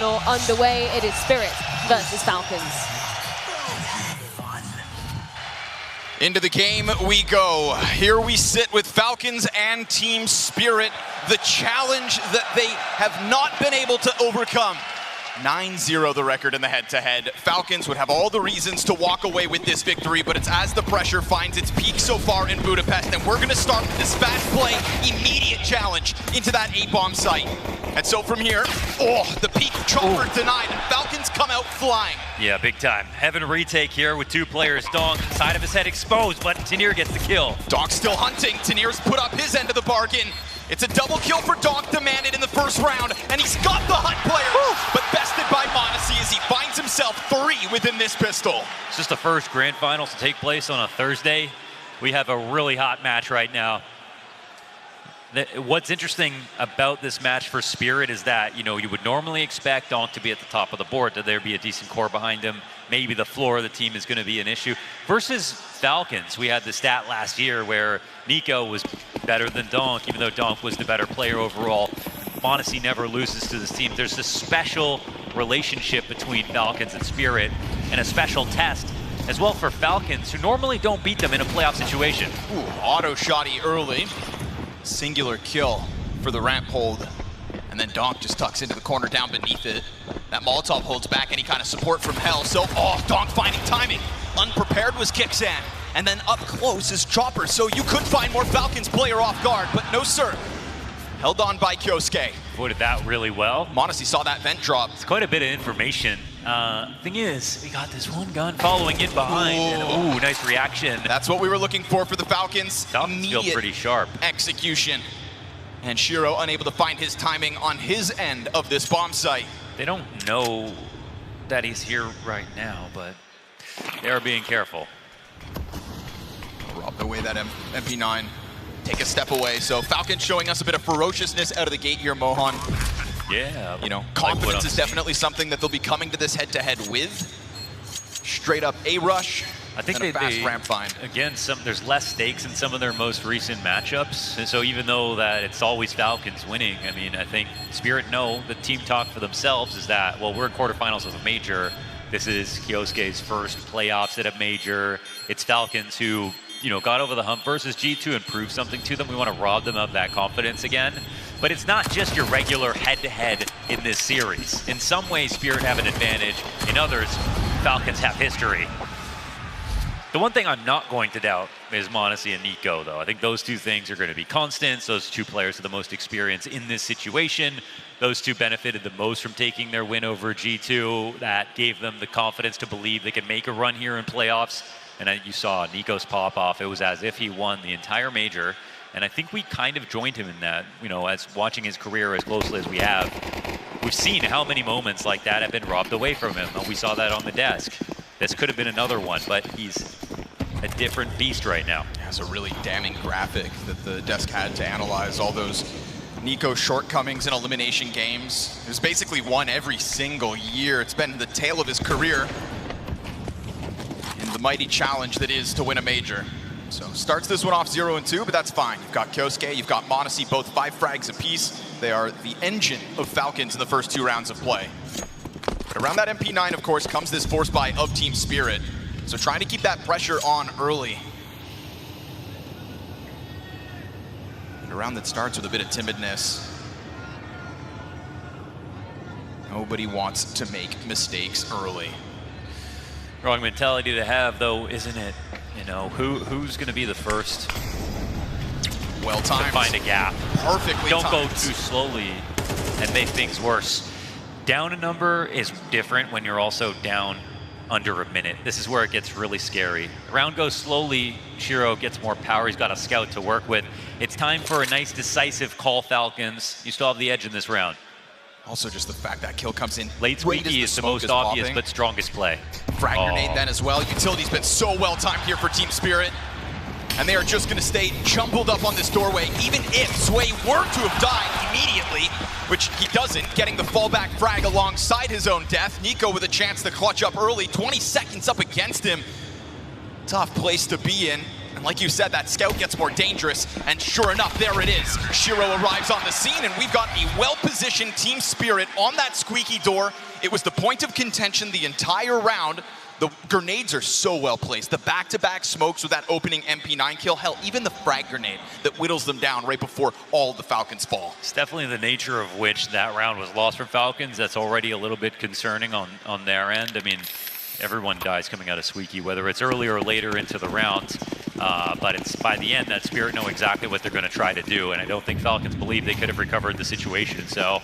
Underway, it is Spirit versus Falcons. Into the game we go. Here we sit with Falcons and Team Spirit, the challenge that they have not been able to overcome. 9-0 the record in the head-to-head. Falcons would have all the reasons to walk away with this victory, but it's as the pressure finds its peak so far in Budapest, and we're going to start with this fast play, immediate challenge into that A-bomb site. And so from here, the peak chopper denied, and Falcons come out flying. Yeah, big time. Heaven retake here with two players. Donk, side of his head exposed, but Tanir gets the kill. Donk still hunting. Tanir's put up his end of the bargain. It's a double kill for Donk, demanded in the first round, and he's got the hunt player, but bested by Monacy as he finds himself 3 within this pistol. It's just the first grand finals to take place on a Thursday. We have a really hot match right now. What's interesting about this match for Spirit is that, you would normally expect Donk to be at the top of the board, that there be a decent core behind him. Maybe the floor of the team is going to be an issue. Versus Falcons, we had the stat last year where Nico was better than Donk, even though Donk was the better player overall. Monacy never loses to this team. There's this special relationship between Falcons and Spirit, and a special test as well for Falcons, who normally don't beat them in a playoff situation. Auto shotty early. Singular kill for the ramp hold. And then Donk just tucks into the corner down beneath it. That Molotov holds back any kind of support from Hell. So, Donk finding timing. Unprepared was Kixan. And then up close is Chopper. So you could find more Falcons player off guard, but no sir. Held on by Kyosuke. Avoided that really well. Monacy saw that vent drop. It's quite a bit of information. Thing is, we got this one gun following in behind. And, nice reaction. That's what we were looking for the Falcons. Falcons feel pretty sharp. Execution. And Shiro unable to find his timing on his end of this bomb site. They don't know that he's here right now, but they are being careful. Robbed away that MP9. Take a step away. So Falcons showing us a bit of ferociousness out of the gate here, Mohan. Yeah. Confidence is definitely something that they'll be coming to this head-to-head with. Straight up A-rush. I think and a fast ramp find. Again, there's less stakes in some of their most recent matchups. And so even though that it's always Falcons winning, I think Spirit know the team talk for themselves is that, well, we're in quarterfinals of a major. This is Kyosuke's first playoffs at a major. It's Falcons who, got over the hump versus G2 and proved something to them. We want to rob them of that confidence again. But it's not just your regular head-to-head in this series. In some ways, Spirit have an advantage. In others, Falcons have history. The one thing I'm not going to doubt is Monacy and Nico, though. I think those two things are going to be constants. Those two players are the most experienced in this situation. Those two benefited the most from taking their win over G2. That gave them the confidence to believe they could make a run here in playoffs. And you saw Nico's pop-off. It was as if he won the entire major. And I think we kind of joined him in that, as watching his career as closely as we have. We've seen how many moments like that have been robbed away from him. We saw that on the desk. This could have been another one, but he's a different beast right now. It's a really damning graphic that the desk had to analyze all those Nico shortcomings in elimination games. He's basically won every single year. It's been the tail of his career in the mighty challenge that is to win a major. So starts this one off 0-2, but that's fine. You've got Kyosuke, you've got Monacy, both 5 frags apiece. They are the engine of Falcons in the first 2 rounds of play. But around that MP9, of course, comes this force buy of Team Spirit. So trying to keep that pressure on early. And a round that starts with a bit of timidness. Nobody wants to make mistakes early. Wrong mentality to have, though, isn't it? Who's going to be the first well timed to find a gap? Perfectly Don't timed. go too slowly and make things worse. Down a number is different when you're also down under a minute. This is where it gets really scary. The round goes slowly. Shiro gets more power. He's got a scout to work with. It's time for a nice decisive call, Falcons. You still have the edge in this round. Also just the fact that kill comes in late squeaky is the most obvious but strongest play. Frag grenade then as well. Utility's been so well timed here for Team Spirit. And they are just going to stay jumbled up on this doorway, even if Sway were to have died immediately, which he doesn't, getting the fallback frag alongside his own death. Nico with a chance to clutch up early, 20 seconds up against him. Tough place to be in. And like you said, that scout gets more dangerous, and sure enough, there it is. Shiro arrives on the scene, and we've got a well-positioned Team Spirit on that squeaky door. It was the point of contention the entire round. The grenades are so well placed. The back-to-back smokes with that opening MP9 kill. Hell, even the frag grenade that whittles them down right before all the Falcons fall. It's definitely the nature of which that round was lost for Falcons. That's already a little bit concerning on their end. I mean, everyone dies coming out of Squeaky, whether it's earlier or later into the round. But it's by the end that Spirit know exactly what they're going to try to do, and I don't think Falcons believe they could have recovered the situation. So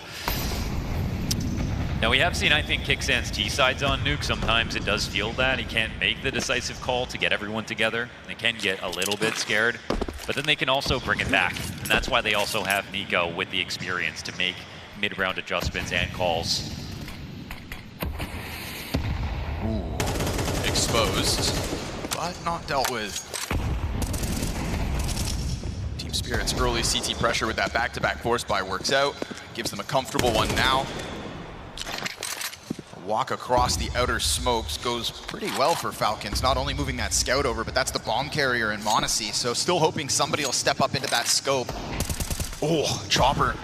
now we have seen, I think, Kicksan's T-sides on Nuke. Sometimes it does feel that he can't make the decisive call to get everyone together. They can get a little bit scared, but then they can also bring it back. And that's why they also have Nico with the experience to make mid-round adjustments and calls. Ooh, exposed, but not dealt with. Team Spirit's early CT pressure with that back-to-back force buy works out. Gives them a comfortable one now. Walk across the outer smokes goes pretty well for Falcons, not only moving that scout over, but that's the bomb carrier in Monacy, so still hoping somebody will step up into that scope. Oh, Chopper,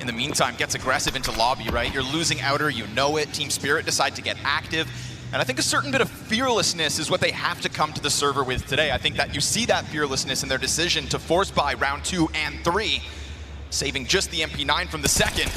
in the meantime, gets aggressive into lobby, right? You're losing outer, you know it. Team Spirit decide to get active, and I think a certain bit of fearlessness is what they have to come to the server with today. I think that you see that fearlessness in their decision to force buy round 2 and 3, saving just the MP9 from the second.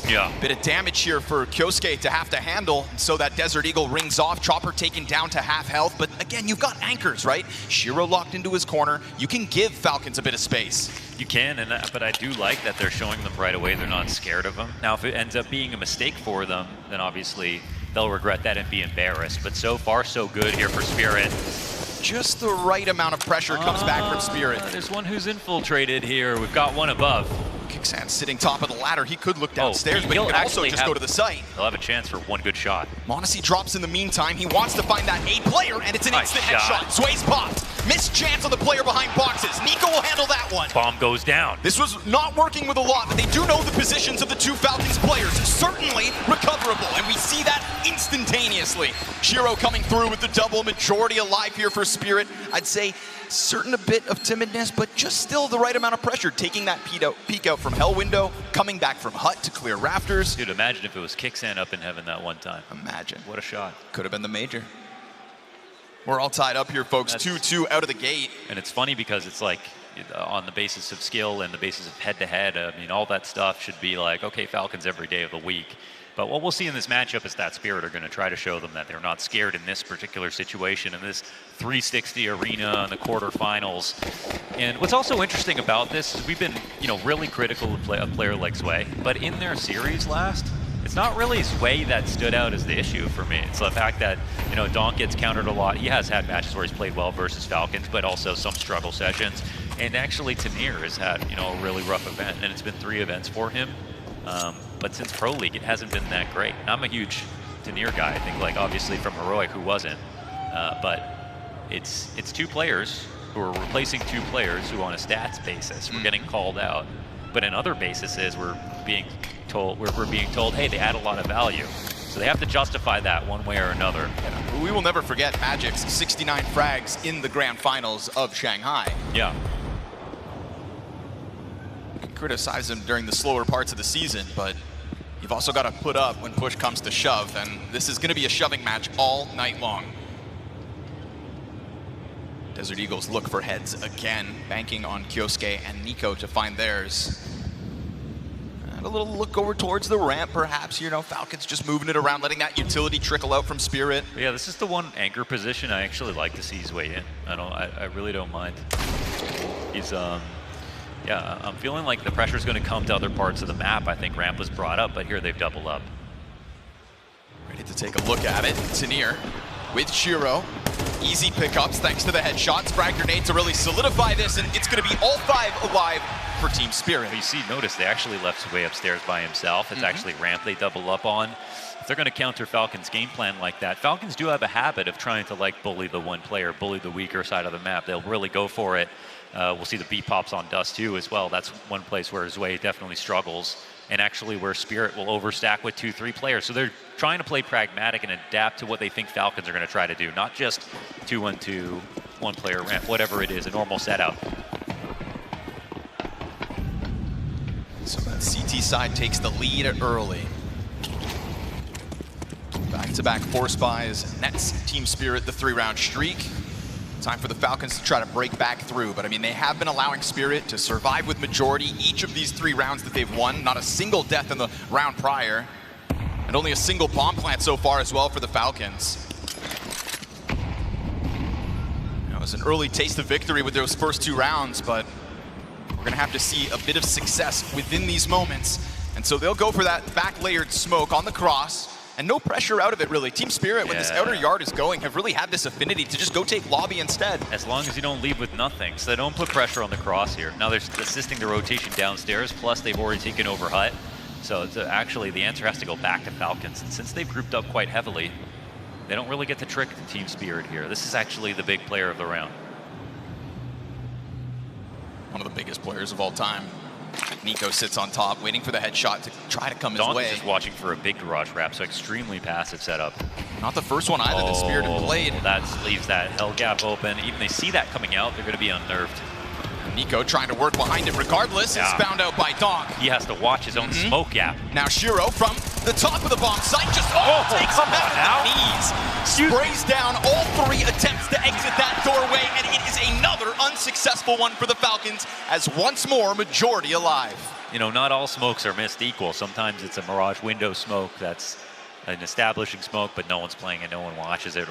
Yeah. Bit of damage here for Kyosuke to have to handle, so that Desert Eagle rings off. Chopper taken down to half health, but again, you've got anchors, right? Shiro locked into his corner. You can give Falcons a bit of space. You can, but I do like that they're showing them right away they're not scared of him. Now, if it ends up being a mistake for them, then obviously they'll regret that and be embarrassed. But so far, so good here for Spirit. Just the right amount of pressure comes back from Spirit. There's one who's infiltrated here. We've got one above. Kicksan sitting top of the ladder. He could look downstairs, but he could also just go to the site. He'll have a chance for one good shot. Monacy drops in the meantime. He wants to find that A player, and it's an instant headshot. Sway's popped. Missed chance on the player behind boxes. Nico will handle that one. Bomb goes down. This was not working with a lot, but they do know the positions of the two Falcons players. Certainly recoverable, and we see that instantaneously. Shiro coming through with the double, majority alive here for Spirit. I'd say certain a bit of timidness, but just still the right amount of pressure, taking that peek out from Hell window, coming back from Hut to clear rafters. Dude, imagine if it was Kicksan up in heaven that one time. Imagine. What a shot. Could have been the major. We're all tied up here, folks. 2-2 out of the gate. And it's funny because it's like, on the basis of skill and the basis of head-to-head, I mean, all that stuff should be like, okay, Falcons every day of the week. But what we'll see in this matchup is that Spirit are going to try to show them that they're not scared in this particular situation, in this 360 arena in the quarterfinals. And what's also interesting about this is we've been, really critical of a player like Sway, but in their series last, it's not really Sway that stood out as the issue for me. It's the fact that, Donk gets countered a lot. He has had matches where he's played well versus Falcons, but also some struggle sessions. And actually, Tanir has had, a really rough event, and it's been 3 events for him. But since Pro League, it hasn't been that great. I'm a huge Tanir guy. I think, obviously from Heroic, who wasn't. But it's 2 players who are replacing 2 players who, on a stats basis, we're getting called out. But in other bases, we're being told, hey, they add a lot of value. So they have to justify that one way or another. Yeah. We will never forget Magic's 69 frags in the grand finals of Shanghai. Yeah. Criticize him during the slower parts of the season, but you've also got to put up when push comes to shove, and this is going to be a shoving match all night long. Desert Eagles look for heads again, banking on Kyosuke and Nico to find theirs. And a little look over towards the ramp, perhaps. Falcons just moving it around, letting that utility trickle out from Spirit. But yeah, this is the one anchor position I actually like to see his way in. I really don't mind. He's yeah, I'm feeling like the pressure's going to come to other parts of the map. I think ramp was brought up, but here they've doubled up. Ready to take a look at it. Tanir with Shiro. Easy pickups thanks to the headshots. Frag grenade to really solidify this, and it's going to be all 5 alive for Team Spirit. Notice they actually left Sway upstairs by himself. It's actually ramp they double up on. If they're going to counter Falcons' game plan like that, Falcons do have a habit of trying to bully the one player, bully the weaker side of the map. They'll really go for it. We'll see the beat pops on Dust too as well. That's one place where Zway definitely struggles, and actually where Spirit will overstack with 2-3 players. So they're trying to play pragmatic and adapt to what they think Falcons are going to try to do, not just 2-1-2 one-player ramp, whatever it is, a normal setup. So that CT side takes the lead early. Back-to-back force buys, nets Team Spirit the 3-round streak. Time for the Falcons to try to break back through, but I mean, they have been allowing Spirit to survive with majority each of these 3 rounds that they've won. Not a single death in the round prior, and only a single bomb plant so far as well for the Falcons. It was an early taste of victory with those first 2 rounds, but we're gonna have to see a bit of success within these moments. And so they'll go for that back-layered smoke on the cross, and no pressure out of it, really. Team Spirit, when this outer yard is going, have really had this affinity to just go take lobby instead. As long as you don't leave with nothing, so they don't put pressure on the cross here. Now they're assisting the rotation downstairs, plus they've already taken over hut. So it's actually, the answer has to go back to Falcons. And since they've grouped up quite heavily, they don't really get to trick the Team Spirit here. This is actually the big player of the round. One of the biggest players of all time. Nico sits on top, waiting for the headshot to try to come his way. Donk is just watching for a big garage wrap, so extremely passive setup. Not the first one either that Spirit have played. That leaves that hell gap open. Even they see that coming out, they're going to be unnerved. Nico trying to work behind it regardless, is found out by Donk. He has to watch his own smoke gap. Now Shiro from the top of the bomb site just takes him out of the knees. Sprays down all 3 attempts to exit that doorway, and it is another unsuccessful one for the Falcons, as once more majority alive. You know, not all smokes are missed equal. Sometimes it's a mirage window smoke that's an establishing smoke, but no one's playing it, no one watches it.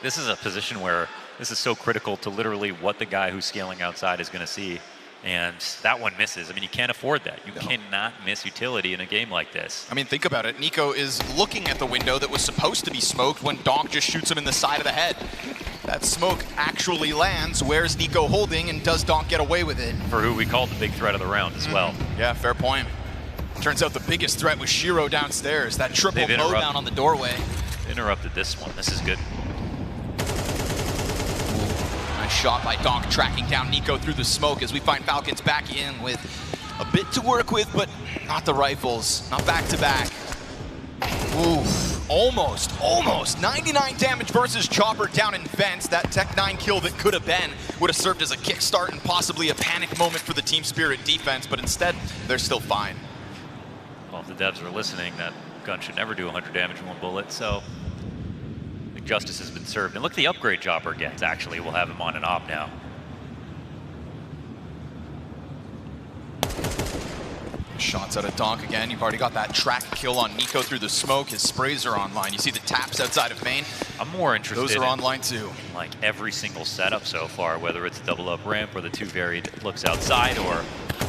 This is a position where this is so critical to literally what the guy who's scaling outside is going to see. And that one misses. I mean, you can't afford that. You cannot miss utility in a game like this. I mean, think about it. Nico is looking at the window that was supposed to be smoked when Donk just shoots him in the side of the head. That smoke actually lands. Where's Nico holding, and does Donk get away with it? For who we called the big threat of the round as well. Yeah, fair point. Turns out the biggest threat was Shiro downstairs. That triple mowdown on the doorway. Interrupted this one. This is good. Nice shot by Donk, tracking down Nico through the smoke as we find Falcons back in with a bit to work with, but not the rifles, not back-to-back. Oof, almost. 99 damage versus Chopper down in vents. That Tech 9 kill that could have been would have served as a kickstart and possibly a panic moment for the Team Spirit defense, but instead, they're still fine. Well, if the devs are listening, that gun should never do 100 damage in 1 bullet, so justice has been served. And look, the upgrade Chopper gets, actually. We'll have him on an op now. Shots out of Donk again. You've already got that track kill on Nico through the smoke. His sprays are online. You see the taps outside of main. I'm more interested Those are online too. In like every single setup so far, whether it's a double up ramp or the 2 varied looks outside, or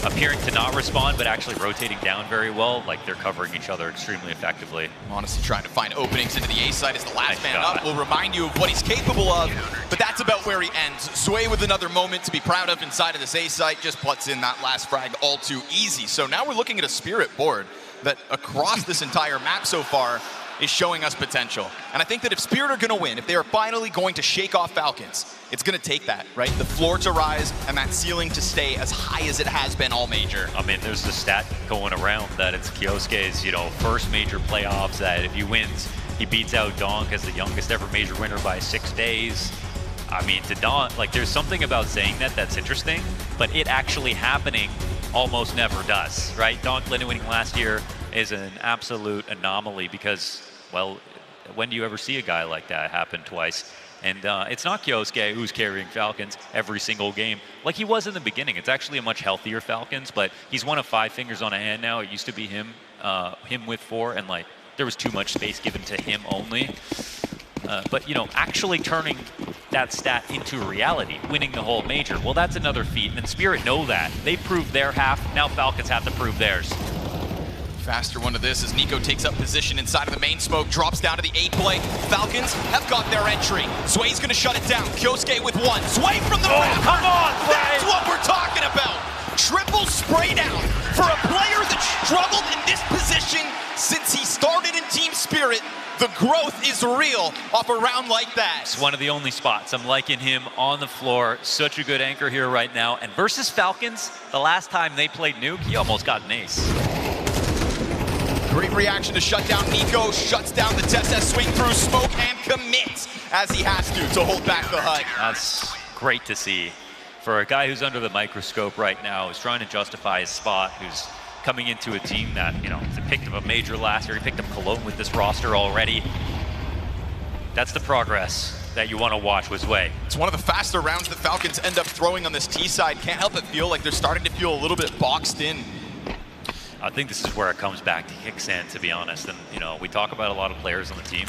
appearing to not respond but actually rotating down very well. Like, they're covering each other extremely effectively. Honestly, trying to find openings into the A side as the last man up will remind you of what he's capable of, but that's about where he ends. Sway with another moment to be proud of inside of this A site, just puts in that last frag all too easy. So now we're looking at a Spirit board that across this entire map so far is showing us potential. And I think that if Spirit are going to win, if they are finally going to shake off Falcons, it's going to take that, right? The floor to rise and that ceiling to stay as high as it has been all major. I mean, there's the stat going around that it's Kyosuke's, you know, first major playoffs, that if he wins, he beats out Donk as the youngest ever major winner by 6 days. I mean, to Donk, like, there's something about saying that that's interesting, but it actually happening almost never does, right? Donk Linden winning last year is an absolute anomaly because, well, when do you ever see a guy like that happen twice? And it's not Kyosuke who's carrying Falcons every single game like he was in the beginning. It's actually a much healthier Falcons, but he's one of 5 fingers on a hand now. It used to be him with 4, and like there was too much space given to him only. But, you know, actually turning that stat into reality, winning the whole major, well, that's another feat. And Spirit know that. They proved their half. Now Falcons have to prove theirs. Faster one to this as Nico takes up position inside of the main smoke, drops down to the 8 play. Falcons have got their entry. Sway's going to shut it down. Kyosuke with 1. Sway from the wrap. Come on, Sway. That's what we're talking about. Triple spray down for a player that struggled in this position since he started in Team Spirit. The growth is real off a round like that. It's one of the only spots I'm liking him on the floor. Such a good anchor here right now. And versus Falcons, the last time they played Nuke, he almost got an ace. Great reaction to shut down Nico. Shuts down the Tess swing through smoke and commits as he has to hold back the HUD. That's great to see. For a guy who's under the microscope right now, who's trying to justify his spot, who's coming into a team that, you know, he picked up a major last year, he picked up Cologne with this roster already. That's the progress that you want to watch his way. It's one of the faster rounds that Falcons end up throwing on this T side. Can't help but feel like they're starting to feel a little bit boxed in. I think this is where it comes back to Hixan, to be honest. And, you know, we talk about a lot of players on the team,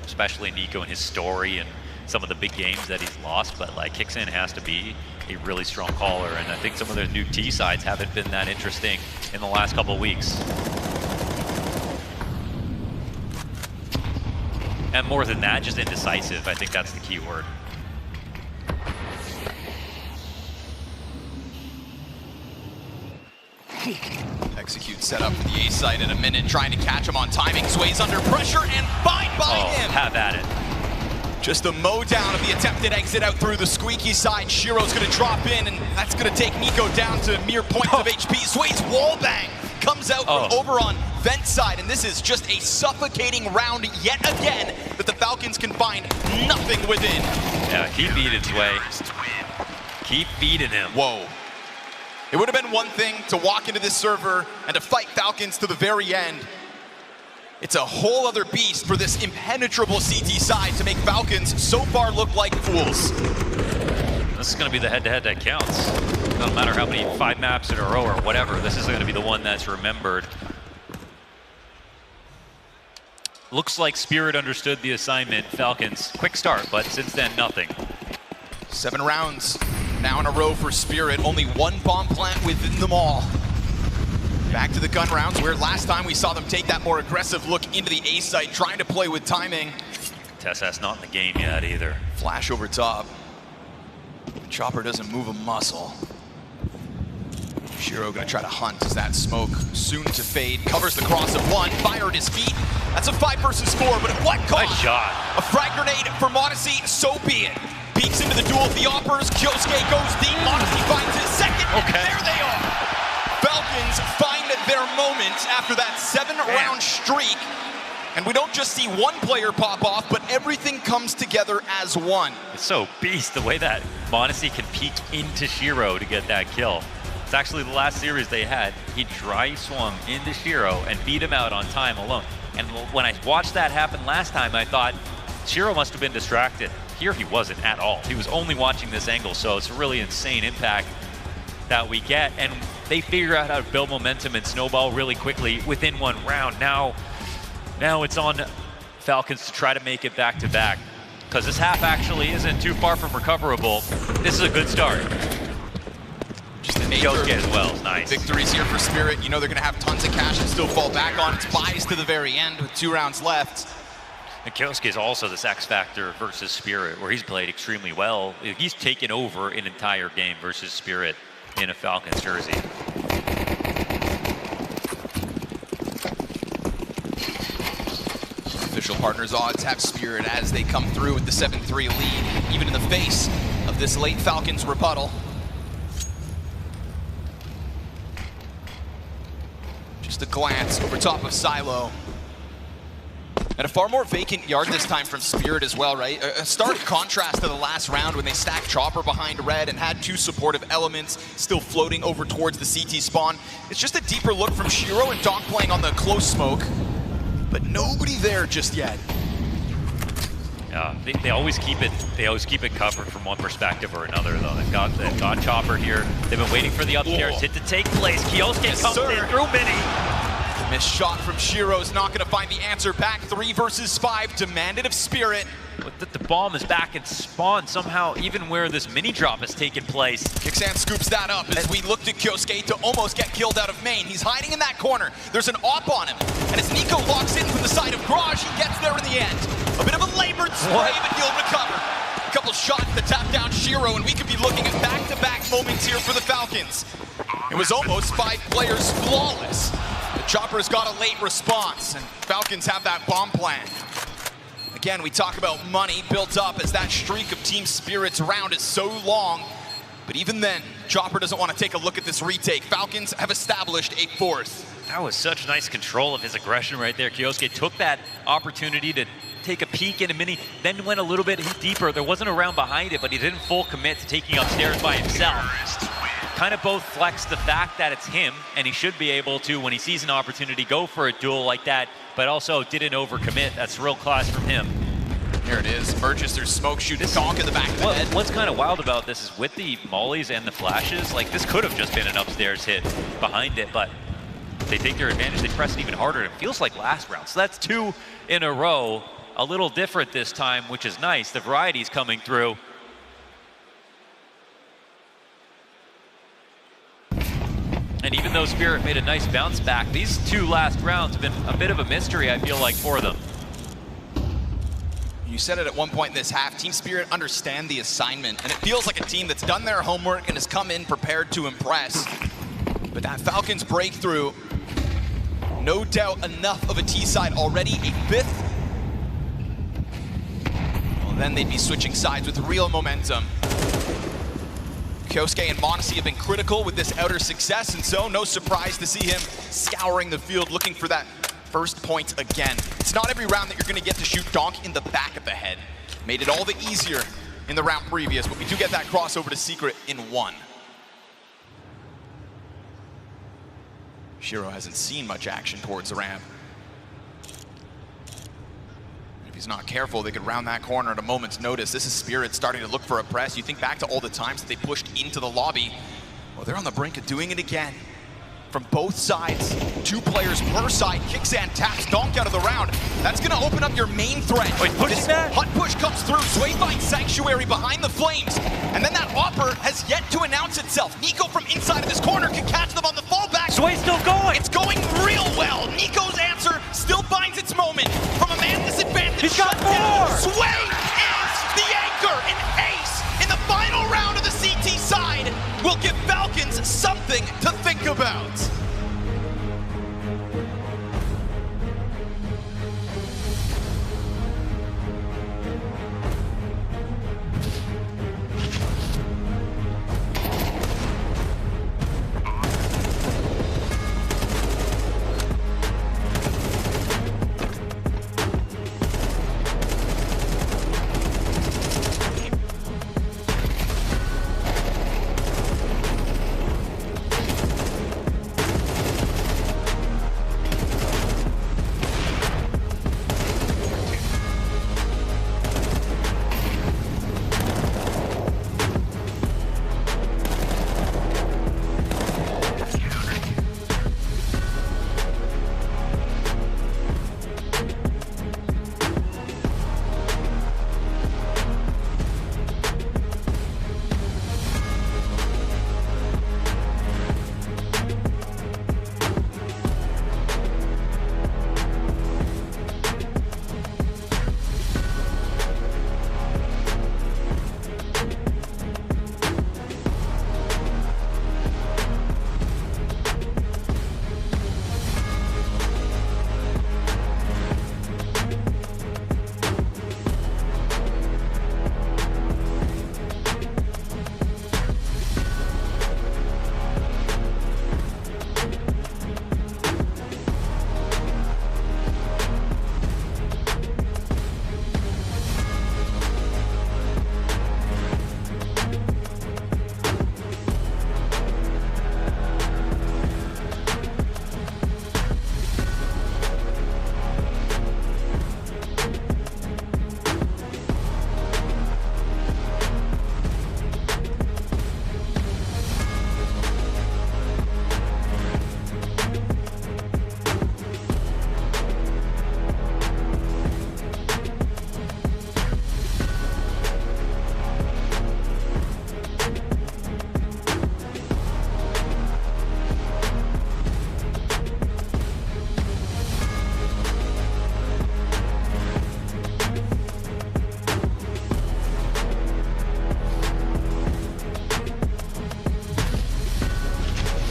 especially Nico and his story and some of the big games that he's lost, but like Hixan has to be a really strong caller, and I think some of their new T sides haven't been that interesting in the last couple of weeks. And more than that, just indecisive. I think that's the key word. Execute setup for the A side in a minute, trying to catch him on timing. Sway's under pressure and fine by him. Have at it. Just a mow down of the attempted exit out through the squeaky side. Shiro's gonna drop in, and that's gonna take Nico down to mere points of HP. Sway's wallbang comes out from over on vent side, and this is just a suffocating round yet again that the Falcons can find nothing within. Yeah, keep beating Sway. Keep beating him. Whoa. It would have been one thing to walk into this server and to fight Falcons to the very end. It's a whole other beast for this impenetrable CT side to make Falcons so far look like fools. This is going to be the head-to-head that counts. No matter how many 5 maps in a row or whatever, this is going to be the one that's remembered. Looks like Spirit understood the assignment. Falcons, quick start, but since then, nothing. 7 rounds now in a row for Spirit. Only 1 bomb plant within them all. Back to the gun rounds, where last time we saw them take that more aggressive look into the A site, trying to play with timing. Tessa's not in the game yet either. Flash over top. Chopper doesn't move a muscle. Shiro gonna try to hunt as that smoke soon to fade. Covers the cross of 1, fire at his feet. That's a 5 versus 4, but at what cost? Nice shot. A frag grenade for Modesty, so be it. Peeks into the duel with the Oppers. Kyosuke goes deep. Modesty finds his second. Okay. And there they are. Falcons find their moment after that 7-round streak. And we don't just see one player pop off, but everything comes together as one. It's so beast the way that Modesty can peek into Shiro to get that kill. It's actually the last series they had. He dry swung into Shiro and beat him out on time alone. And when I watched that happen last time, I thought Shiro must have been distracted. Here he wasn't at all. He was only watching this angle, so it's a really insane impact that we get. And they figure out how to build momentum and snowball really quickly within 1 round. Now it's on Falcons to try to make it back-to-back, because this half actually isn't too far from recoverable. This is a good start. Just the nature of as well. Nice. Victories here for Spirit. You know they're going to have tons of cash and still fall back on. It's buys to the very end with 2 rounds left. And Kyosuke is also this X Factor versus Spirit, where he's played extremely well. He's taken over an entire game versus Spirit in a Falcons jersey. Official partners odds have Spirit as they come through with the 7-3 lead, even in the face of this late Falcons rebuttal. Just a glance over top of Silo. And a far more vacant yard this time from Spirit as well, right? A stark contrast to the last round when they stacked Chopper behind red and had 2 supportive elements still floating over towards the CT spawn. It's just a deeper look from Shiro and Doc playing on the close smoke, but nobody there just yet. Yeah, they always keep it. They always keep it covered from one perspective or another, though. They've got Chopper here. They've been waiting for the upstairs hit to take place. Kyosuke comes in through mini. Missed shot from Shiro's not going to find the answer back. 3 versus 5, demanded of Spirit. But the bomb is back in spawn somehow, even where this mini drop has taken place. Kixan scoops that up as we looked at Kyosuke to almost get killed out of main. He's hiding in that corner. There's an op on him. And as Nico locks in from the side of Garage, he gets there in the end. A bit of a labored spray, but he'll recover. A couple shots to tap down Shiro, and we could be looking at back-to-back moments here for the Falcons. It was almost 5 players flawless. The Chopper's got a late response, and Falcons have that bomb plan. Again, we talk about money built up as that streak of Team Spirit's round is so long. But even then, Chopper doesn't want to take a look at this retake. Falcons have established a 4th. That was such nice control of his aggression right there. Kyosuke took that opportunity to take a peek into Mini, then went a little bit deeper. There wasn't a round behind it, but he didn't full commit to taking upstairs by himself. Kind of both flex the fact that it's him, and he should be able to, when he sees an opportunity, go for a duel like that, but also didn't overcommit. That's real class from him. Here it is, emerges through smoke, shooting Donk in the back of the head. What's kind of wild about this is with the mollies and the flashes, like this could have just been an upstairs hit behind it, but they take their advantage, they press it even harder. It feels like last round. So that's 2 in a row, a little different this time, which is nice. The variety's coming through. And even though Spirit made a nice bounce back, these 2 last rounds have been a bit of a mystery, I feel like, for them. You said it at one point in this half, Team Spirit understand the assignment, and it feels like a team that's done their homework and has come in prepared to impress. But that Falcons breakthrough, no doubt enough of a T-side already, a 5th. Well, then they'd be switching sides with real momentum. Kyosuke and m0NESY have been critical with this outer success, and so no surprise to see him scouring the field looking for that first point again. It's not every round that you're going to get to shoot Donk in the back of the head. Made it all the easier in the round previous, but we do get that crossover to Secret in 1. Shiro hasn't seen much action towards the ramp. If he's not careful, they could round that corner at a moment's notice. This is Spirit starting to look for a press. You think back to all the times that they pushed into the lobby. Well, they're on the brink of doing it again. From both sides, 2 players per side. Kicksand taps Donk out of the round. That's gonna open up your main threat. Wait, pushing that? Hut push comes through. Sway finds Sanctuary behind the flames. And then that Hopper has yet to announce itself. Nico from inside of this corner can catch them on the fallback. Sway's still going. It's going real well. Nico's answer still finds its moment. From a man disadvantaged. He's got more. Sway is the anchor. An ace in the final round of the CT side will give Falcons something to think about.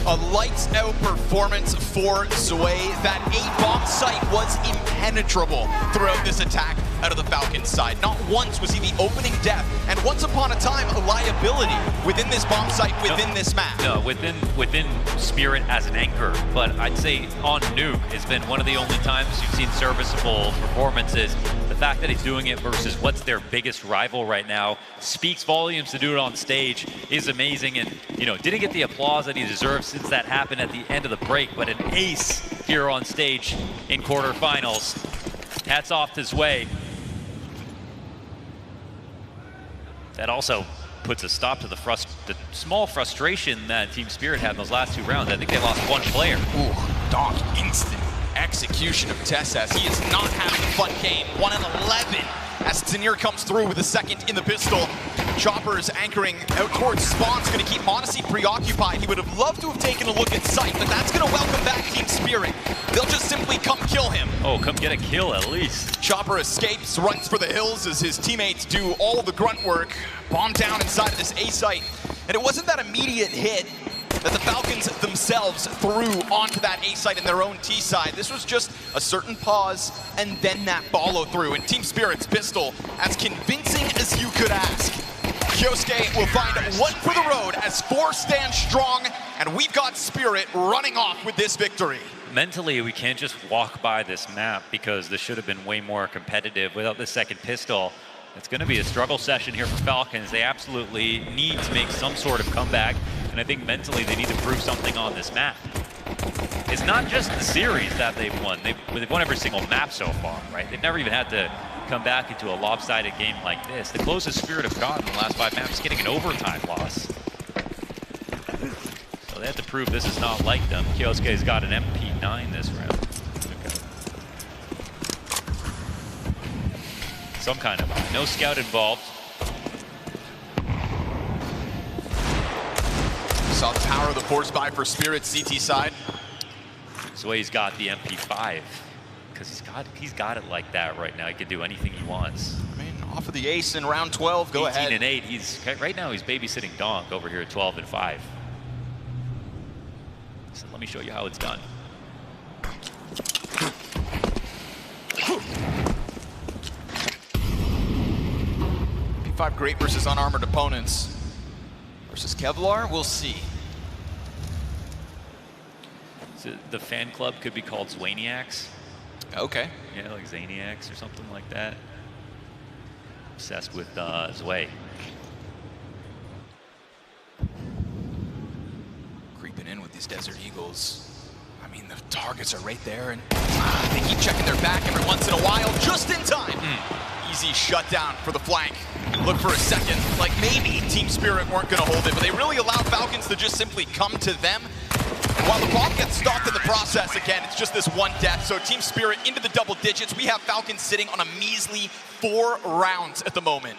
A lights-out performance for Zway. That A-bomb site was impenetrable throughout this attack out of the Falcons side. Not once was he the opening death, and once upon a time, a liability within this bomb site, within this map. No, within Spirit as an anchor, but I'd say on Nuke has been one of the only times you've seen serviceable performances. The fact that he's doing it versus what's their biggest rival right now speaks volumes. To do it on stage is amazing, and you know, didn't get the applause that he deserves since that happened at the end of the break, but an ace here on stage in quarterfinals. Hats off to Zwei. That also puts a stop to the small frustration that Team Spirit had in those last 2 rounds. I think they lost 1 player. Ooh, Donk, instant execution of Tessas. He is not having a fun game. 1 and 11 as Tanier comes through with a second in the pistol. Chopper's anchoring out towards Spawn's going to keep Monacy preoccupied. He would have loved to have taken a look at sight, but that's going to welcome back Team Spirit. They'll just simply come kill him. Oh, come get a kill at least. Chopper escapes, runs for the hills as his teammates do all of the grunt work. Bomb down inside of this A site. And it wasn't that immediate hit that the Falcons themselves threw onto that A site in their own T side. This was just a certain pause and then that follow through. And Team Spirit's pistol, as convincing as you could ask. Kyosuke will find 1 for the road as 4 stand strong, and we've got Spirit running off with this victory. Mentally, we can't just walk by this map because this should have been way more competitive without the second pistol. It's going to be a struggle session here for Falcons. They absolutely need to make some sort of comeback, and I think mentally they need to prove something on this map. It's not just the series that they've won. They've won every single map so far, right? They've never even had to come back into a lopsided game like this. The closest Spirit have gotten in the last 5 maps is getting an overtime loss. So they have to prove this is not like them. Kyosuke's got an MP9 this round. Some kind of no scout involved. Saw the power of the force buy for Spirit CT side. So he's got the MP5 because he's got it like that right now. He can do anything he wants. I mean, off of the ace in round 12. Go ahead. 18 and 8. Right now he's babysitting Donk over here at 12 and 5. So let me show you how it's done. P5 great versus unarmored opponents. Versus Kevlar, we'll see. So the fan club could be called Zwaniacs. Okay. Yeah, like Zaniacs or something like that. Obsessed with Zwei. Creeping in with these Desert Eagles. I mean, the targets are right there, and they keep checking their back every once in a while, just in time. Easy shutdown for the flank. Look for a second, like maybe Team Spirit weren't going to hold it, but they really allowed Falcons to just simply come to them. And while the bomb gets stopped in the process, again, it's just this 1 death. So Team Spirit into the double digits. We have Falcons sitting on a measly 4 rounds at the moment.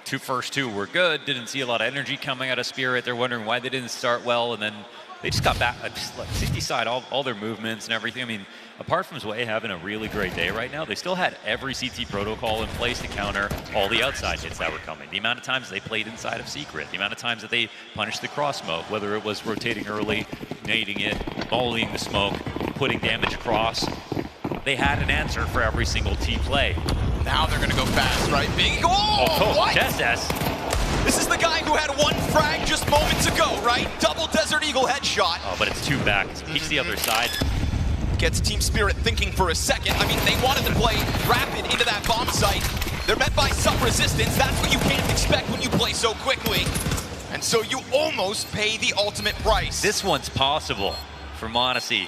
First two were good. Didn't see a lot of energy coming out of Spirit. They're wondering why they didn't start well, and then they just got back. Just like CT side, all their movements and everything. I mean, apart from Zwei having a really great day right now, they still had every CT protocol in place to counter all the outside hits that were coming. The amount of times they played inside of Secret, the amount of times that they punished the cross smoke, whether it was rotating early, nading it, volleying the smoke, putting damage across. They had an answer for every single team play. Now they're going to go fast, right? Big. Oh, what? Tessas. This is the guy who had 1 frag just moments ago, right? Double Desert Eagle headshot. Oh, but it's 2 back. Peeks the other side. Gets Team Spirit thinking for a second. I mean, they wanted to play rapid into that bomb site. They're met by some resistance. That's what you can't expect when you play so quickly. And so you almost pay the ultimate price. This one's possible for Monacy.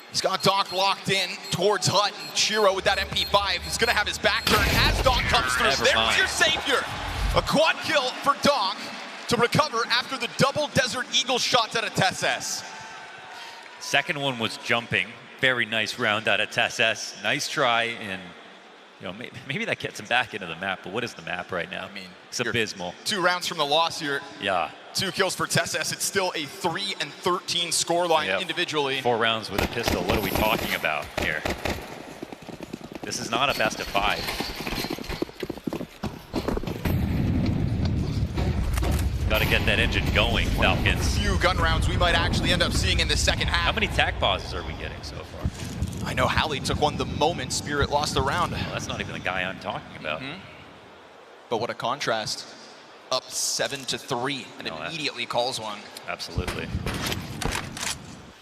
He's got Donk locked in towards Hut, and Shiro with that MP5. He's going to have his back turned as Donk comes through. There's your savior. A quad kill for Donk to recover after the double Desert Eagle shots out of Tessas. Second one was jumping. Very nice round out of Tessas. Nice try, and you know, maybe that gets him back into the map, but what is the map right now? I mean, it's abysmal. 2 rounds from the loss here. Yeah. 2 kills for Tessas. It's still a 3 and 13 scoreline individually. 4 rounds with a pistol. What are we talking about here? This is not a best of 5. Got to get that engine going, Falcons. Few gun rounds we might actually end up seeing in the second half. How many tac pauses are we getting so far? I know Halley took one the moment Spirit lost the round. Well, that's not even the guy I'm talking about. But what a contrast. Up 7-3 and immediately calls one. Absolutely.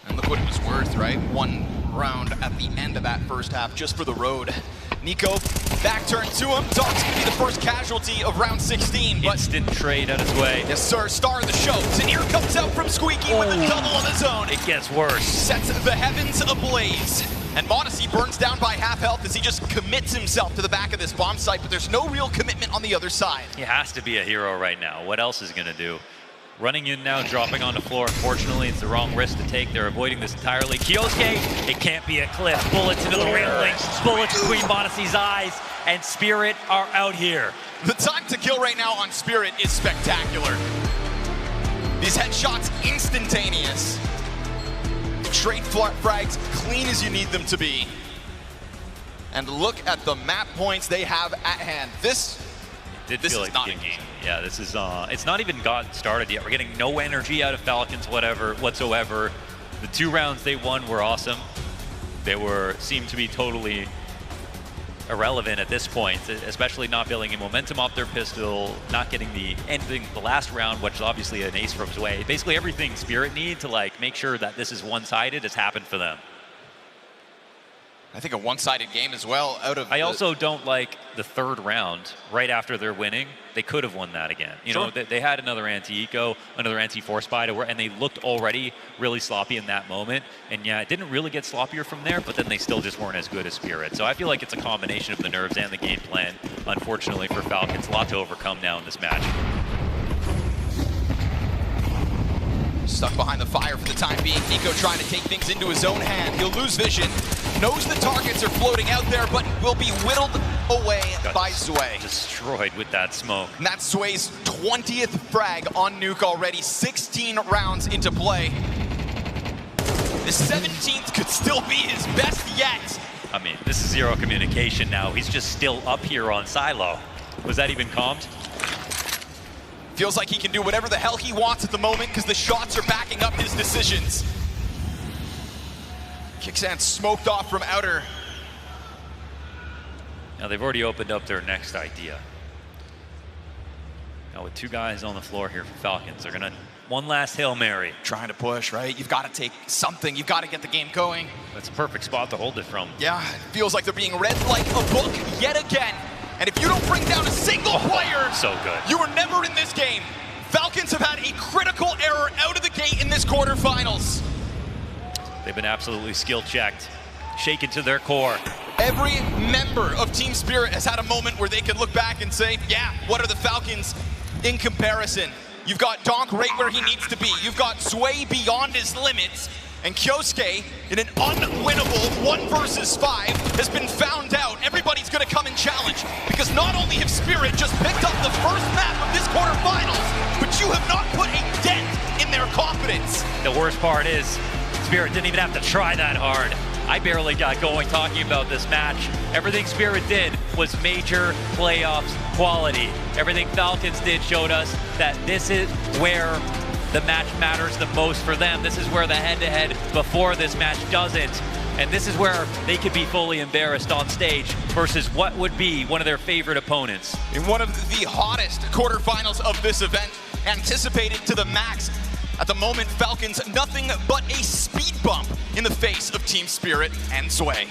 And look what it was worth, right? 1 round at the end of that first half just for the road. Nico, back turn to him. Dog's gonna be the first casualty of round 16. But instant trade on his way. Yes, sir. Star of the show. Zanir comes out from Squeaky with a double on his own. It gets worse. Sets the heavens ablaze. And Modesty burns down by half health as he just commits himself to the back of this bomb site, but there's no real commitment on the other side. He has to be a hero right now. What else is he gonna do? Running in now, dropping on the floor. Unfortunately, it's the wrong risk to take. They're avoiding this entirely. Kioske, it can't be a cliff. Bullets into the railing, bullets between Modesty's eyes, and Spirit are out here. The time to kill right now on Spirit is spectacular. These headshots instantaneous. Straight frags, clean as you need them to be. And look at the map points they have at hand. This is like not a game. Yeah, this is, it's not even gotten started yet. We're getting no energy out of Falcons whatsoever. The 2 rounds they won were awesome. They seemed to be totally irrelevant at this point, especially not building any momentum off their pistol, not getting the ending the last round, which is obviously an ace from his way. Basically everything Spirit need to like make sure that this is one-sided has happened for them. I think a one-sided game as well I also don't like the 3rd round right after they're winning. They could have won that again. You know, they had another anti-eco, another anti-force buy to work, and they looked already really sloppy in that moment. And yeah, it didn't really get sloppier from there, but then they still just weren't as good as Spirit. So I feel like it's a combination of the nerves and the game plan. Unfortunately for Falcons, a lot to overcome now in this match. Stuck behind the fire for the time being. Nico trying to take things into his own hand. He'll lose vision. Knows the targets are floating out there, but will be whittled away by Zwei. Destroyed with that smoke. And that's Zwei's 20th frag on Nuke already. 16 rounds into play. The 17th could still be his best yet. I mean, this is zero communication now. He's just still up here on Silo. Was that even calmed? Feels like he can do whatever the hell he wants at the moment because the shots are backing up his decisions. Kicksand smoked off from outer. Now they've already opened up their next idea. Now with 2 guys on the floor here for Falcons, they're gonna one last Hail Mary. Trying to push, right? You've got to take something. You've got to get the game going. That's a perfect spot to hold it from. Yeah, it feels like they're being read like a book yet again. And if you don't bring down a single player, so good. You are never in this game. Falcons have had a critical error out of the gate in this quarterfinals. They've been absolutely skill checked, shaken to their core. Every member of Team Spirit has had a moment where they can look back and say, yeah, what are the Falcons in comparison? You've got Donk right where he needs to be. You've got Zwei beyond his limits. And Kioske, in an unwinnable 1 versus 5, has been found out. Everybody's going to come and challenge. Because not only have Spirit just picked up the first map of this quarterfinals, but you have not put a dent in their confidence. The worst part is, Spirit didn't even have to try that hard. I barely got going talking about this match. Everything Spirit did was major playoffs quality. Everything Falcons did showed us that this is where the match matters the most for them. This is where the head-to-head before this match doesn't. And this is where they could be fully embarrassed on stage versus what would be one of their favorite opponents. In one of the hottest quarterfinals of this event, anticipated to the max. At the moment, Falcons, nothing but a speed bump in the face of Team Spirit and Zwei.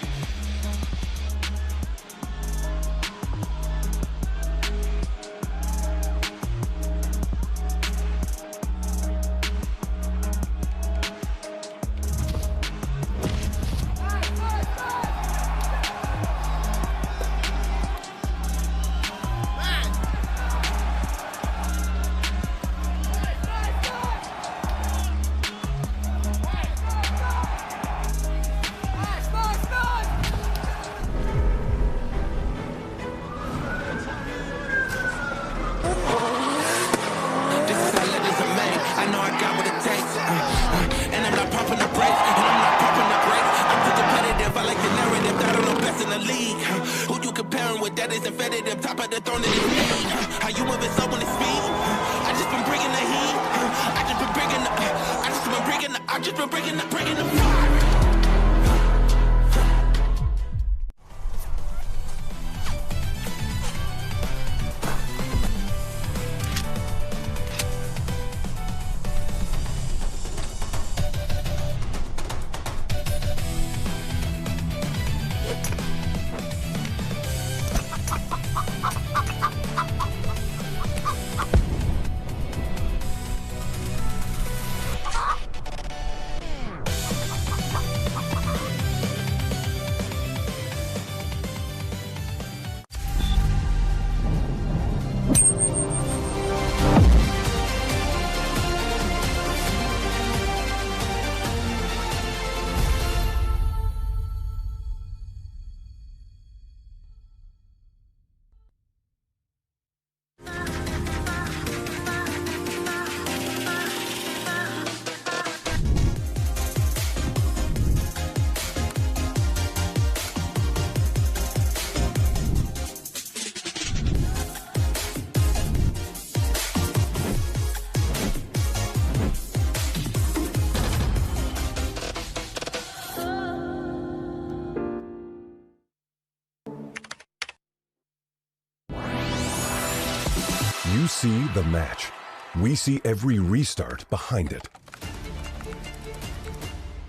You see the match. We see every restart behind it.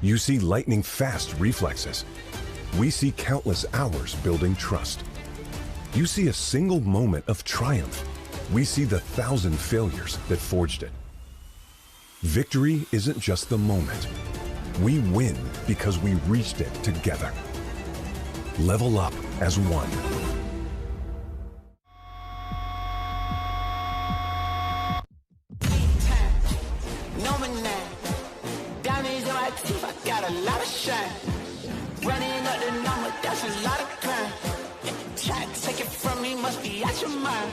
You see lightning-fast reflexes. We see countless hours building trust. You see a single moment of triumph. We see the 1,000 failures that forged it. Victory isn't just the moment. We win because we reached it together. Level up as one. Got a lot of shine. Running up the number, that's a lot of crime. Try to take it from me, must be out your mind.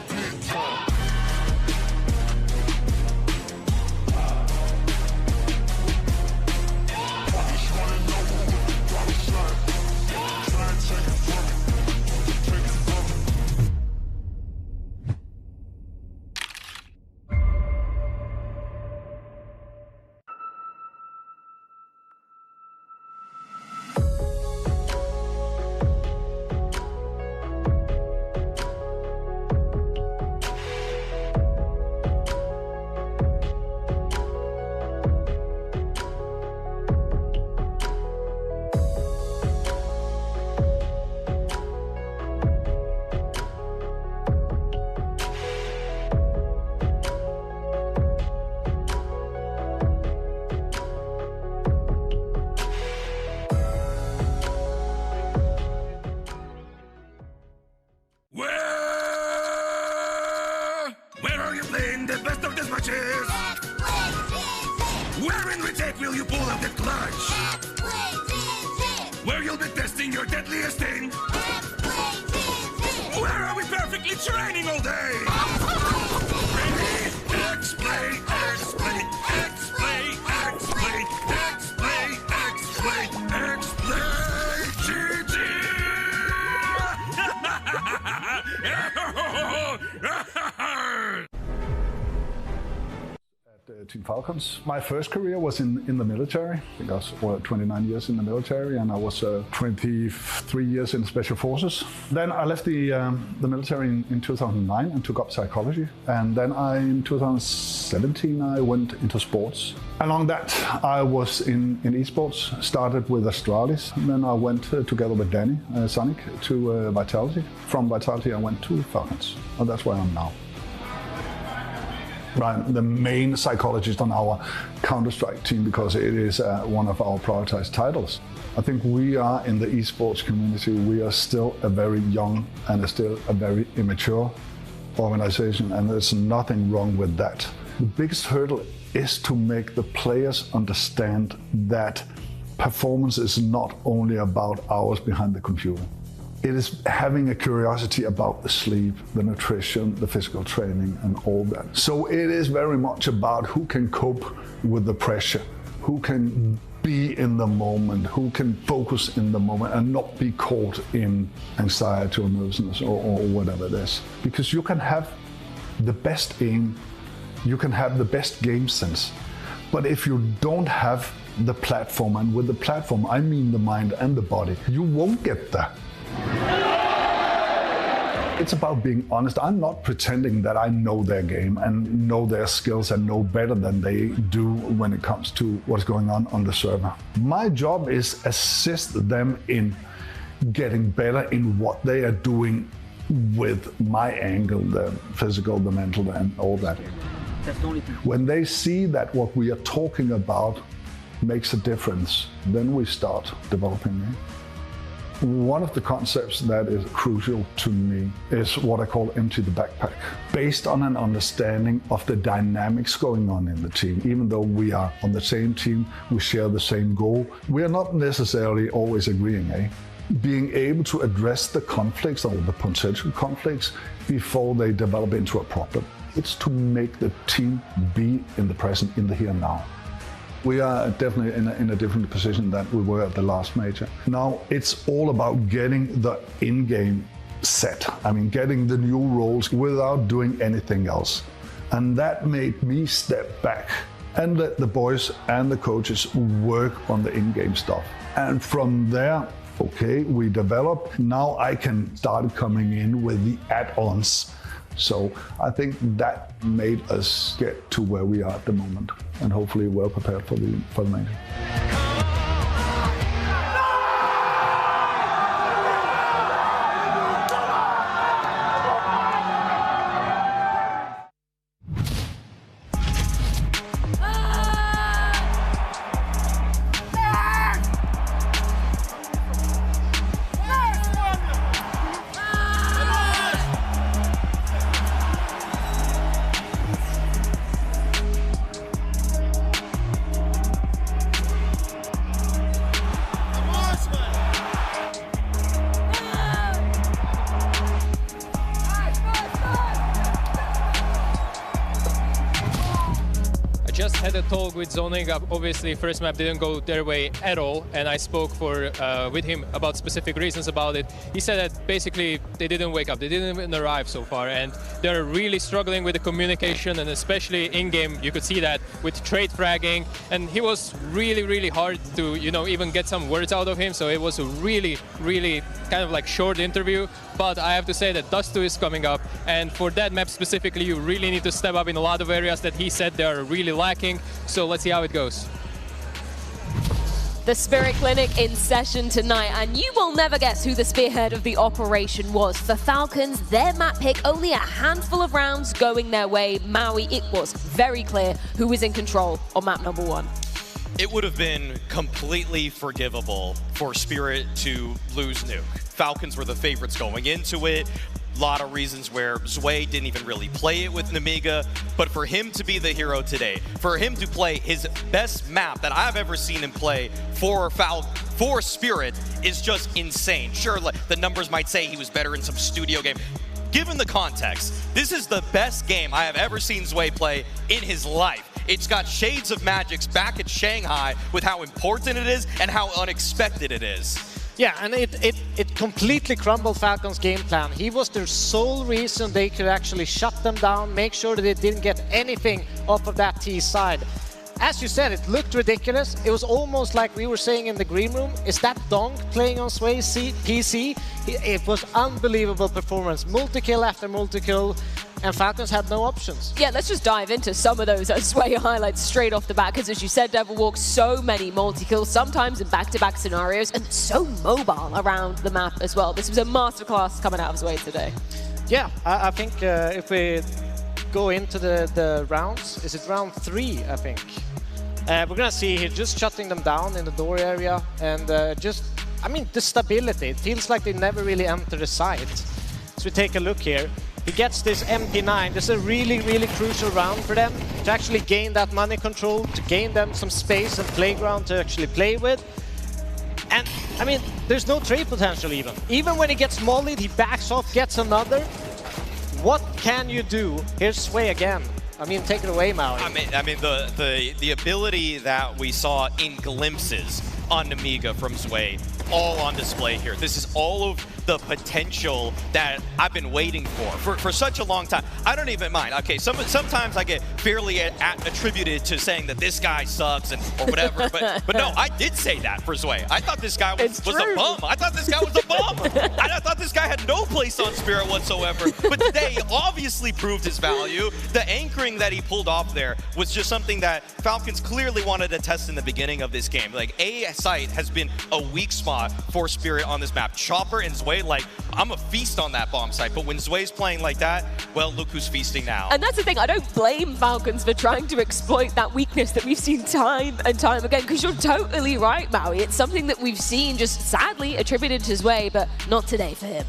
Where are you playing the best of these matches? Where in retake will you pull out the clutch? Where you'll be testing your deadliest thing? Where are we perfectly training all day? Ready? X-play, X-play, X-play, X-play, X-play, X-play, X-play, GG! Team Falcons. My first career was in the military. I think I was 29 years in the military, and I was 23 years in Special Forces. Then I left the military in 2009 and took up psychology. And then in 2017 I went into sports. Along that I was in esports, started with StarSeries, and then I went together with Danny Sonic to Vitality. From Vitality I went to Falcons, and that's where I am now. I'm the main psychologist on our Counter-Strike team because it is one of our prioritized titles. I think we are in the esports community, we are still a very young and still a very immature organization, and there's nothing wrong with that. The biggest hurdle is to make the players understand that performance is not only about hours behind the computer. It is having a curiosity about the sleep, the nutrition, the physical training, and all that. So it is very much about who can cope with the pressure, who can be in the moment, who can focus in the moment and not be caught in anxiety or nervousness or whatever it is. Because you can have the best aim, you can have the best game sense, but if you don't have the platform, and with the platform I mean the mind and the body, you won't get there. It's about being honest. I'm not pretending that I know their game and know their skills and know better than they do when it comes to what's going on the server. My job is assist them in getting better in what they are doing with my angle, the physical, the mental, and all that. When they see that what we are talking about makes a difference, then we start developing it. One of the concepts that is crucial to me is what I call empty the backpack. Based on an understanding of the dynamics going on in the team. Even though we are on the same team, we share the same goal, we are not necessarily always agreeing, Being able to address the conflicts or the potential conflicts before they develop into a problem. It's to make the team be in the present, in the here and now. We are definitely in a different position than we were at the last major. Now it's all about getting the in-game set. I mean, getting the new roles without doing anything else. And that made me step back and let the boys and the coaches work on the in-game stuff. And from there, okay, we developed. Now I can start coming in with the add-ons So I think that made us get to where we are at the moment, and hopefully well prepared for the major. Just had a talk with Zoning. Obviously, first map didn't go their way at all, and I spoke with him about specific reasons about it. He said that basically they didn't wake up, they didn't even arrive so far, and they're really struggling with the communication, and especially in-game, you could see that with trade fragging, and he was really hard to, you know, even get some words out of him, so it was a really kind of like short interview. But I have to say that Dust 2 is coming up, and for that map specifically, you really need to step up in a lot of areas that he said they are really lacking. So let's see how it goes. The Spirit Clinic in session tonight, and you will never guess who the spearhead of the operation was. For Falcons, their map pick, only a handful of rounds going their way. Maui, it was very clear who was in control on map number 1. It would have been completely forgivable for Spirit to lose Nuke. Falcons were the favorites going into it. A lot of reasons where Zwei didn't even really play it with Nemiga, but for him to be the hero today, for him to play his best map that I've ever seen him play for Spirit is just insane. Sure, the numbers might say he was better in some studio game. Given the context, this is the best game I have ever seen Zwei play in his life. It's got shades of Magic's back at Shanghai with how important it is and how unexpected it is. Yeah, and it completely crumbled Falcons' game plan. He was their sole reason they could actually shut them down, make sure that they didn't get anything off of that T side. As you said, it looked ridiculous. It was almost like we were saying in the green room, is that Donk playing on Zwei's PC? It was unbelievable performance, multi-kill after multi-kill, and Falcons had no options. Yeah, let's just dive into some of those Zwei highlights straight off the bat, because as you said, Devil Walk, so many multi-kills, sometimes in back-to-back scenarios, and so mobile around the map as well. This was a masterclass coming out of Zwei today. Yeah, I think if we go into the rounds, is it round 3, I think? We're gonna see here just shutting them down in the door area, and I mean, the stability. It feels like they never really enter the site. So we take a look here. He gets this MP9. This is a really crucial round for them to actually gain that money control, to gain them some space and playground to actually play with. And, I mean, there's no trade potential even. Even when he gets mollied, he backs off, gets another. What can you do? Here's Zwei again. I mean, take it away, Maui. I mean, the ability that we saw in glimpses on Nemiga from Zwei, all on display here. This is all of the potential that I've been waiting for such a long time. I don't even mind. Okay, sometimes I get fairly attributed to saying that this guy sucks and or whatever, but no, I did say that for Zwei. I thought this guy was a bum. I thought this guy was a bum. I thought this guy had no place on Spirit whatsoever. But today, he obviously proved his value. The anchoring that he pulled off there was just something that Falcons clearly wanted to test in the beginning of this game. Like, A site has been a weak spot for Spirit on this map. Chopper and Zwei, like, I'm a feast on that bomb site, but when Zwei's playing like that, well, look who's feasting now. And that's the thing, I don't blame Falcons for trying to exploit that weakness that we've seen time and time again, because you're totally right, Maui. It's something that we've seen just sadly attributed to Zwei, but not today for him.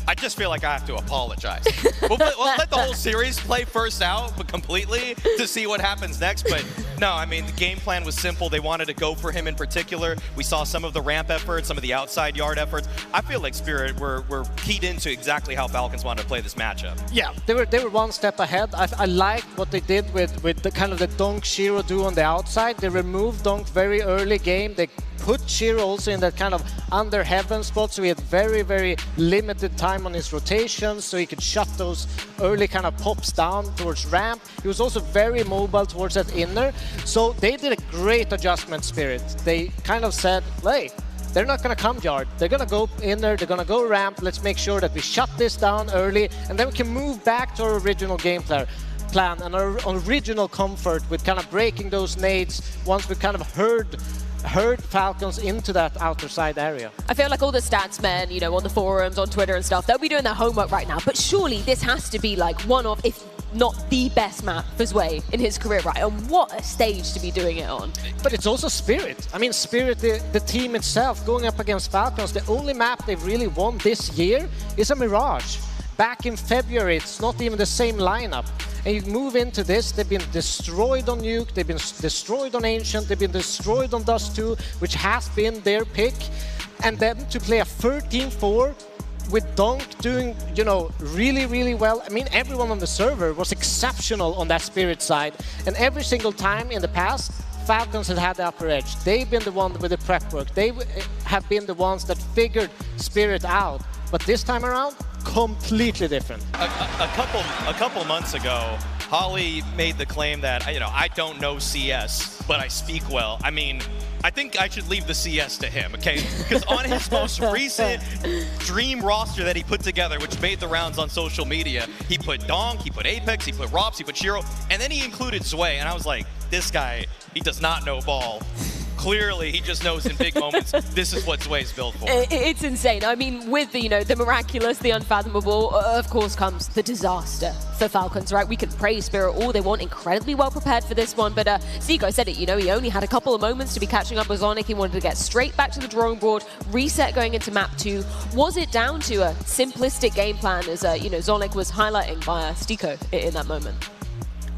I just feel like I have to apologize. We'll let the whole series play first out, but completely, to see what happens next. But no, I mean, the game plan was simple. They wanted to go for him in particular. We saw some of the ramp efforts, some of the outside yard efforts. I feel like Spirit were keyed into exactly how Falcons wanted to play this matchup. Yeah, they were one step ahead. I liked what they did with the kind of the Donk Shiro duo on the outside. They removed Donk very early game. They put Shiro also in that kind of under heaven spot, so he had very limited time on his rotations, so he could shut those early kind of pops down towards ramp. He was also very mobile towards that inner, so they did a great adjustment, Spirit. They kind of said, hey, they're not going to come yard. They're going to go in there, they're going to go ramp. Let's make sure that we shut this down early, and then we can move back to our original game plan and our original comfort with kind of breaking those nades once we kind of herd Falcons into that outer side area. I feel like all the stats men, you know, on the forums, on Twitter and stuff, they'll be doing their homework right now. But surely this has to be like one of, if not the best map for Zwei in his career, right? And what a stage to be doing it on. But it's also Spirit. I mean, Spirit, the team itself, going up against Falcons, the only map they've really won this year is a Mirage. Back in February, it's not even the same lineup. And you move into this, they've been destroyed on Nuke, they've been destroyed on Ancient, they've been destroyed on Dust 2, which has been their pick. And then to play a 13-4 with Donk doing, you know, really, really well. I mean, everyone on the server was exceptional on that Spirit side. And every single time in the past, Falcons had the upper edge. They've been the one with the prep work. They have been the ones that figured Spirit out. But this time around, completely different. A couple months ago, Holly made the claim that, you know, I don't know CS, but I speak well. I mean, I think I should leave the CS to him, okay? Because on his most recent dream roster that he put together, which made the rounds on social media, he put Donk, he put Apex, he put Robs, he put Shiro, and then he included Zwei, and I was like, this guy, he does not know ball. Clearly, he just knows in big moments, this is what Zwei's built for. It's insane. I mean, with the, you know, the miraculous, the unfathomable, of course comes the disaster for Falcons, right? We can praise Spirit all they want, incredibly well prepared for this one, but Zico said it, you know, he only had a couple of moments to be catching up with Zonic. He wanted to get straight back to the drawing board, reset going into map 2. Was it down to a simplistic game plan, as, you know, Zonic was highlighting by Stico in that moment?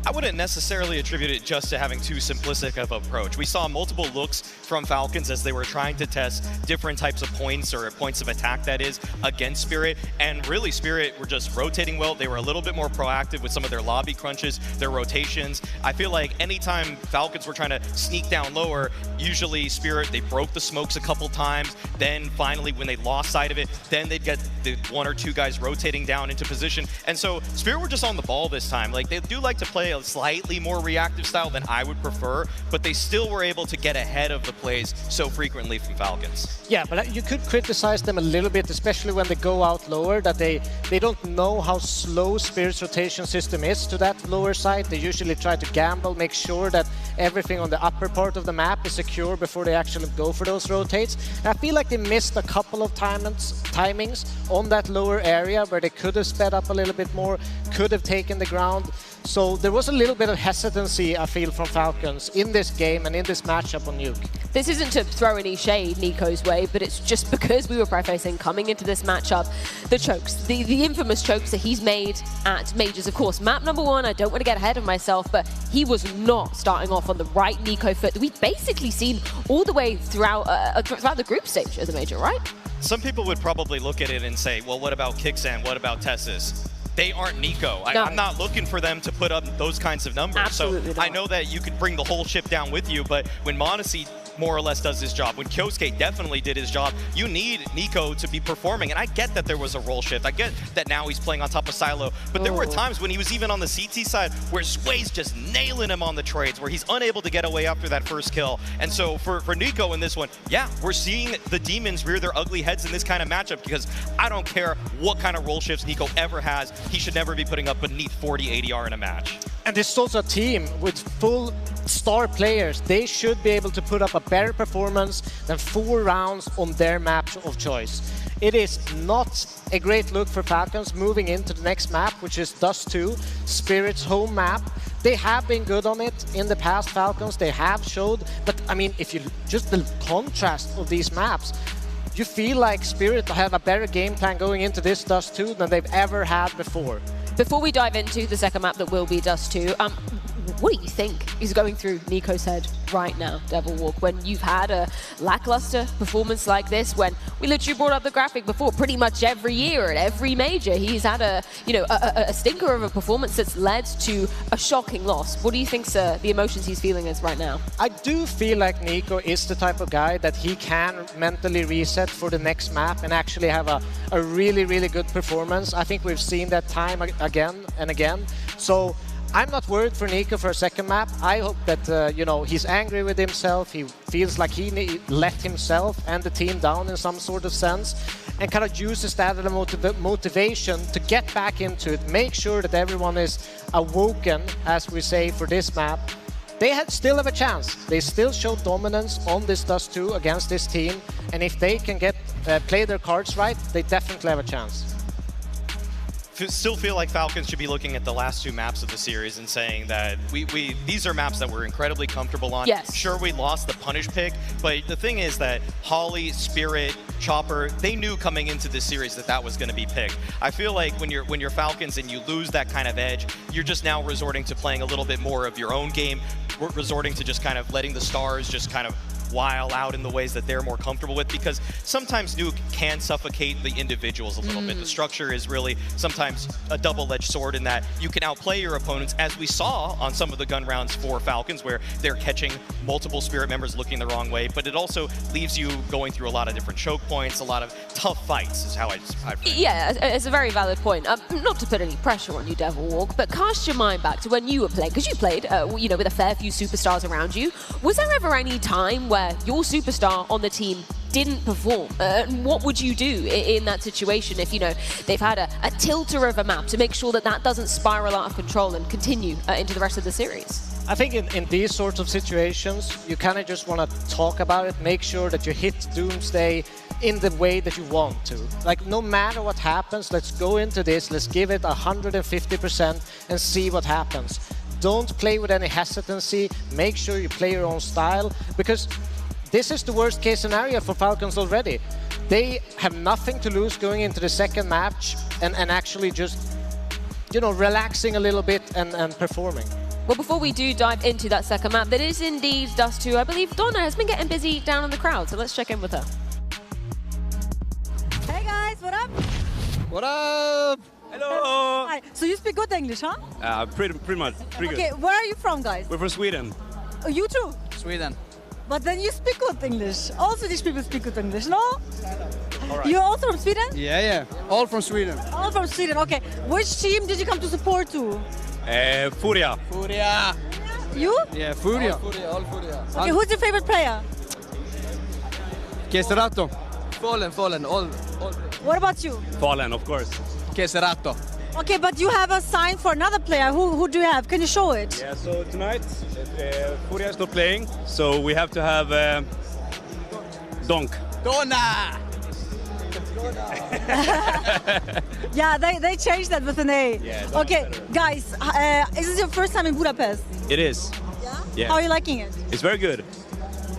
I wouldn't necessarily attribute it just to having too simplistic of an approach. We saw multiple looks from Falcons as they were trying to test different types of points, or points of attack that is, against Spirit. And really, Spirit were just rotating well. They were a little bit more proactive with some of their lobby crunches, their rotations. I feel like anytime Falcons were trying to sneak down lower, usually Spirit, they broke the smokes a couple times. Then finally, when they lost sight of it, then they'd get the 1 or 2 guys rotating down into position. And so Spirit were just on the ball this time. Like, they do like to play a slightly more reactive style than I would prefer, but they still were able to get ahead of the plays so frequently from Falcons. Yeah, but you could criticize them a little bit, especially when they go out lower, that they don't know how slow Spirit's rotation system is to that lower side. They usually try to gamble, make sure that everything on the upper part of the map is secure before they actually go for those rotates. And I feel like they missed a couple of timings on that lower area where they could have sped up a little bit more, could have taken the ground. So there was a little bit of hesitancy, I feel, from Falcons in this game and in this matchup on Nuke. This isn't to throw any shade Nico's way, but it's just because we were prefacing coming into this matchup, the chokes, the infamous chokes that he's made at Majors. Of course, map number 1, I don't want to get ahead of myself, but he was not starting off on the right Nico foot that we've basically seen all the way throughout the group stage of the Major, right? Some people would probably look at it and say, well, what about Kixan? What about Tessis? They aren't Nico. No. I'm not looking for them to put up those kinds of numbers. Absolutely so not. I know that you could bring the whole ship down with you, but when m0NESY more or less does his job, when Kyosuke definitely did his job, you need Nico to be performing. And I get that there was a role shift. I get that now he's playing on top of Silo. But there were times when he was even on the CT side where Zwei's just nailing him on the trades, where he's unable to get away after that first kill. And so for Nico in this one, yeah, we're seeing the demons rear their ugly heads in this kind of matchup, because I don't care what kind of role shifts Nico ever has, he should never be putting up beneath 40 ADR in a match. And this is also a team with full star players. They should be able to put up a better performance than 4 rounds on their map of choice. It is not a great look for Falcons moving into the next map, which is Dust 2, Spirit's home map. They have been good on it in the past, Falcons. They have showed, but I mean, if you just the contrast of these maps, you feel like Spirit have a better game plan going into this Dust 2 than they've ever had before. Before we dive into the second map that will be Dust 2, what do you think is going through Nico's head right now, Devil Walk, when you've had a lackluster performance like this, when we literally brought up the graphic before, pretty much every year at every major, he's had a stinker of a performance that's led to a shocking loss. What do you think's the emotions he's feeling is right now? I do feel like Nico is the type of guy that he can mentally reset for the next map and actually have a really, really good performance. I think we've seen that time again and again. So I'm not worried for Nico for a second map. I hope that, you know, he's angry with himself. He feels like he let himself and the team down in some sort of sense, and kind of uses that as a motivation to get back into it, make sure that everyone is awoken, as we say, for this map. They still have a chance. They still show dominance on this Dust 2 against this team, and if they can play their cards right, they definitely have a chance. Still feel like Falcons should be looking at the last 2 maps of the series and saying that these are maps that we're incredibly comfortable on. Yes. Sure, we lost the punish pick, but the thing is that Holly, Spirit, Chopper, they knew coming into this series that that was going to be picked. I feel like when you're Falcons and you lose that kind of edge, you're just now resorting to playing a little bit more of your own game, resorting to just kind of letting the stars just kind of while out in the ways that they're more comfortable with, because sometimes Nuke can suffocate the individuals a little bit. The structure is really sometimes a double-edged sword in that you can outplay your opponents, as we saw on some of the gun rounds for Falcons, where they're catching multiple Spirit members looking the wrong way, but it also leaves you going through a lot of different choke points, a lot of tough fights is how I frame it. Yeah, it's a very valid point. Not to put any pressure on you, Devil Walk, but cast your mind back to when you were playing, because you played, you know, with a fair few superstars around you. Was there ever any time where your superstar on the team didn't perform? What would you do in that situation if, you know, they've had a tilter of a map to make sure that that doesn't spiral out of control and continue into the rest of the series? I think in these sorts of situations, you kind of just want to talk about it, make sure that you hit Doomsday in the way that you want to. Like, no matter what happens, let's go into this, let's give it 150% and see what happens. Don't play with any hesitancy, make sure you play your own style, because this is the worst case scenario for Falcons already. They have nothing to lose going into the second match and actually just, you know, relaxing a little bit and performing. Well, before we do dive into that second map, that is indeed Dust 2. I believe Donna has been getting busy down in the crowd, so let's check in with her. Hey guys, what up? What up? Hello. Hi. So you speak good English, huh? Pretty much. Pretty Okay, good. where are you from, guys? We're from Sweden. Oh, you too? Sweden. But then you speak good English. All Swedish people speak good English, no? All right. You're also from Sweden? Yeah. All from Sweden. All from Sweden, okay. Which team did you come to support to? Furia. Furia. You? Yeah, Furia. All Furia. Okay, who's your favorite player? Keserato. Fallen. All. What about you? Fallen, of course. Keserato. Okay, but you have a sign for another player. Who do you have? Can you show it? Yeah, so tonight, Furia is not playing, so we have to have Donk. Donna! Yeah, they changed that with an A. Yeah, okay, better. guys, is this your first time in Budapest? It is. Yeah? How are you liking it? It's very good.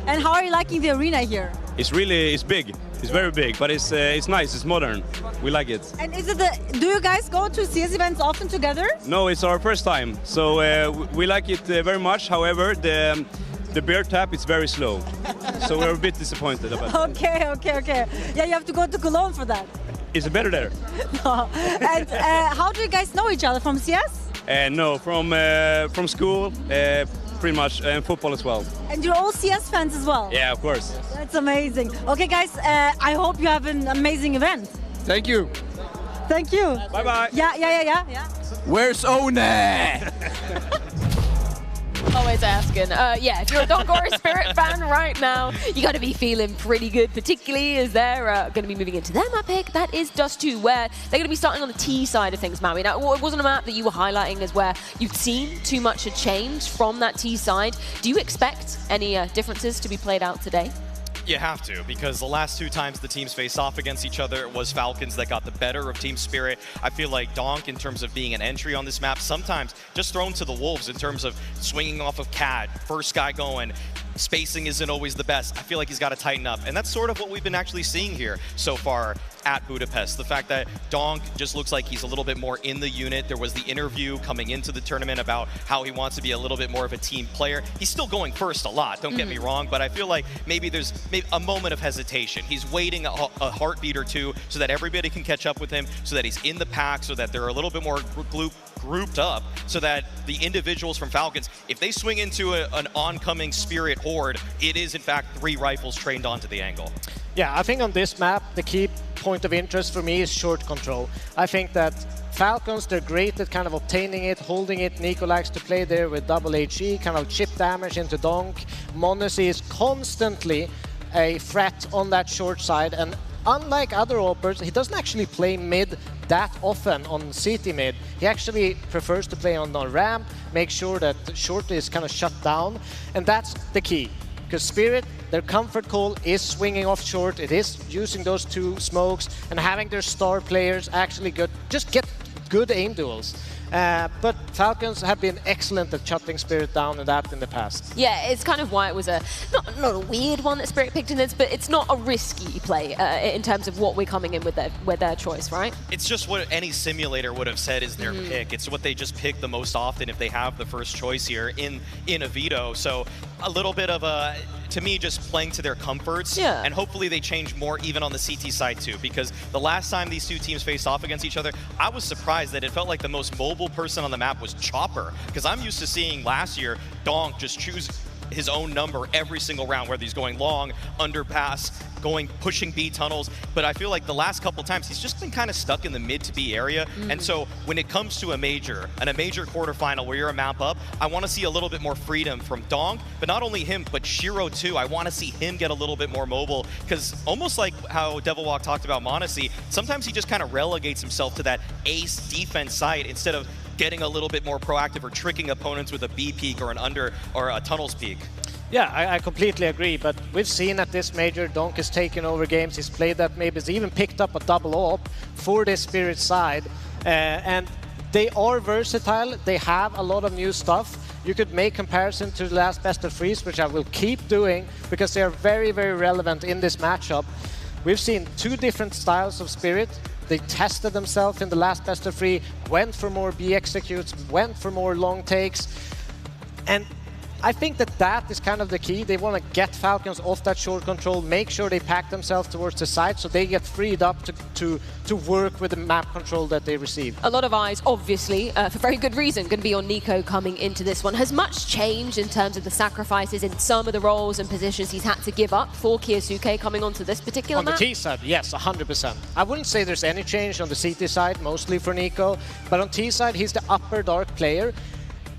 And how are you liking the arena here? It's big. It's very big, but it's nice, it's modern. We like it. And is it do you guys go to CS events often together? No, it's our first time, so we like it very much. However, the beer tap is very slow, so we're a bit disappointed about it. Okay. Yeah, you have to go to Cologne for that. Is it better there? No. And how do you guys know each other? From CS? No, from school, pretty much, and football as well. And you're all CS fans as well? Yeah, of course. That's amazing. Okay, guys, I hope you have an amazing event. Thank you. Thank you. Bye-bye. Yeah. Where's One? Always asking. Yeah, if you're a Donk or a Spirit fan right now, you got to be feeling pretty good, particularly as they're going to be moving into their map pick. That is Dust 2, where they're going to be starting on the T side of things, Maui. Now, it wasn't a map that you were highlighting as where you've seen too much a change from that T side. Do you expect any differences to be played out today? You have to, because the last 2 times the teams face off against each other, it was Falcons that got the better of Team Spirit. I feel like Donk, in terms of being an entry on this map, sometimes just thrown to the wolves in terms of swinging off of Cat, first guy going, spacing isn't always the best. I feel like he's got to tighten up, and that's sort of what we've been actually seeing here so far at Budapest. The fact that Donk just looks like he's a little bit more in the unit. There was the interview coming into the tournament about how he wants to be a little bit more of a team player. He's still going first a lot, don't get me wrong, but I feel like maybe there's a moment of hesitation. He's waiting a heartbeat or two so that everybody can catch up with him, so that he's in the pack, so that they're a little bit more grouped up, so that the individuals from Falcons, if they swing into an oncoming Spirit horde, it is in fact 3 rifles trained onto the angle. Yeah, I think on this map, the key point of interest for me is short control. I think that Falcons, they're great at kind of obtaining it, holding it. Nico likes to play there with double HE, kind of chip damage into Donk. m0NESY is constantly a threat on that short side, and unlike other operators, he doesn't actually play mid that often on CT mid. He actually prefers to play on the ramp, make sure that short is kind of shut down, and that's the key. Because Spirit, their comfort call is swinging off short, it is using those 2 smokes, and having their star players actually just get good aim duels. But Falcons have been excellent at shutting Spirit down in the past. Yeah, it's kind of why it was not a weird one that Spirit picked in this, but it's not a risky play in terms of what we're coming in with their choice, right? It's just what any simulator would have said is their pick. It's what they just pick the most often if they have the first choice here in a veto. So a little bit of a, to me, just playing to their comforts. Yeah. And hopefully they change more even on the CT side too, because the last time these 2 teams faced off against each other, I was surprised that it felt like the most mobile person on the map was Chopper, because I'm used to seeing last year Donk just choose his own number every single round, whether he's going long, underpass, pushing B tunnels. But I feel like the last couple times he's just been kind of stuck in the mid to B area. And so when it comes to a major quarterfinal where you're a map up, I want to see a little bit more freedom from Donk, but not only him, but Shiro too. I want to see him get a little bit more mobile, because almost like how Devilwalk talked about m0NESY, sometimes he just kind of relegates himself to that ace defense side instead of getting a little bit more proactive or tricking opponents with a B peak or a tunnels peak. Yeah, I completely agree, but we've seen at this major, Donk has taken over games, he's played that maybe, he's even picked up a double op for this Spirit side, and they are versatile, they have a lot of new stuff. You could make comparison to the last best of threes, which I will keep doing, because they are very, very relevant in this matchup. We've seen 2 different styles of Spirit. They tested themselves in the last best of 3, went for more B executes, went for more long takes, and I think that is kind of the key. They want to get Falcons off that short control, make sure they pack themselves towards the side so they get freed up to work with the map control that they receive. A lot of eyes, obviously, for very good reason, going to be on Nico coming into this one. Has much changed in terms of the sacrifices in some of the roles and positions he's had to give up for Kyosuke coming onto this particular map? On the T side, yes, 100%. I wouldn't say there's any change on the CT side, mostly for Nico, but on T side, he's the upper dark player.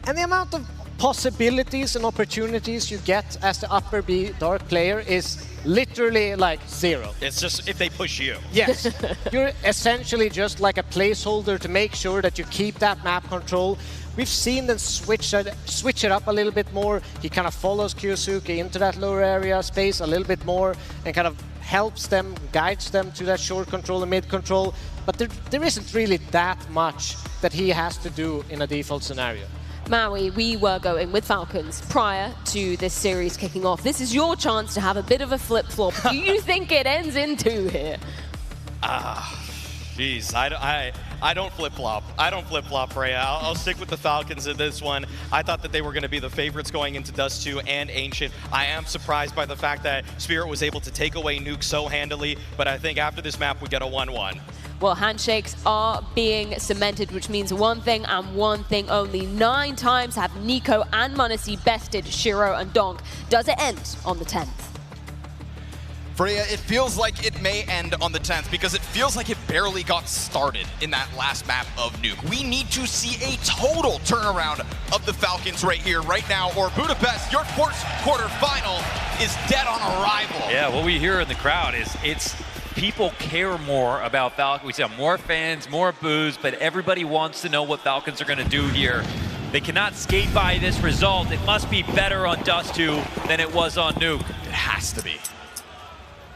And the amount of possibilities and opportunities you get as the upper B dark player is literally like 0. It's just if they push you. Yes. You're essentially just like a placeholder to make sure that you keep that map control. We've seen them switch it up a little bit more. He kind of follows Kyosuke into that lower area space a little bit more and kind of helps them, guides them to that short control and mid control. But there isn't really that much that he has to do in a default scenario. Maui, we were going with Falcons prior to this series kicking off. This is your chance to have a bit of a flip-flop. Do you think it ends in 2 here? Jeez, I don't flip-flop. I don't flip-flop, Freya. I'll stick with the Falcons in this one. I thought that they were going to be the favorites going into Dust 2 and Ancient. I am surprised by the fact that Spirit was able to take away Nuke so handily, but I think after this map we get a 1-1. Well, handshakes are being cemented, which means one thing and one thing only. 9 times have Nico and m0NESY bested Shiro and Donk. Does it end on the 10th? Freya, it feels like it may end on the 10th because it feels like it barely got started in that last map of Nuke. We need to see a total turnaround of the Falcons right here, right now, or Budapest, your first quarterfinal, is dead on arrival. Yeah, what we hear in the crowd is people care more about Falcons. We see more fans, more boos, but everybody wants to know what Falcons are going to do here. They cannot skate by this result. It must be better on Dust 2 than it was on Nuke. It has to be.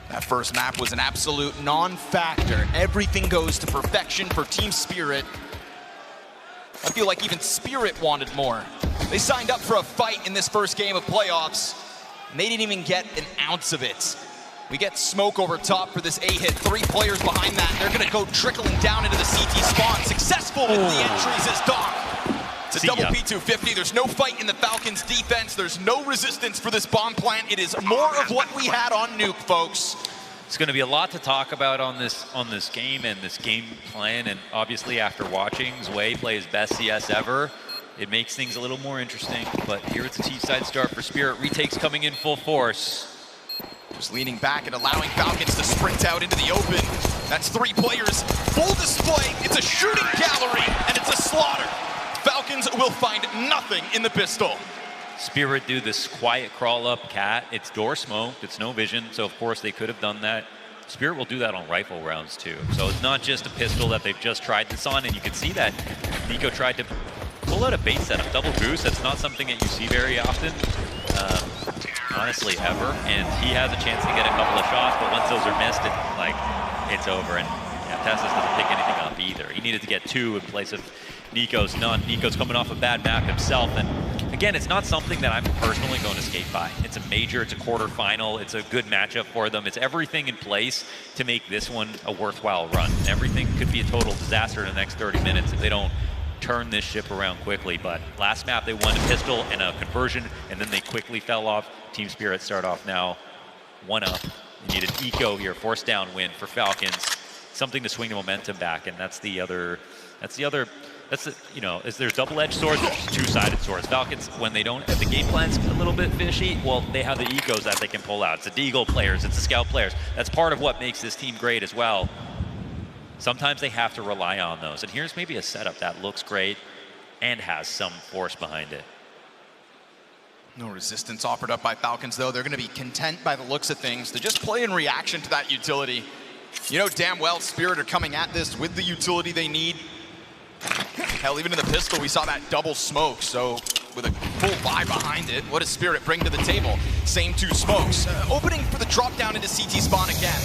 That first map was an absolute non-factor. Everything goes to perfection for Team Spirit. I feel like even Spirit wanted more. They signed up for a fight in this first game of playoffs, and they didn't even get an ounce of it. We get smoke over top for this A-hit. 3 players behind that. They're going to go trickling down into the CT spawn. Successful with the entries is Donk. It's a double P250. There's no fight in the Falcons' defense. There's no resistance for this bomb plant. It is more of what we had on Nuke, folks. It's going to be a lot to talk about on this game and this game plan. And obviously, after watching Zwei play his best CS ever, it makes things a little more interesting. But here it's a T-side start for Spirit. Retakes coming in full force. Just leaning back and allowing Falcons to sprint out into the open. That's 3 players, full display. It's a shooting gallery, and it's a slaughter. Falcons will find nothing in the pistol. Spirit do this quiet crawl up cat. It's door smoked, it's no vision, so of course they could have done that. Spirit will do that on rifle rounds too. So it's not just a pistol that they've just tried this on, and you can see that Nico tried to pull out a bait setup, double boost. That's not something that you see very often, honestly, ever. And he has a chance to get a couple of shots, but once those are missed, it's over. And yeah, Tessus doesn't pick anything up either. He needed to get 2 in place of Nico's none. Nico's coming off a bad map himself, and again, it's not something that I'm personally going to skate by. It's a major, it's a quarterfinal, it's a good matchup for them. It's everything in place to make this one a worthwhile run. Everything could be a total disaster in the next 30 minutes if they don't turn this ship around quickly. But last map they won a pistol and a conversion, and then they quickly fell off. Team Spirit start off now 1 up. They need an eco here, force down win for Falcons. Something to swing the momentum back, and that's the, you know, there's double-edged swords, there's 2-sided swords. Falcons, when they don't, if the game plan's a little bit fishy, well, they have the ecos that they can pull out. It's the Deagle players, it's the Scout players. That's part of what makes this team great as well. Sometimes they have to rely on those. And here's maybe a setup that looks great and has some force behind it. No resistance offered up by Falcons, though. They're going to be content by the looks of things to just play in reaction to that utility. You know damn well Spirit are coming at this with the utility they need. Hell, even in the pistol, we saw that double smoke, so with a full buy behind it, what does Spirit bring to the table? Same 2 smokes. Opening for the drop down into CT spawn again.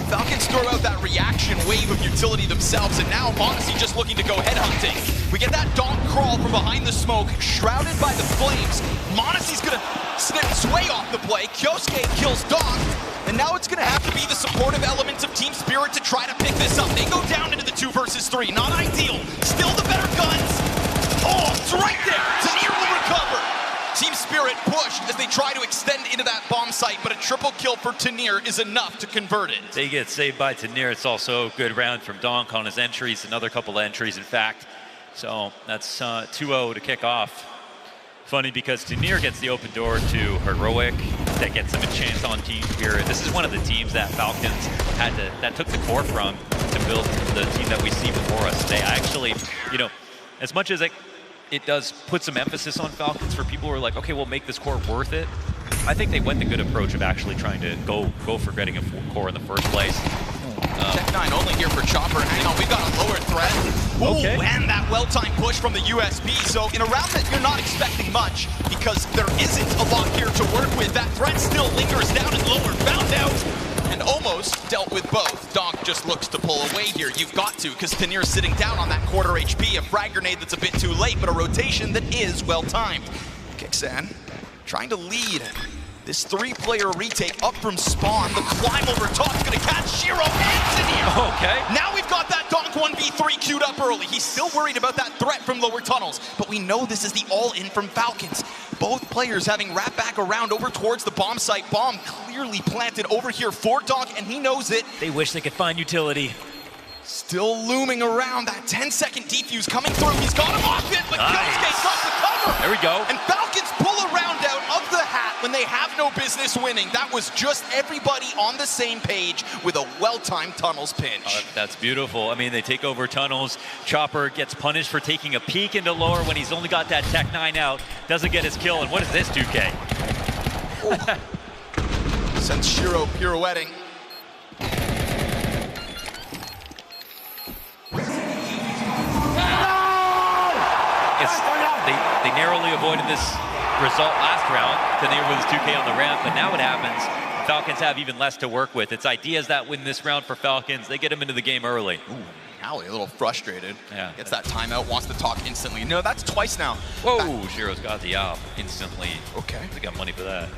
Falcons throw out that reaction wave of utility themselves, and now Monacy just looking to go headhunting. We get that donk crawl from behind the smoke, shrouded by the flames. Monacy's gonna snip Sway off the play. Kyosuke kills Donk, and now it's gonna have to be the supportive elements of Team Spirit to try to pick this up. They go down into the 2 versus 3. Not ideal. Still the better guns. Oh, it's right there. Tanir will recover. Team Spirit pushed as they try to extend into that bomb site, but a triple kill for Tanir is enough to convert it. They get saved by Tanir. It's also a good round from Donk on his entries, another couple of entries, in fact. So that's 2-0 to kick off. Funny because Tanir gets the open door to Heroic. That gets them a chance on Team Spirit. This is one of the teams that Falcons that took the core from to build the team that we see before us today. I actually, you know, as much as it does put some emphasis on Falcons for people who are like, okay, we'll make this core worth it. I think they went the good approach of actually trying to go for getting a core in the first place. Tech9 only here for Chopper. Hang on, we've got a lower threat. Okay. Ooh, and that well-timed push from the USB. So in a round that you're not expecting much, because there isn't a lot here to work with, that threat still lingers down and lower. Found out and almost dealt with both. Donk just looks to pull away here. You've got to, because Tanir's sitting down on that quarter HP. A frag grenade that's a bit too late, but a rotation that is well-timed. Kixan trying to lead this 3-player retake up from spawn. The climb over top is going to catch Shiro and Tanir. Okay. Now we've got that Donk 1v3 queued up early. He's still worried about that threat from lower tunnels, but we know this is the all-in from Falcons. Both players having wrapped back around over towards the bomb site. Bomb clearly planted over here for Donk, and he knows it. They wish they could find utility. Still looming around. That 10-second defuse coming through. He's got him off it, but Kyosuke got the cover. There we go. And Falcons pull a round out of the hat when they have no business winning. That was just everybody on the same page with a well-timed tunnels pinch. That's beautiful. I mean, they take over tunnels. Chopper gets punished for taking a peek into lower when he's only got that Tech9 out. Doesn't get his kill. And what is this, 2K? Sends Shiro pirouetting. They narrowly avoided this result last round. Tanir was 2K on the ramp, but now what happens? Falcons have even less to work with. It's ideas that win this round for Falcons. They get them into the game early. Ooh, Hallie a little frustrated. Yeah. Gets that timeout, wants to talk instantly. No, that's twice now. Whoa, Shiro's got the out instantly. Okay. They got money for that.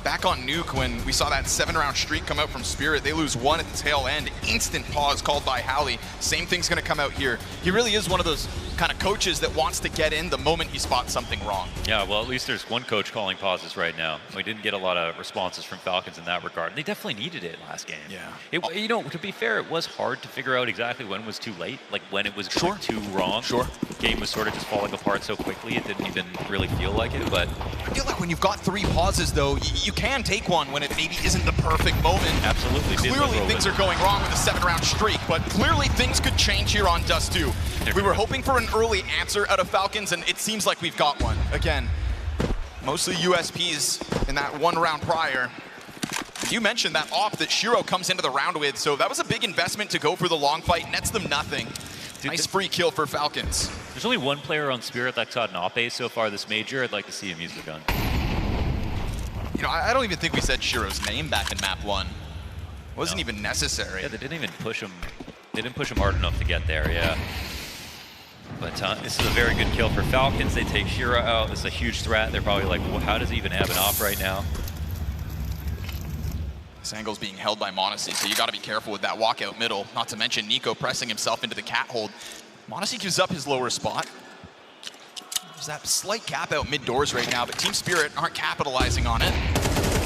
Back on Nuke, when we saw that 7-round streak come out from Spirit, they lose 1 at the tail end. Instant pause called by Hallie. Same thing's going to come out here. He really is one of those kind of coaches that wants to get in the moment he spots something wrong. Yeah, well, at least there's one coach calling pauses right now. We didn't get a lot of responses from Falcons in that regard. They definitely needed it last game. Yeah. You know, to be fair, it was hard to figure out exactly when was too late, like when it was going too wrong. The game was sort of just falling apart so quickly, it didn't even really feel like it, but... I feel like when you've got 3 pauses, though, you can take one when it maybe isn't the perfect moment. Absolutely. Clearly things are going wrong with a 7-round streak, but clearly things could change here on Dust 2. We were hoping for an early answer out of Falcons, and it seems like we've got one. Again, mostly USPs in that 1 round prior. You mentioned that op that Shiro comes into the round with, so that was a big investment to go for the long fight, nets them nothing. Nice free kill for Falcons. There's only one player on Spirit that's got an op ace so far this major. I'd like to see him use the gun. You know, I don't even think we said Shiro's name back in map 1. Wasn't even necessary. Yeah, they didn't even push him. They didn't push him hard enough to get there, yeah. But this is a very good kill for Falcons. They take Shiro out. This is a huge threat. They're probably like, well, how does he even have an op right now? This angle's being held by m0NESY, so you got to be careful with that walkout middle. Not to mention NiKo pressing himself into the cat hold. m0NESY gives up his lower spot. There's that slight cap out mid doors right now, but Team Spirit aren't capitalizing on it.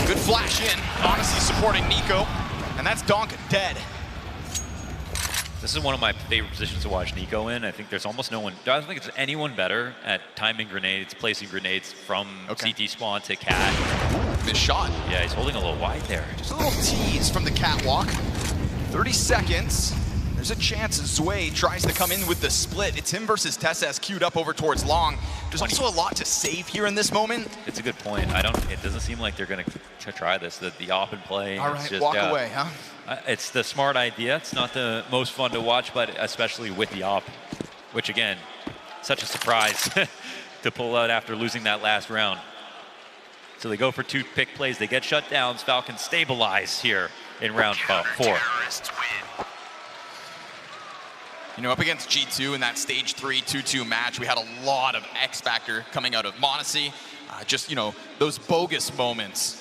Good flash in. m0NESY supporting NiKo, and that's Donk dead. This is one of my favorite positions to watch NiKo in. I think there's almost no one, I don't think there's anyone better at timing grenades, placing grenades from CT spawn to cat. Missed shot. Yeah, he's holding a little wide there. Just a little tease from the catwalk. 30 seconds. There's a chance Zwei tries to come in with the split. It's him versus TeSeS queued up over towards long. There's also a lot to save here in this moment. It's a good point. It doesn't seem like they're going to try this. The op and play. All right, just, walk away, huh? It's the smart idea. It's not the most fun to watch, but especially with the op, which again, such a surprise to pull out after losing that last round. So they go for 2 pick plays. They get shut down. Falcons stabilize here in round 4. You know, up against G2 in that stage 3 2-2 match, we had a lot of X factor coming out of m0NESY. Just, you know, those bogus moments.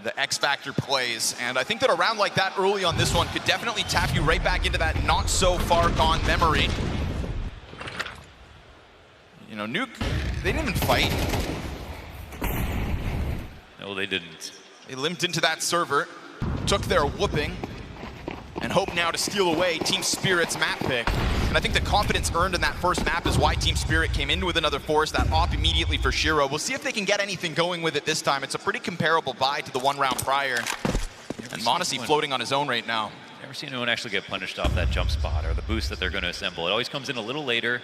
The X factor plays, and I think that a round like that early on this one could definitely tap you right back into that not so far gone memory. You know, Nuke, they didn't even fight. No, they didn't. They limped into that server, took their whooping, and hope now to steal away Team Spirit's map pick. And I think the confidence earned in that first map is why Team Spirit came in with another force, that op immediately for Shiro. We'll see if they can get anything going with it this time. It's a pretty comparable buy to the 1 round prior. And m0NESY floating on his own right now. Never seen anyone actually get punished off that jump spot or the boost that they're going to assemble. It always comes in a little later.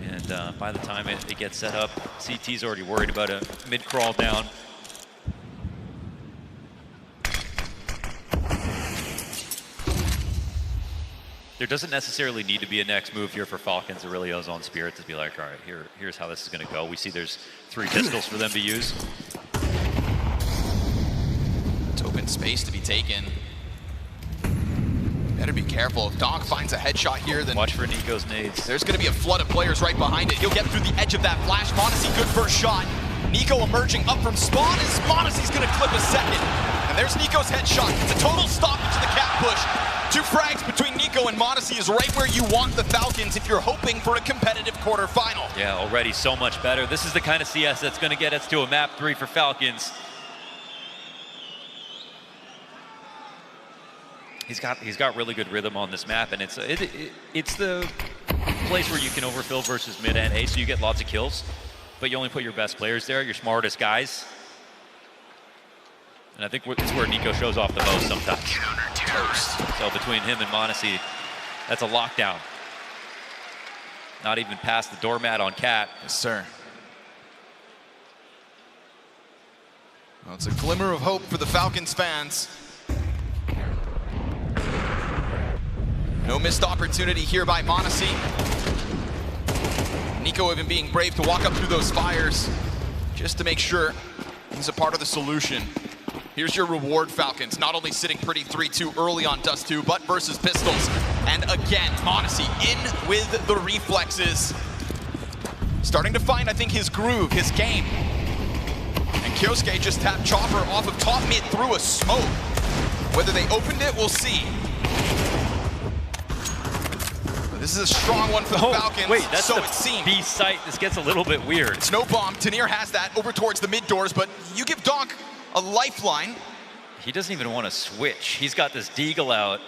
And by the time it gets set up, CT's already worried about a mid-crawl down. There doesn't necessarily need to be a next move here for Falcons. It really is on Spirit to be like, all right, here's how this is going to go. We see there's 3 pistols for them to use. It's open space to be taken. Better be careful. If Donk finds a headshot here, then... Watch for NiKo's nades. There's going to be a flood of players right behind it. He'll get through the edge of that flash. m0NESY, good first shot. NiKo emerging up from spawn as m0NESY's going to clip a second. And there's NiKo's headshot. It's a total stoppage to the cat push. 2 frags between NiKo and m0NESY is right where you want the Falcons if you're hoping for a competitive quarterfinal. Yeah, already so much better. This is the kind of CS that's going to get us to a map 3 for Falcons. He's got really good rhythm on this map, and it's the place where you can overfill versus mid and A, so you get lots of kills, but you only put your best players there, your smartest guys. And I think it's where NiKo shows off the most sometimes. So between him and m0NESY, that's a lockdown. Not even past the doormat on Cat. Yes, sir. Well, it's a glimmer of hope for the Falcons fans. No missed opportunity here by m0NESY. NiKo even being brave to walk up through those fires just to make sure he's a part of the solution. Here's your reward, Falcons. Not only sitting pretty 3-2 early on Dust 2, but versus Pistols. And again, m0NESY in with the reflexes. Starting to find, I think, his groove, his game. And Kyosuke just tapped Chopper off of top mid through a smoke. Whether they opened it, we'll see. This is a strong one for the Falcons. Wait, that's so the it seems. B site. This gets a little bit weird. Snow bomb. Tanir has that over towards the mid doors, but you give Donk a lifeline. He doesn't even want to switch. He's got this deagle out.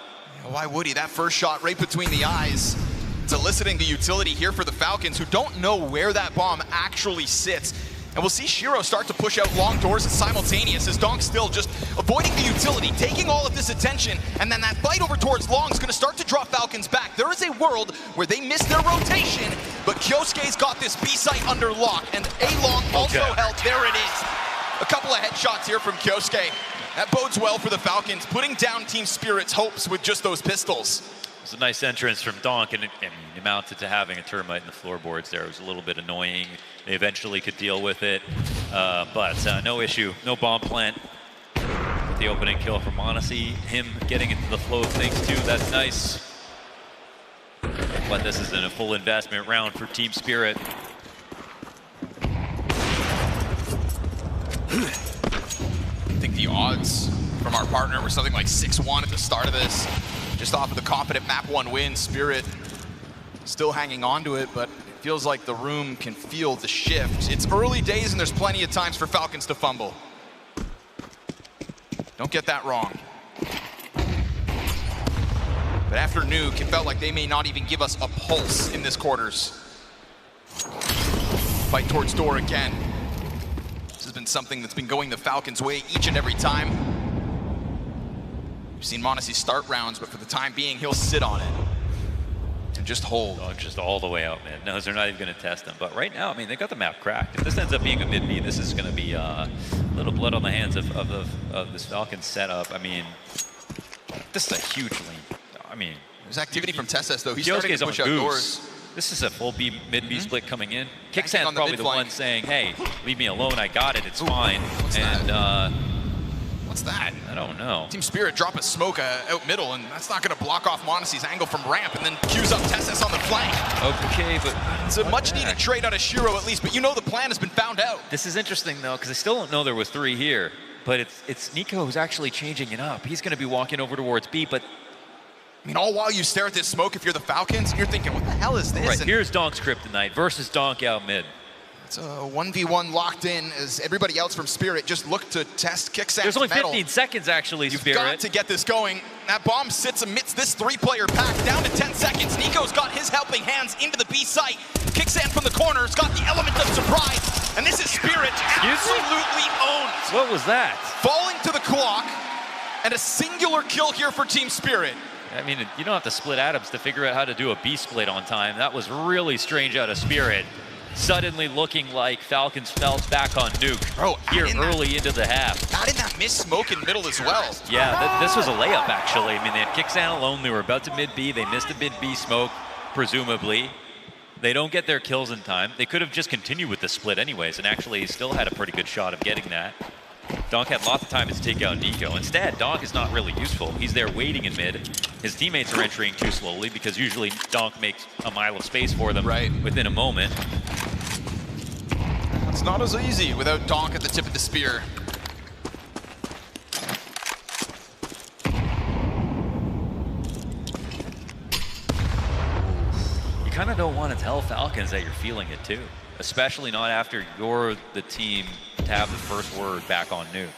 Yeah, why would he? That first shot right between the eyes. It's eliciting the utility here for the Falcons, who don't know where that bomb actually sits. And we'll see Shiro start to push out long doors simultaneous as Donk still just avoiding the utility, taking all of this attention, and then that fight over towards long is going to start to draw Falcons back. There is a world where they miss their rotation, but Kyosuke's got this B site under lock, and A-Long also held. There it is. A couple of headshots here from Kyosuke. That bodes well for the Falcons, putting down Team Spirit's hopes with just those pistols. It's a nice entrance from Donk, and it amounted to having a termite in the floorboards there. It was a little bit annoying. They eventually could deal with it, but no issue, no bomb plant. With the opening kill from m0NESY, him getting into the flow of things too, that's nice. But this isn't a full investment round for Team Spirit. I think the odds from our partner were something like 6-1 at the start of this. Just off of the confident map 1 win, Spirit still hanging on to it, but it feels like the room can feel the shift. It's early days and there's plenty of times for Falcons to fumble. Don't get that wrong. But after Nuke, it felt like they may not even give us a pulse in this quarters. Fight towards door again. This has been something that's been going the Falcons' way each and every time. We've seen m0NESY start rounds, but for the time being, he'll sit on it and just hold. Oh, just all the way out, man. No, they're not even going to test them. But right now, I mean, they got the map cracked. If this ends up being a mid-B, this is going to be a little blood on the hands of this Falcons setup. I mean, this is a huge lead. I mean, there's activity from Tesses, though. He's starting to push out doors. This is a full B, mid-B split coming in. Kicksan's probably the one saying, hey, leave me alone, I got it, it's fine. What's that? I don't know. Team Spirit drop a smoke out middle, and that's not going to block off m0NESY's angle from ramp, and then queues up Tesses on the flank. Okay, but it's a much-needed trade out of Shiro at least, but you know the plan has been found out. This is interesting, though, because I still don't know there was 3 here, but it's Nico who's actually changing it up. He's going to be walking over towards B, but I mean, all while you stare at this smoke, if you're the Falcons, you're thinking, what the hell is this? Right, here's Donk's Kryptonite versus Donk out mid. It's a 1v1 locked in as everybody else from Spirit just look to test Kicksan's There's only 15 metal. seconds, actually, You've Spirit. got to get this going. That bomb sits amidst this 3-player pack, down to 10 seconds. Nico's got his helping hands into the B site. Kicksan from the corner's got the element of surprise, and this is Spirit absolutely owns. What was that? Falling to the clock, and a singular kill here for Team Spirit. I mean, you don't have to split atoms to figure out how to do a B split on time. That was really strange out of Spirit. Suddenly looking like Falcons felt back on Nuke. Bro, here early into the half. Add in that missed smoke in middle as well. Yeah, this was a layup, actually. I mean, they had Kicksan alone. They were about to mid-B. They missed a mid-B smoke, presumably. They don't get their kills in time. They could have just continued with the split anyways, and actually still had a pretty good shot of getting that. Donk had lots of time to take out Nico. Instead, Donk is not really useful. He's there waiting in mid. His teammates are entering too slowly because usually Donk makes a mile of space for them within a moment. It's not as easy without Donk at the tip of the spear. You kind of don't want to tell Falcons that you're feeling it too, especially not after you're the team to have the first word back on Nuke.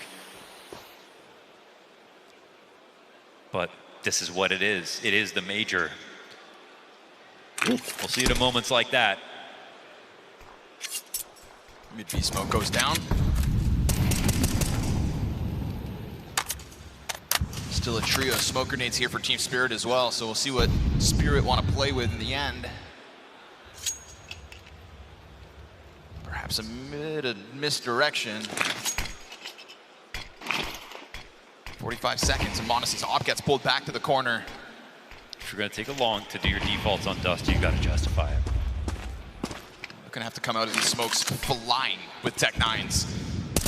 But this is what it is. It is the major. We'll see it in moments like that. Mid-B smoke goes down. Still a trio of smoke grenades here for Team Spirit as well, so we'll see what Spirit want to play with in the end. Perhaps a misdirection. 45 seconds and m0NESY's op gets pulled back to the corner. If you're going to take a long to do your defaults on Dusty, you got to justify it. They're going to have to come out of these smokes flying with Tech-9s.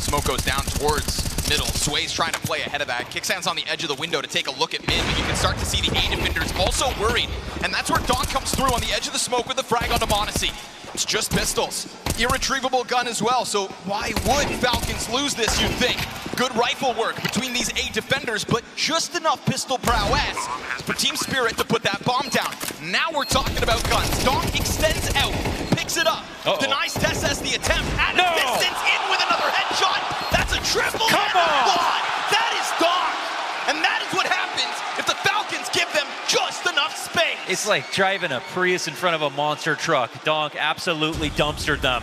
Smoke goes down towards middle. Sway's trying to play ahead of that. Kicksan's on the edge of the window to take a look at mid, but you can start to see the A defenders also worried. And that's where Donk comes through on the edge of the smoke with the frag onto m0NESY. It's just pistols. Irretrievable gun as well, so why would Falcons lose this, you'd think? Good rifle work between these 8 defenders, but just enough pistol prowess for Team Spirit to put that bomb down. Now we're talking about guns. Donk extends out, picks it up, denies TeSeS the attempt, at a distance, in with another headshot. That's a triple and a quad. That is Donk, and that is what happens if the Falcons give them just enough space. It's like driving a Prius in front of a monster truck. Donk absolutely dumpstered them.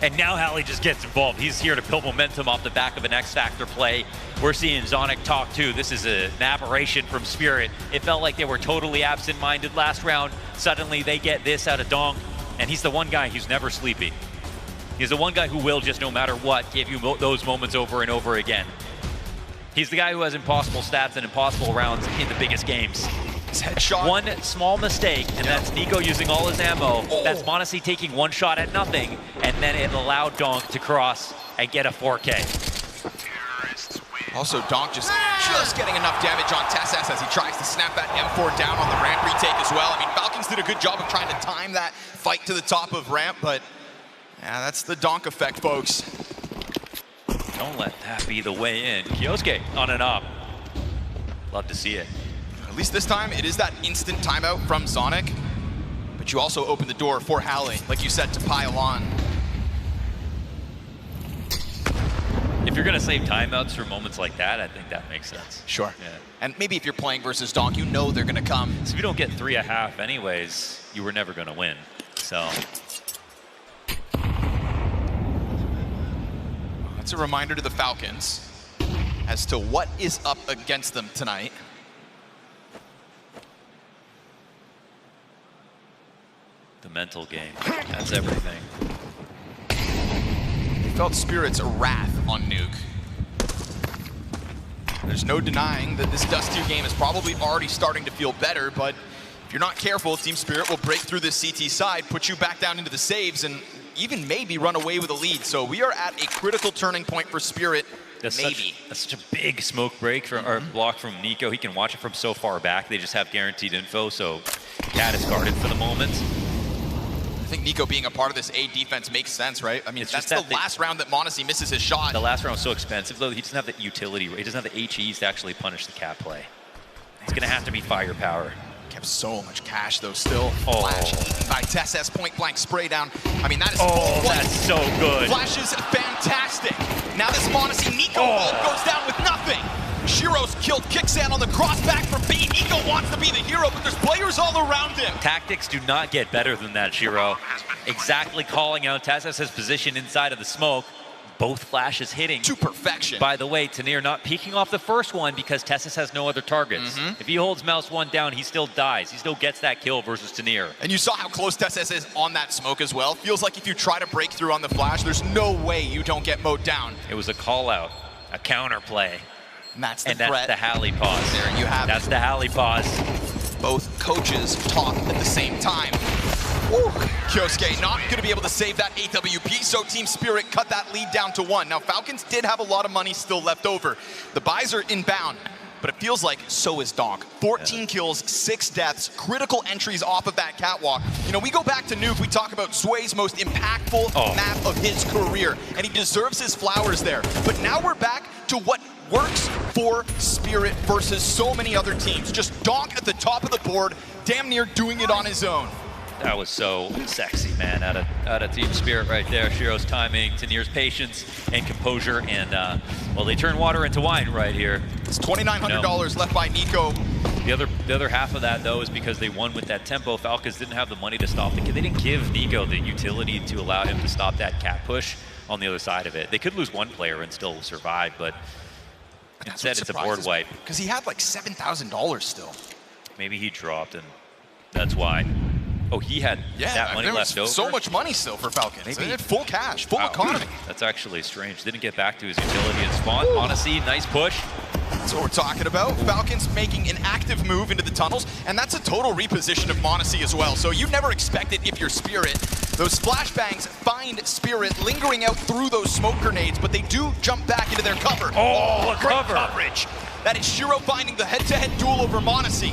And now Hallie just gets involved. He's here to build momentum off the back of an X-Factor play. We're seeing Zonic talk too. This is an aberration from Spirit. It felt like they were totally absent-minded last round. Suddenly they get this out of Donk, and he's the one guy who's never sleepy. He's the one guy who will just, no matter what, give you those moments over and over again. He's the guy who has impossible stats and impossible rounds in the biggest games. Headshot. One small mistake, and that's Nico using all his ammo. That's m0NESY taking one shot at nothing, and then it allowed Donk to cross and get a 4K. Also, Donk just getting enough damage on TeSeS as he tries to snap that M4 down on the ramp retake as well. I mean, Falcons did a good job of trying to time that fight to the top of ramp, but yeah, that's the Donk effect, folks. Don't let that be the way in. Kyosuke on and up. Love to see it. At least this time, it is that instant timeout from Zonic, but you also open the door for Hallie, like you said, to pile on. If you're going to save timeouts for moments like that, I think that makes sense. Sure. Yeah. And maybe if you're playing versus Donk, you know they're going to come. So if you don't get 3.5 anyways, you were never going to win. So that's a reminder to the Falcons as to what is up against them tonight. the mental game, that's everything. He felt Spirit's wrath on Nuke. There's no denying that this Dust 2 game is probably already starting to feel better, but if you're not careful, Team Spirit will break through this CT side, put you back down into the saves, and even maybe run away with a lead. So we are at a critical turning point for Spirit. That's maybe. That's such a big smoke break from, or block from Nico. He can watch it from so far back. They just have guaranteed info, so Cat is guarded for the moment. I think Nico being a part of this A defense makes sense, right? I mean, that's the last round that m0NESY misses his shot. The last round was so expensive, though. He doesn't have the utility. He doesn't have the HEs to actually punish the Cat play. It's going to have to be firepower. Kept so much cash, though, still. Flash eaten by TeSeS, point-blank spray down. I mean, that is that's so good. Flash is fantastic. Now this m0NESY Nico ult goes down with nothing. Shiro's killed Kicksan on the crossback from B. Nico wants to be the hero, but there's players all around him. Tactics do not get better than that, Shiro. Exactly calling out TeSeS' position inside of the smoke. Both flashes hitting. To perfection. By the way, Tanir not peeking off the first one because TeSeS has no other targets. If he holds Mouse 1 down, he still dies. He still gets that kill versus Tanir. And you saw how close TeSeS is on that smoke as well. Feels like if you try to break through on the flash, there's no way you don't get mowed down. It was a call out, a counter play. And that's the threat. That's the Hallie pause. There you have That's the Hallie pause. Both coaches talk at the same time. Woo. Kyosuke not going to be able to save that AWP, so Team Spirit cut that lead down to 1. Now, Falcons did have a lot of money still left over. The buys are inbound, but it feels like so is Donk. 14 kills, 6 deaths, critical entries off of that catwalk. You know, we go back to Nuke, we talk about Sway's most impactful map of his career, and he deserves his flowers there. But now we're back to what works for Spirit versus so many other teams. Just Donk at the top of the board, damn near doing it on his own. That was so sexy, man, out of Team Spirit right there. Shiro's timing, Tanir's patience and composure, and well, they turn water into wine right here. It's $2,900 left by Nico. The other half of that, though, is because they won with that tempo. Falcons didn't have the money to stop it. They didn't give Nico the utility to allow him to stop that cat push on the other side of it. They could lose one player and still survive, but instead it's a board wipe. Because he had like $7,000 still. Maybe he dropped, and that's why. Oh, he had that money left over? So much money still for Falcons. Maybe. They had full cash, full economy. That's actually strange. Didn't get back to his utility and spawn. m0NESY, nice push. That's what we're talking about. Falcons making an active move into the tunnels, and that's a total reposition of m0NESY as well. So you never expect it if you're Spirit. Those flashbangs find Spirit lingering out through those smoke grenades, but they do jump back into their cover. Oh, great coverage. That is Shiro finding the head-to-head duel over m0NESY.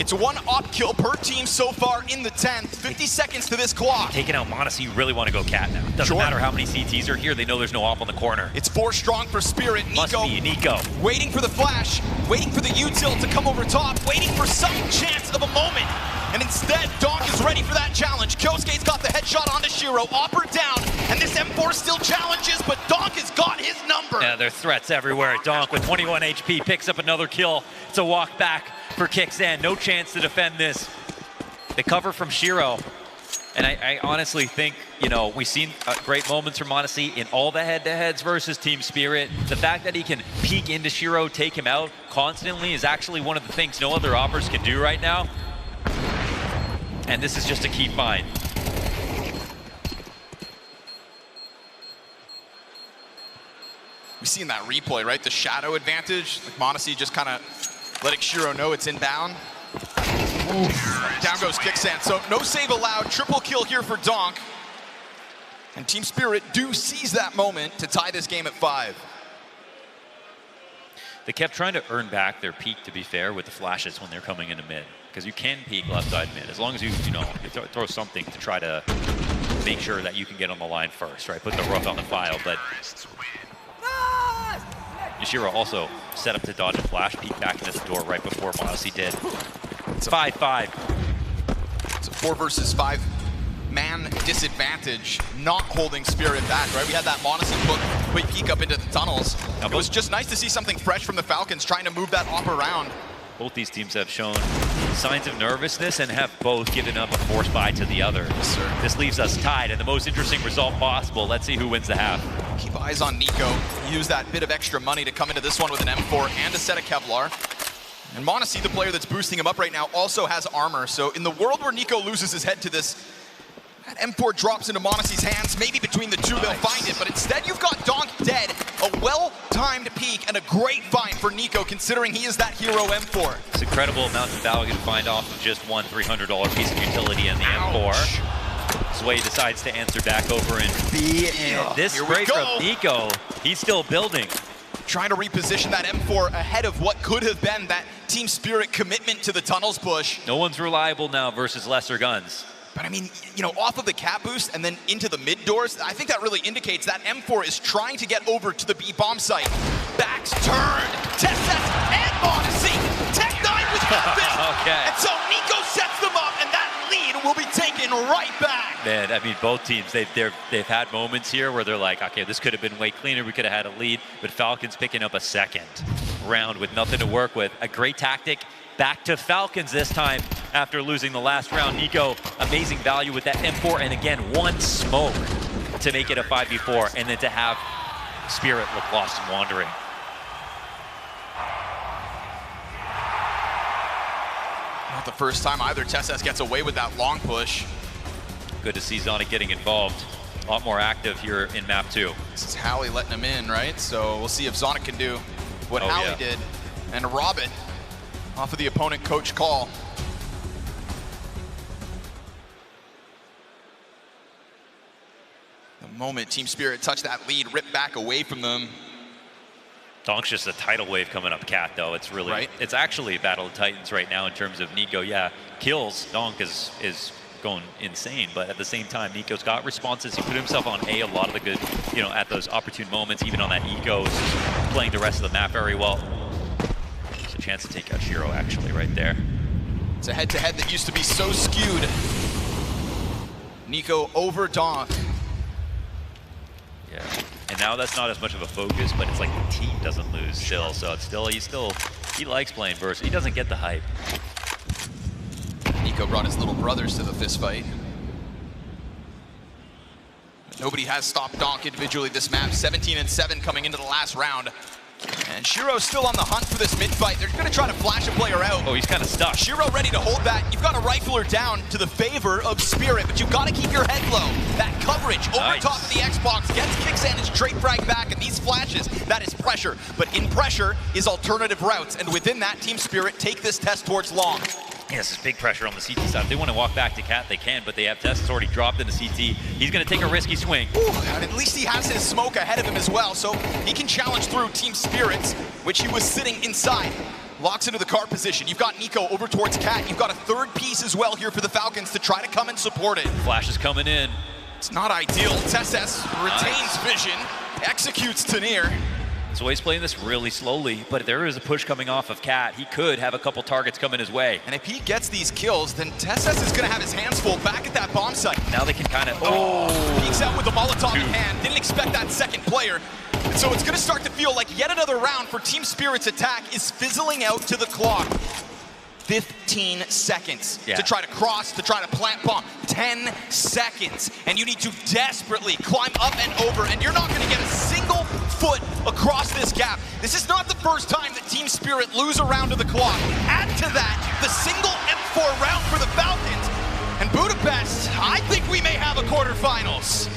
It's one op kill per team so far in the 10th. 50 seconds to this clock. Taking out Monacy, you really want to go cat now. Doesn't matter how many CTs are here, they know there's no op on the corner. It's 4 strong for Spirit. Must be Nico. Waiting for the flash, waiting for the util to come over top, waiting for some chance of a moment. And instead, Donk is ready for that challenge. Kyosuke's got the headshot onto Shiro, Opper down, and this M4 still challenges, but Donk has got his number. Yeah, there's threats everywhere. Donk with 21 HP picks up another kill. It's a walk back for Kixan. No chance to defend this. They cover from Shiro. And I honestly think, you know, we've seen great moments from Monacy in all the head-to-heads versus Team Spirit. The fact that he can peek into Shiro, take him out constantly is actually one of the things no other operators can do right now. And this is just a key find. We've seen that replay, right? The shadow advantage. Like Monacy just kind of letting Shiro know it's inbound. Down goes Kixan. So no save allowed. Triple kill here for Donk. And Team Spirit do seize that moment to tie this game at 5. They kept trying to earn back their peak, to be fair, with the flashes when they're coming into mid. Because you can peek left side mid, as long as you throw something to try to make sure that you can get on the line first, right? Put the rook on the file, but Yashiro also set up to dodge a flash, peek back into the door right before Monacy did. It's 5-5. It's a 4 versus 5 man disadvantage, not holding Spirit back, right? We had that Monacy quick peek up into the tunnels. It was just nice to see something fresh from the Falcons trying to move that op around. Both these teams have shown signs of nervousness and have both given up a force buy to the other. Yes, sir. This leaves us tied and the most interesting result possible. Let's see who wins the half. Keep eyes on Nico. Use that bit of extra money to come into this one with an M4 and a set of Kevlar. And Monacy, the player that's boosting him up right now, also has armor. So in the world where Nico loses his head to this, that M4 drops into Monacy's hands. Maybe between the two they'll find it, but instead you've got Donk dead. A well-timed peek and a great find for Nico, considering he is that hero M4. It's incredible amount of value to find off of just one $300 piece of utility in the M4. Sway decides to answer back over in B, and this spray from Nico, he's still building. Trying to reposition that M4 ahead of what could have been that Team Spirit commitment to the tunnels push. No one's reliable now versus lesser guns. But I mean, you know, off of the cap boost and then into the mid doors, I think that really indicates that M4 is trying to get over to the B bomb site. Backs turned, Tessets and Monacy. Tech9 with nothing. Okay. And so Nico sets them up, and that lead will be taken right back. Man, I mean, both teams, they've had moments here where they're like, okay, this could have been way cleaner. We could have had a lead, but Falcons picking up a second round with nothing to work with. A great tactic. Back to Falcons this time after losing the last round. Nico, amazing value with that M4, and again, one smoke to make it a 5v4, and then to have Spirit look lost and wandering. Not the first time either Tessas gets away with that long push. Good to see Zonic getting involved. A lot more active here in map 2. This is Hallie letting him in, right? So we'll see if Zonic can do what Hallie did and rob it off of the opponent coach call. The moment Team Spirit touched that lead, ripped back away from them. Donk's just a tidal wave coming up, Cat, though. It's really, it's actually a battle of titans right now in terms of Nico. Yeah, kills. Donk is going insane, but at the same time, Nico's got responses. He put himself on A lot of the good, you know, at those opportune moments, even on that Eco, playing the rest of the map very well. There's a chance to take out Shiro, actually, right there. It's a head-to-head that used to be so skewed. Nico over Donk. Yeah, and now that's not as much of a focus, but it's like the team doesn't lose still, so it's still, he likes playing versus. He doesn't get the hype. Nico brought his little brothers to the fist fight. Nobody has stopped Donk individually this map. 17-7 coming into the last round. And Shiro's still on the hunt for this mid-fight. They're going to try to flash a player out. Oh, he's kind of stuck. Shiro ready to hold that. You've got to rifle her down to the favor of Spirit, but you've got to keep your head low. That coverage over top of the Xbox gets Kixan his straight frag back, and these flashes, that is pressure. But in pressure is alternative routes, and within that, Team Spirit take this test towards long. Yeah, this is big pressure on the CT side. If they want to walk back to Cat, they can, but they have Tess already dropped into CT. He's going to take a risky swing. Ooh, and at least he has his smoke ahead of him as well, so he can challenge through Team Spirit's, which he was sitting inside. locks into the car position. You've got Nico over towards Cat. You've got a third piece as well here for the Falcons to try to come and support it. Flash is coming in. It's not ideal. Tesses retains vision, executes Tanir. So he's playing this really slowly, but there is a push coming off of Cat. He could have a couple targets coming his way. And if he gets these kills, then Tesses is going to have his hands full back at that bomb site. Now they can kind of... Peeks out with the Molotov in hand. Didn't expect that second player. And so it's going to start to feel like yet another round for Team Spirit's attack is fizzling out to the clock. 15 seconds to try to cross, to try to plant bomb. 10 seconds. And you need to desperately climb up and over, and you're not going to get a single foot across this gap. This is not the first time that Team Spirit lose a round of the clock. Add to that the single M4 round for the Falcons. And Budapest, I think we may have a quarterfinals.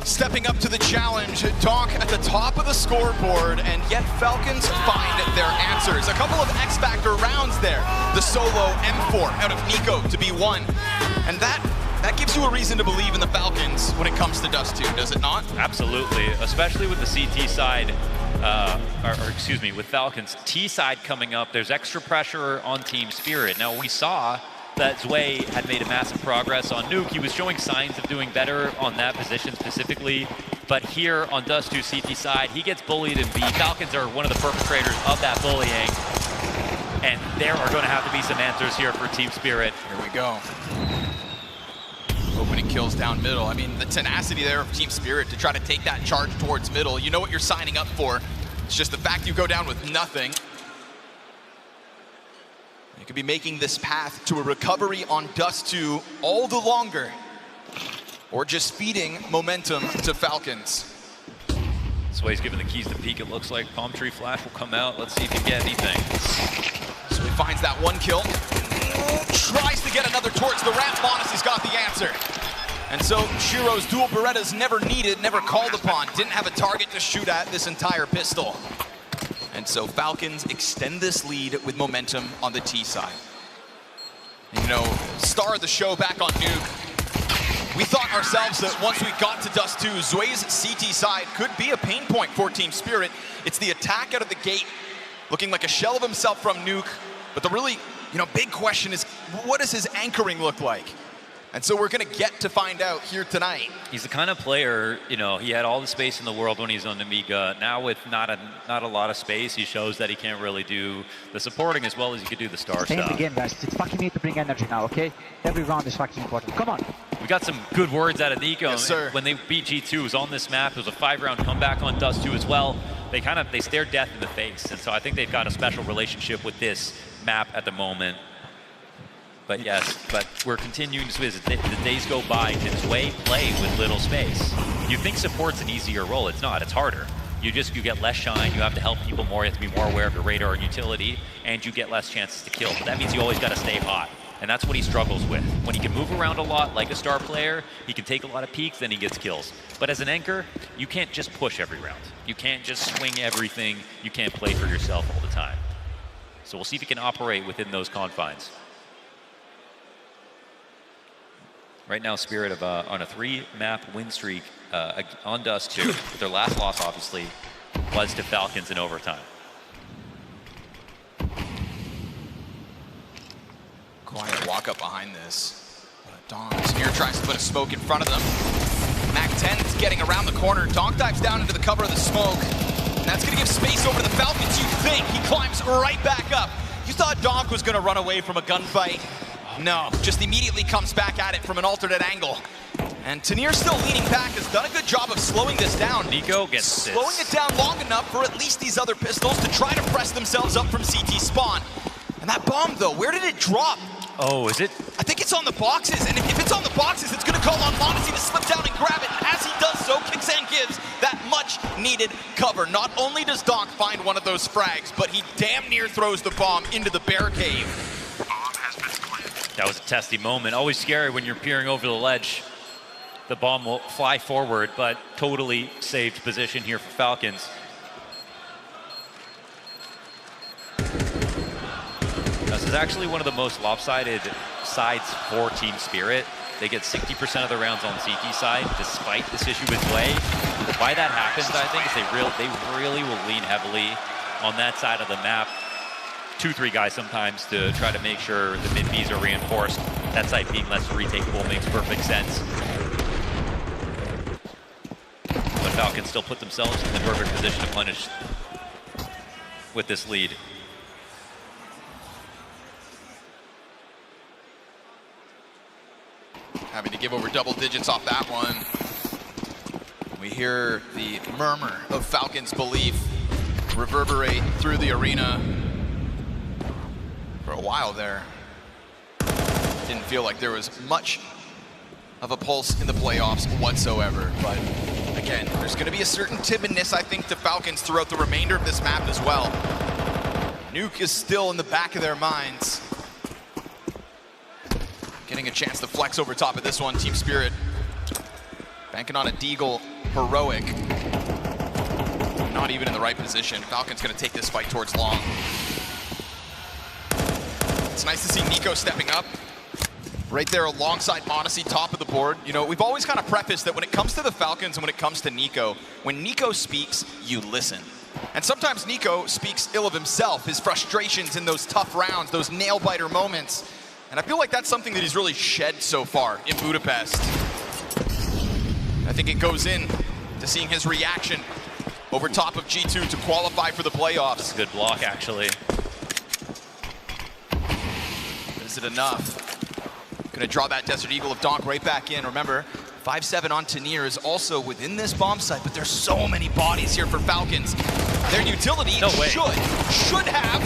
Stepping up to the challenge, Donk at the top of the scoreboard, and yet Falcons find their answers. A couple of X-Factor rounds there. The solo M4 out of Nico to be won. And that gives you a reason to believe in the Falcons when it comes to Dust 2, does it not? Absolutely, especially with the CT side, or excuse me, with Falcons T side coming up. There's extra pressure on Team Spirit. Now we saw that Zwei had made a massive progress on Nuke. He was showing signs of doing better on that position specifically, but here on Dust 2 CT side, he gets bullied in B. Falcons are one of the perpetrators of that bullying, and there are going to have to be some answers here for Team Spirit. Here we go. Opening kills down middle. I mean, the tenacity there of Team Spirit to try to take that charge towards middle. You know what you're signing up for. It's just the fact you go down with nothing. You could be making this path to a recovery on Dust 2 all the longer, or just feeding momentum to Falcons. Zwei's given the keys to peek, it looks like. Palm Tree Flash will come out. Let's see if he can get anything. So he finds that one kill. Tries to get another towards the ramp. Monasy's got the answer. And so Shiro's dual Berettas never needed, never called upon. Didn't have a target to shoot at this entire pistol. And so Falcons extend this lead with momentum on the T side. You know, star of the show back on Nuke. We thought ourselves that once we got to Dust 2, Zway's CT side could be a pain point for Team Spirit. It's the attack out of the gate, looking like a shell of himself from Nuke. But the really, big question is, what does his anchoring look like? And so we're going to get to find out here tonight. He's the kind of player, he had all the space in the world when he's on Amiga. Now with not a lot of space, he shows that he can't really do the supporting as well as he could do the star Stay in stuff. the game, guys. It's fucking need to bring energy now, okay? Every round is fucking important. Come on. We got some good words out of Nico. Yes, sir. When they beat G2, it was on this map. It was a 5-round comeback on Dust 2 as well. They stared death in the face. And so I think they've got a special relationship with this map at the moment. But yes, we're continuing to visit. The days go by. Can Zway play with little space? You think support's an easier role. It's not. It's harder. You get less shine. You have to help people more. You have to be more aware of your radar and utility, and you get less chances to kill. But that means you always got to stay hot. And that's what he struggles with. When he can move around a lot like a star player, he can take a lot of peeks, then he gets kills. But as an anchor, you can't just push every round. You can't just swing everything. You can't play for yourself all the time. So we'll see if he can operate within those confines. Right now, Spirit on a 3-map win streak on Dust 2. Their last loss, obviously, was to Falcons in overtime. Quiet walk up behind this. Smear tries to put a smoke in front of them. Mac-10 is getting around the corner. Donk dives down into the cover of the smoke. And that's going to give space over to the Falcons, you think. He climbs right back up. You thought Donk was going to run away from a gunfight. No, just immediately comes back at it from an alternate angle. And Tanir, still leaning back, has done a good job of slowing this down. Nico gets slowing it down long enough for at least these other pistols to try to press themselves up from CT spawn. And that bomb, though, where did it drop? Oh, is it? I think it's on the boxes, and if it's on the boxes, it's going to call on Modesty to slip down and grab it. As he does so, Kixan gives that much-needed cover. Not only does Donk find one of those frags, but he damn near throws the bomb into the bear cave. That was a testy moment. Always scary when you're peering over the ledge. The bomb will fly forward, but totally saved position here for Falcons. This is actually one of the most lopsided sides for Team Spirit. They get 60% of the rounds on CT side, despite this issue with Zway. Why that happens, I think, is they really will lean heavily on that side of the map. 2-3 guys sometimes to try to make sure the mid-Bs are reinforced. That side being less retakeable makes perfect sense. But Falcons still put themselves in the perfect position to punish with this lead. Having to give over double digits off that one. We hear the murmur of Falcons' belief reverberate through the arena. For a while there, didn't feel like there was much of a pulse in the playoffs whatsoever. But again, there's going to be a certain timidness, I think, to Falcons throughout the remainder of this map as well. Nuke is still in the back of their minds. Getting a chance to flex over top of this one, Team Spirit. Banking on a Deagle heroic. Not even in the right position. Falcons going to take this fight towards long. It's nice to see Nico stepping up. Right there alongside Modesty, top of the board. We've always kind of prefaced that when it comes to the Falcons and when it comes to Nico, when Nico speaks, you listen. And sometimes Nico speaks ill of himself, his frustrations in those tough rounds, those nail-biter moments. And I feel like that's something that he's really shed so far in Budapest. I think it goes in to seeing his reaction over top of G2 to qualify for the playoffs. That's a good block, actually. Is it enough? Gonna draw that Desert Eagle of Donk right back in. Remember, 5-7 on Tanir is also within this bomb site, but there's so many bodies here for Falcons. Their utility should have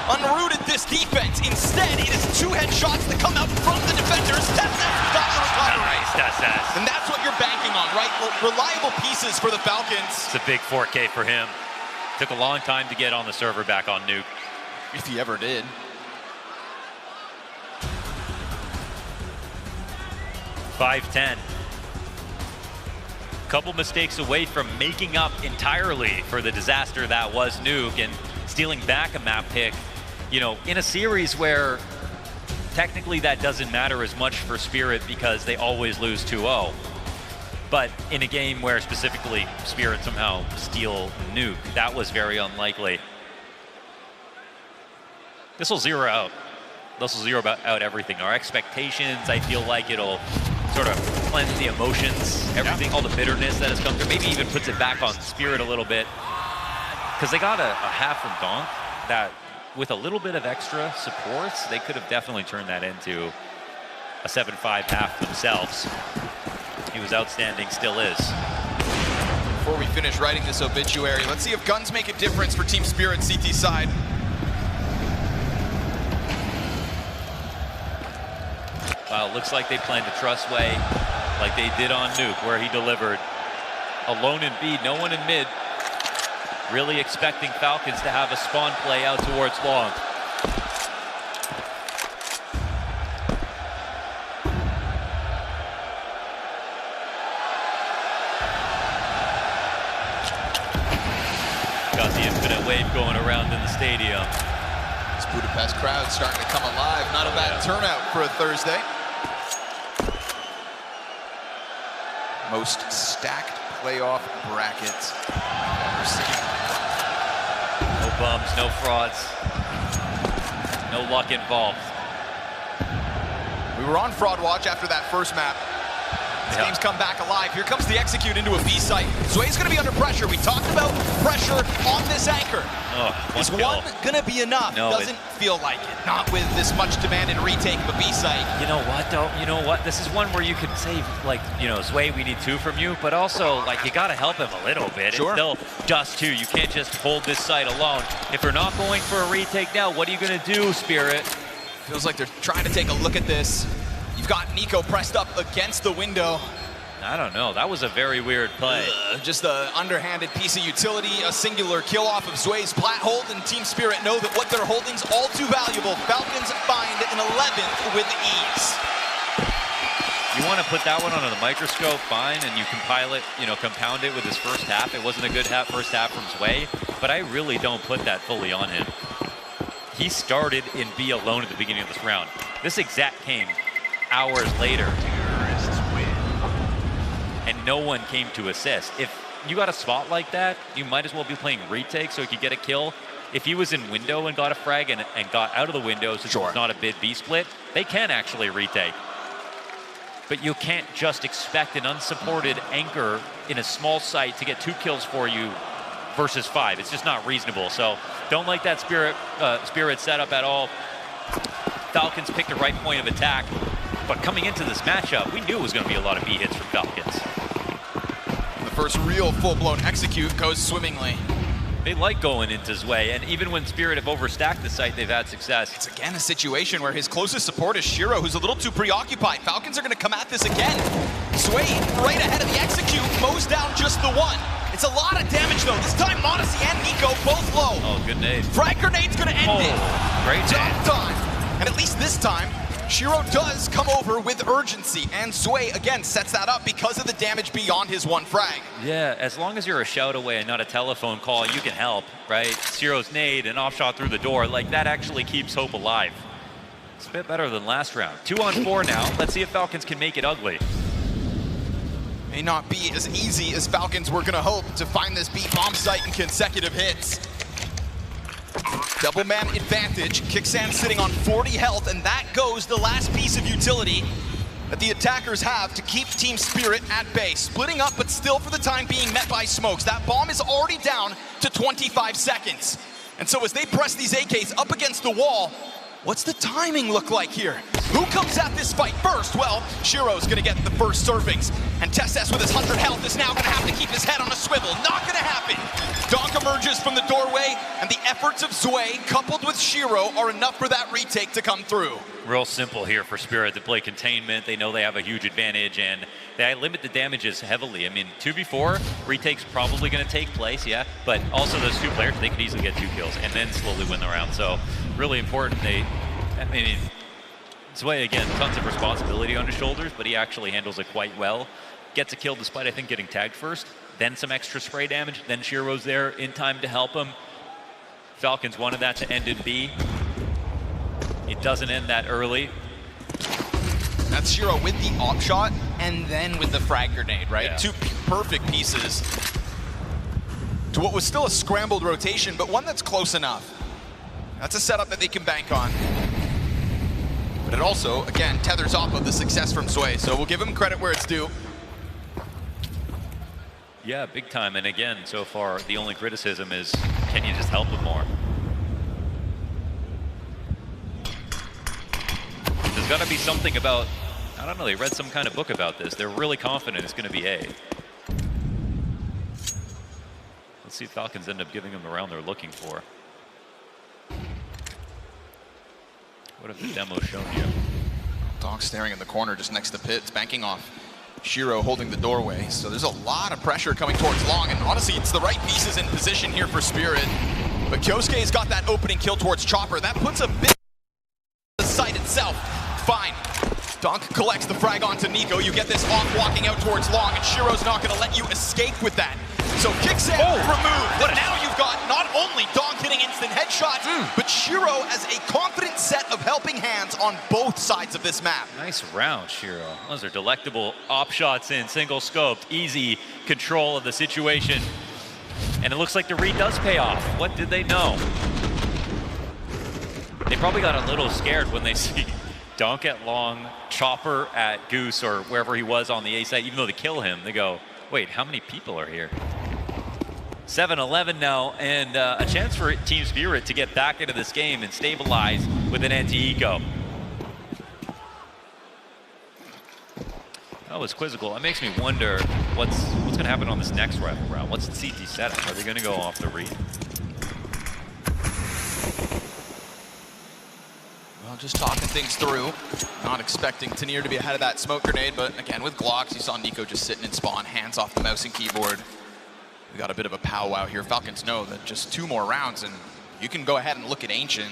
unrooted this defense. Instead, it is 2 headshots that come out from the defenders. That's got the recovery. Nice, and that's what you're banking on, right? Reliable pieces for the Falcons. It's a big 4K for him. Took a long time to get on the server back on Nuke. If he ever did. $5-10. Couple mistakes away from making up entirely for the disaster that was Nuke and stealing back a map pick. In a series where technically that doesn't matter as much for Spirit because they always lose 2-0. But in a game where specifically Spirit somehow steal nuke, that was very unlikely. This will zero out. This will zero out everything. Our expectations, I feel like it'll sort of cleanse the emotions, everything, all the bitterness that has come through. Maybe even puts it back on Spirit a little bit. Because they got a half from Donk that, with a little bit of extra supports, they could have definitely turned that into a 7-5 half themselves. He was outstanding, still is. Before we finish writing this obituary, let's see if guns make a difference for Team Spirit CT side. Well, it looks like they plan to trust Way like they did on Nuke, where he delivered. Alone in B, no one in mid. Really expecting Falcons to have a spawn play out towards long. Got the infinite wave going around in the stadium. This Budapest crowd starting to come alive. Not a bad turnout for a Thursday. Most stacked playoff brackets I've ever seen. No bums, no frauds, no luck involved. We were on fraud watch after that first map. This game's come back alive. Here comes the execute into a B site. Zway's going to be under pressure. We talked about pressure on this anchor. Is one going to be enough? No, Doesn't feel like it. Not with this much demand and retake of a B site. You know what, though? You know what? This is one where you could say, like, you know, Zway, we need 2 from you, but also, like, you got to help him a little bit. Sure. It's still just 2. You can't just hold this site alone. If they're not going for a retake now, what are you going to do, Spirit? Feels like they're trying to take a look at this. You've got Nico pressed up against the window. I don't know. That was a very weird play. Just an underhanded piece of utility, a singular kill off of Zway's plat hold, and Team Spirit know that what they're holding's all too valuable. Falcons find an 11th with ease. You want to put that one under the microscope, fine, and you compile it, you know, compound it with his first half. It wasn't a good first half from Zway, but I really don't put that fully on him. He started in B alone at the beginning of this round. This exact came hours later. And no one came to assist. If you got a spot like that, you might as well be playing retake so he could get a kill. If he was in window and got a frag and got out of the window since it's not a bid B split, they can actually retake. But you can't just expect an unsupported anchor in a small site to get 2 kills for you versus 5. It's just not reasonable. So don't like that Spirit setup at all. Falcons picked the right point of attack. But coming into this matchup, we knew it was going to be a lot of B hits from Falcons. The first real full-blown execute goes swimmingly. They like going into Zway, and even when Spirit have overstacked the site, they've had success. It's again a situation where his closest support is Shiro, who's a little too preoccupied. Falcons are going to come at this again. Zway right ahead of the execute, mows down just the 1. It's a lot of damage though. This time Modesty and Nico both low. Oh, good nade. Frag grenade's going to end it. Great time. And at least this time, Shiro does come over with urgency, and Zway again sets that up because of the damage beyond his 1 frag. Yeah, as long as you're a shout away and not a telephone call, you can help, right? Shiro's nade and off shot through the door, like that actually keeps hope alive. It's a bit better than last round. 2 on 4 now. Let's see if Falcons can make it ugly. May not be as easy as Falcons were gonna hope to find this B bomb site in consecutive hits. Double man advantage, Kicksand sitting on 40 health, and that goes the last piece of utility that the attackers have to keep Team Spirit at bay. Splitting up, but still for the time being met by smokes. That bomb is already down to 25 seconds. And so as they press these AKs up against the wall, what's the timing look like here? Who comes at this fight first? Well, Shiro's gonna get the first servings, and Tesses with his 100 health is now gonna have to keep his head on a swivel. Not gonna happen. Donk emerges from the doorway, and the efforts of Zway coupled with Shiro are enough for that retake to come through. Real simple here for Spirit to play containment. They know they have a huge advantage, and they limit the damages heavily. I mean, 2v4, retake's probably going to take place, yeah, but also those 2 players, they could easily get 2 kills and then slowly win the round. So really important. Zway, again, tons of responsibility on his shoulders, but he actually handles it quite well. Gets a kill despite, I think, getting tagged first, then some extra spray damage, then Shiro's there in time to help him. Falcons wanted that to end in B. It doesn't end that early. That's Shiro with the op shot and then with the frag grenade, right? Yeah. Two perfect pieces to what was still a scrambled rotation, but one that's close enough. That's a setup that they can bank on. But it also, again, tethers off of the success from Sway, so we'll give him credit where it's due. Yeah, big time. And again, so far, the only criticism is, can you just help him more? There's got to be something about, I don't know, they read some kind of book about this. They're really confident it's going to be A. Let's see if Falcons end up giving them the round they're looking for. What have the demo shown you? Dog staring in the corner just next to Pitts, banking off Shiro holding the doorway. So there's a lot of pressure coming towards Long, and honestly, it's the right pieces in position here for Spirit. But Kyosuke's got that opening kill towards Chopper. That puts a bit on the site itself. Fine. Donk collects the frag onto Nico. You get this off walking out towards Long, and Shiro's not going to let you escape with that. So kicks in, removed. But now you've got not only Donk hitting instant headshots, but Shiro as a confident set of helping hands on both sides of this map. Nice round, Shiro. Those are delectable op shots in, single scoped, easy control of the situation. And it looks like the read does pay off. What did they know? They probably got a little scared when they see Donk at Long, Chopper at Goose, or wherever he was on the A side. Even though they kill him, they go, wait, how many people are here? 7-11 now, and a chance for Team Spirit to get back into this game and stabilize with an anti-eco. That was quizzical. It makes me wonder what's going to happen on this next rifle round. What's the CT setup? Are they going to go off the read? Well, just talking things through. Not expecting Tanier to be ahead of that smoke grenade, but again, with Glocks, you saw Nico just sitting in spawn, hands off the mouse and keyboard. We got a bit of a powwow here. Falcons know that just 2 more rounds, and you can go ahead and look at Ancient.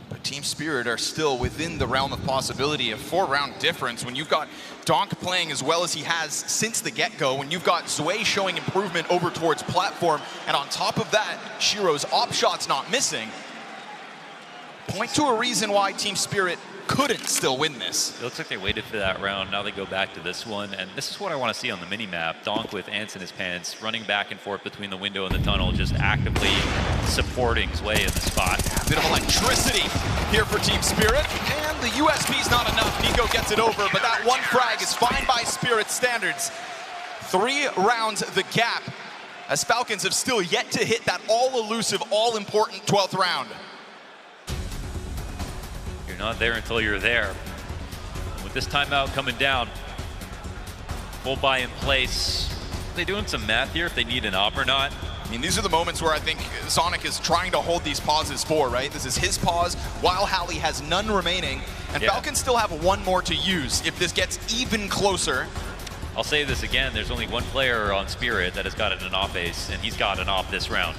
But Team Spirit are still within the realm of possibility of 4-round difference when you've got Donk playing as well as he has since the get-go, when you've got Zway showing improvement over towards platform, and on top of that, Shiro's op shot's not missing. Point to a reason why Team Spirit couldn't still win this. It looks like they waited for that round. Now they go back to this one, and this is what I want to see on the mini-map. Donk with ants in his pants, running back and forth between the window and the tunnel, just actively supporting Zway in the spot. A bit of electricity here for Team Spirit, and the USB's not enough. Nico gets it over, but that one frag is fine by Spirit standards. 3 rounds the gap, as Falcons have still yet to hit that all-elusive, all-important 12th round. Not there until you're there. With this timeout coming down, full buy in place. Are they doing some math here if they need an op or not? I mean, these are the moments where I think Sonic is trying to hold these pauses for, right? This is his pause while Halley has none remaining, and Falcons still have 1 more to use if this gets even closer. I'll say this again, there's only 1 player on Spirit that has gotten an op ace, and he's got an op this round.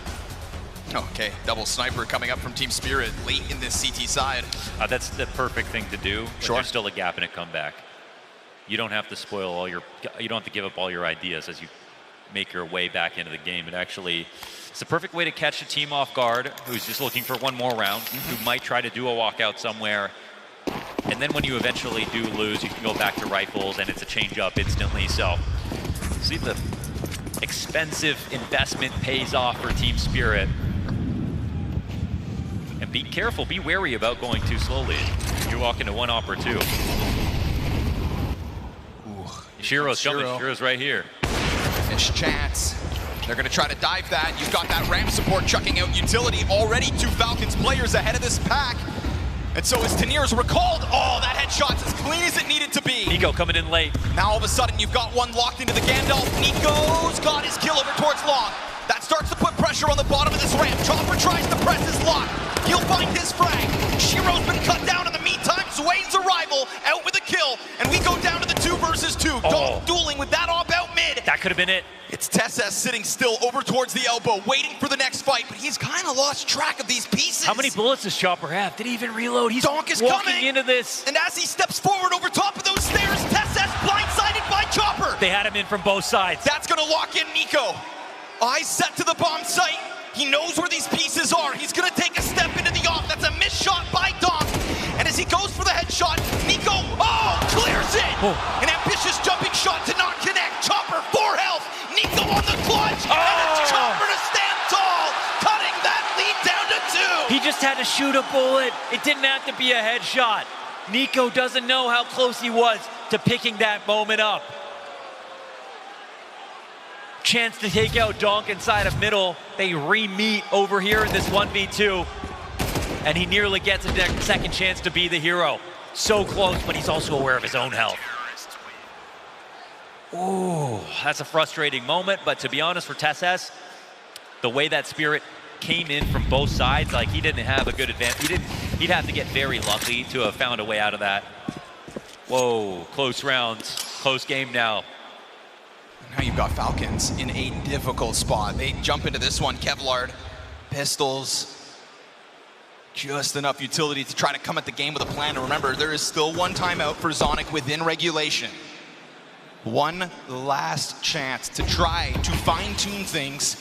Okay, double sniper coming up from Team Spirit late in this CT side. That's the perfect thing to do when Sure. there's still a gap in a comeback. You don't have to spoil all your, you don't have to give up all your ideas as you make your way back into the game. It actually, it's the perfect way to catch a team off guard who's just looking for 1 more round, who might try to do a walkout somewhere. And then when you eventually do lose, you can go back to rifles and it's a change up instantly. So see if the expensive investment pays off for Team Spirit. And be careful, be wary about going too slowly. You walk into 1 op or 2. Shiro's coming, Shiro's right here. Fish chance. They're gonna try to dive that. You've got that ramp support chucking out utility. Already 2 Falcons players ahead of this pack. And so as Tanier's recalled, oh, that headshot's as clean as it needed to be. Nico coming in late. Now all of a sudden you've got 1 locked into the Gandalf. Nico's got his kill over towards Long. That starts to put pressure on the bottom of this ramp. Chopper tries to press his lock. He'll find his frag. Shiro's been cut down in the meantime. Zway's arrival out with a kill. And we go down to the 2 versus 2. Donk dueling with that op out mid. That could have been it. It's Tessess sitting still over towards the elbow, waiting for the next fight, but he's kind of lost track of these pieces. How many bullets does Chopper have? Did he even reload? He's Donk is walking coming into this. And as he steps forward over top of those stairs, Tessess blindsided by Chopper. They had him in from both sides. That's gonna lock in Nico. Eyes set to the bomb site. He knows where these pieces are. He's gonna take a step into the off. That's a missed shot shot. Nico, clears it! An ambitious jumping shot to not connect. Chopper, 4 health. Nico on the clutch, and it's Chopper to stand tall, cutting that lead down to 2. He just had to shoot a bullet. It didn't have to be a headshot. Nico doesn't know how close he was to picking that moment up. Chance to take out Donk inside of middle. They re-meet over here in this 1v2. And he nearly gets a second chance to be the hero. So close, but he's also aware of his own health. Ooh, that's a frustrating moment, but to be honest for TeSS, the way that Spirit came in from both sides, like he didn't have a good advantage. He'd have to get very lucky to have found a way out of that. Whoa, close rounds, close game now. Now you've got Falcons in a difficult spot. They jump into this one, Kevlar, pistols, just enough utility to try to come at the game with a plan. And remember, there is still one timeout for Zonic within regulation. One last chance to try to fine-tune things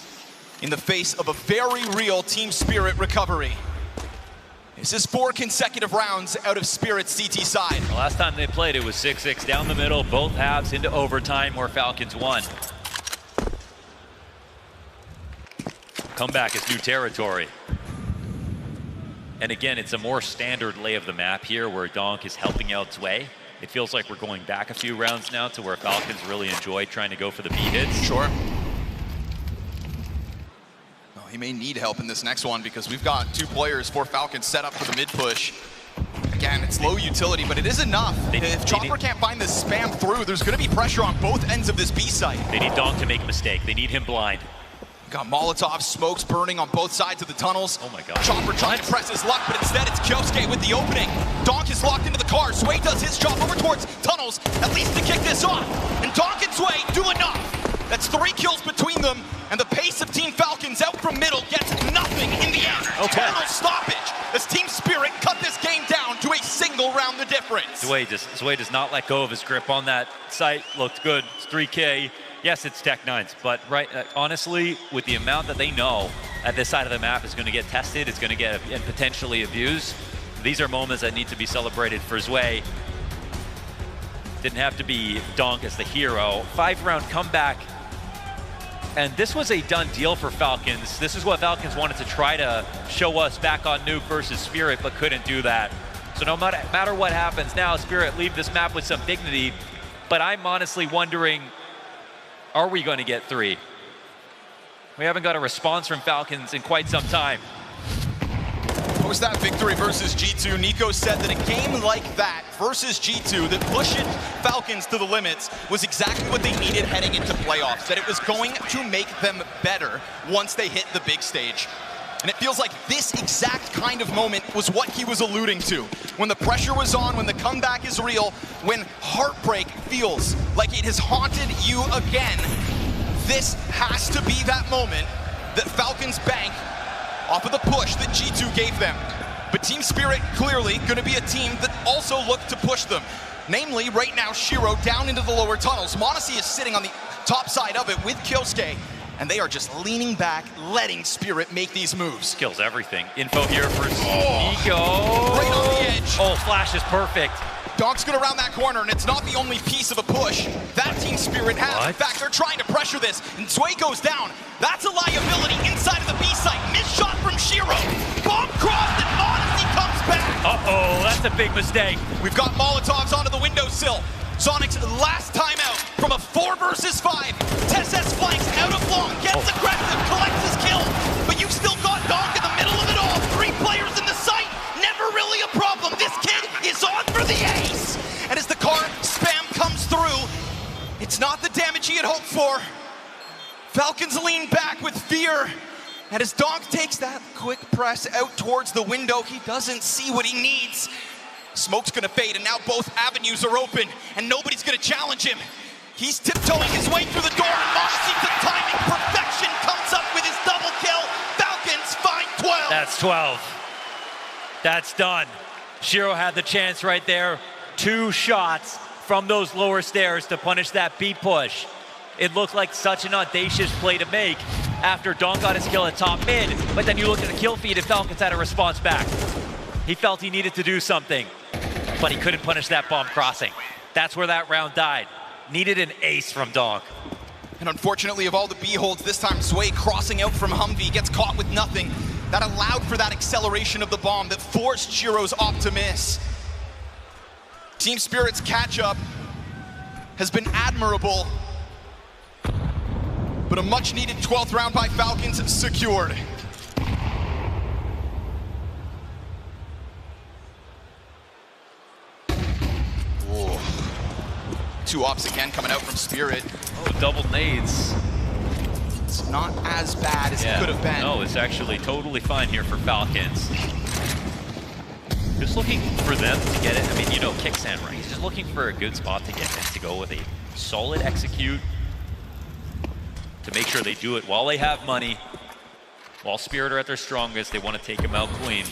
in the face of a very real Team Spirit recovery. This is 4 consecutive rounds out of Spirit's CT side. The last time they played, it was 6-6 down the middle, both halves into overtime where Falcons won. Comeback is new territory. And again, it's a more standard lay of the map here where Donk is helping out Zwei. It feels like we're going back a few rounds now to where Falcons really enjoy trying to go for the B hits. Sure. Well, he may need help in this next one because we've got 2 players for Falcons set up for the mid push. Again, it's low utility, but it is enough. If Chopper can't find this spam through, there's going to be pressure on both ends of this B site. They need Donk to make a mistake. They need him blind. Got Molotov, smokes burning on both sides of the tunnels. Oh my god. Chopper trying to press his luck, but instead it's Kyosuke with the opening. Donk is locked into the car. Zwei does his job over towards tunnels, at least to kick this off. And Donk and Zwei do enough. That's 3 kills between them, and the pace of Team Falcons out from middle gets nothing in the end. Total stoppage as Team Spirit cut this game down to a single round the difference. Zwei does not let go of his grip on that site. Looked good. It's 3K. Yes, it's Tech-9s, but honestly, with the amount that they know at this side of the map is going to get tested, it's going to get and potentially abused, these are moments that need to be celebrated for Zwei. Didn't have to be Donk as the hero. 5-round comeback, and this was a done deal for Falcons. This is what Falcons wanted to try to show us back on Nuke versus Spirit, but couldn't do that. So no matter what happens now, Spirit leave this map with some dignity, but I'm honestly wondering, are we going to get 3? We haven't got a response from Falcons in quite some time. Post that victory versus G2, Nico said that a game like that versus G2 that pushed Falcons to the limits was exactly what they needed heading into playoffs, that it was going to make them better once they hit the big stage. And it feels like this exact kind of moment was what he was alluding to. When the pressure was on, when the comeback is real, when heartbreak feels like it has haunted you again, this has to be that moment that Falcons bank off of the push that G2 gave them. But Team Spirit clearly going to be a team that also looked to push them. Namely, right now, Shiro down into the lower tunnels. m0NESY is sitting on the top side of it with Kyosuke. And they are just leaning back, letting Spirit make these moves. Kills everything. Info here for Nico. Right on the edge. Oh, flash is perfect. Donk's going to round that corner, and it's not the only piece of a push that Team Spirit has. What? In fact, they're trying to pressure this, and Zwei goes down. That's a liability inside of the B site. Missed shot from Shiro. Bomb crossed, and m0NESY comes back. Uh-oh, that's a big mistake. We've got Molotovs onto the windowsill. Zonic's last timeout from a 4 versus 5. TeSS flanks out of long, gets aggressive, collects his kill, but you've still got Donk in the middle of it all. 3 players in the site, never really a problem. This kid is on for the ace. And as the car spam comes through, it's not the damage he had hoped for. Falcons lean back with fear. And as Donk takes that quick press out towards the window, he doesn't see what he needs. Smoke's gonna fade, and now both avenues are open, and nobody's gonna challenge him. He's tiptoeing his way through the door, and m0NESY, the timing perfection, comes up with his double kill. Falcons find 12. That's 12. That's done. Shiro had the chance right there. 2 shots from those lower stairs to punish that B push. It looked like such an audacious play to make after Donk got his kill at top mid, but then you look at the kill feed and Falcons had a response back. He felt he needed to do something. but he couldn't punish that bomb crossing. That's where that round died. Needed an ace from Donk. And unfortunately, of all the B-holds, this time Sway crossing out from Humvee gets caught with nothing. That allowed for that acceleration of the bomb that forced Shiro's op to miss. Team Spirit's catch-up has been admirable, but a much-needed 12th round by Falcons secured. Whoa. 2 ops again coming out from Spirit. Oh, double nades. It's not as bad as it could have been. No, it's actually totally fine here for Falcons. Just looking for them to get it. I mean, you know, Kicksan, right? He's just looking for a good spot to get in, to go with a solid execute, to make sure they do it while they have money. While Spirit are at their strongest, they want to take him out clean.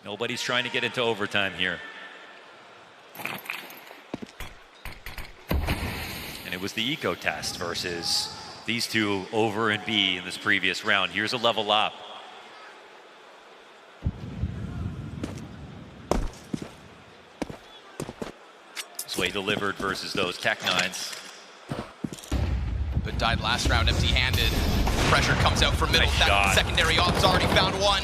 Nobody's trying to get into overtime here. And it was the eco test versus these two over in B in this previous round. Here's a level up. Sway delivered versus those Tech-9s. But died last round empty-handed. Pressure comes out from middle. Nice that shot. Secondary op's already found one.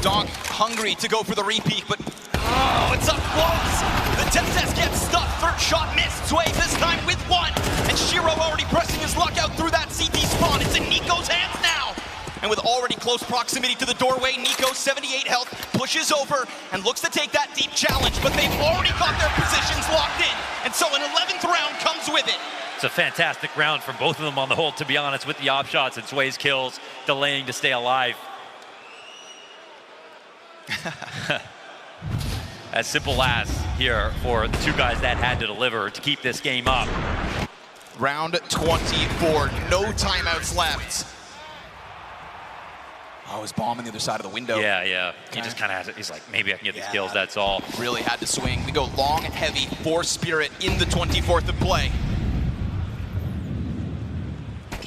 Donk hungry to go for the repeat, but oh, it's up close. The test gets stuck. Third shot missed. Sway this time with one. And Shiro already pressing his luck out through that CT spawn. It's in Nico's hands now. And with already close proximity to the doorway, Nico, 78 health, pushes over and looks to take that deep challenge, but they've already got their positions locked in. And so an 11th round comes with it. It's a fantastic round from both of them on the whole, to be honest, with the op shots and Sway's kills, delaying to stay alive. As simple as here for the two guys that had to deliver to keep this game up. Round 24, no timeouts left. Oh, his bomb on the other side of the window. Yeah. He just kind of has it. He's like, maybe I can get these kills, that's all. Really had to swing. We go long, heavy for Spirit in the 24th of play.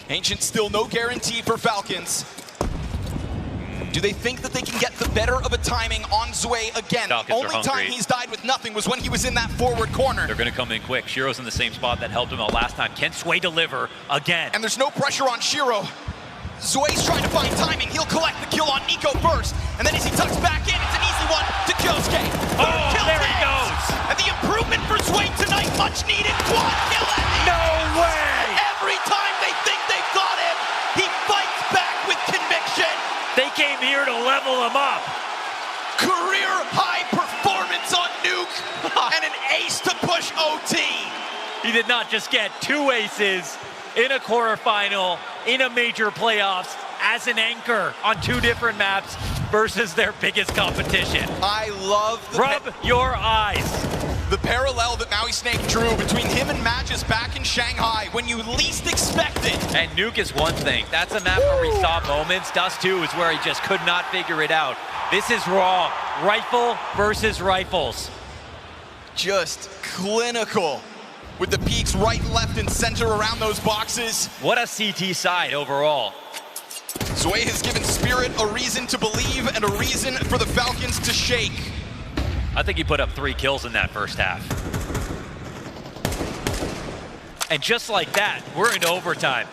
Ancient still no guarantee for Falcons. Do they think that they can get the better of a timing on Sway again? Falcons The only time he's died with nothing was when he was in that forward corner. They're going to come in quick. Shiro's in the same spot that helped him out last time. Can Sway deliver again? And there's no pressure on Shiro. Sway's trying to find timing. He'll collect the kill on Nico first. And then as he tucks back in, it's an easy one to Kyosuke. Oh, there he goes. And the improvement for Sway tonight, much needed. Quad kill at the No way! Every time they think they've got him, he fights back with conviction. They came here to level him up. Career high performance on Nuke and an ace to push OT. He did not just get 2 aces in a quarterfinal, in a major playoffs, as an anchor on 2 different maps versus their biggest competition. I love the Rub your eyes. The parallel that Maui Snake drew between him and Magis back in Shanghai when you least expect it. And Nuke is one thing. That's a map where we saw moments. Dust 2 is where he just could not figure it out. This is raw. Rifle versus rifles. Just clinical with the peaks right, left, and center around those boxes. What a CT side overall. Sway has given Spirit a reason to believe and a reason for the Falcons to shake. I think he put up 3 kills in that first half. And just like that, we're into overtime.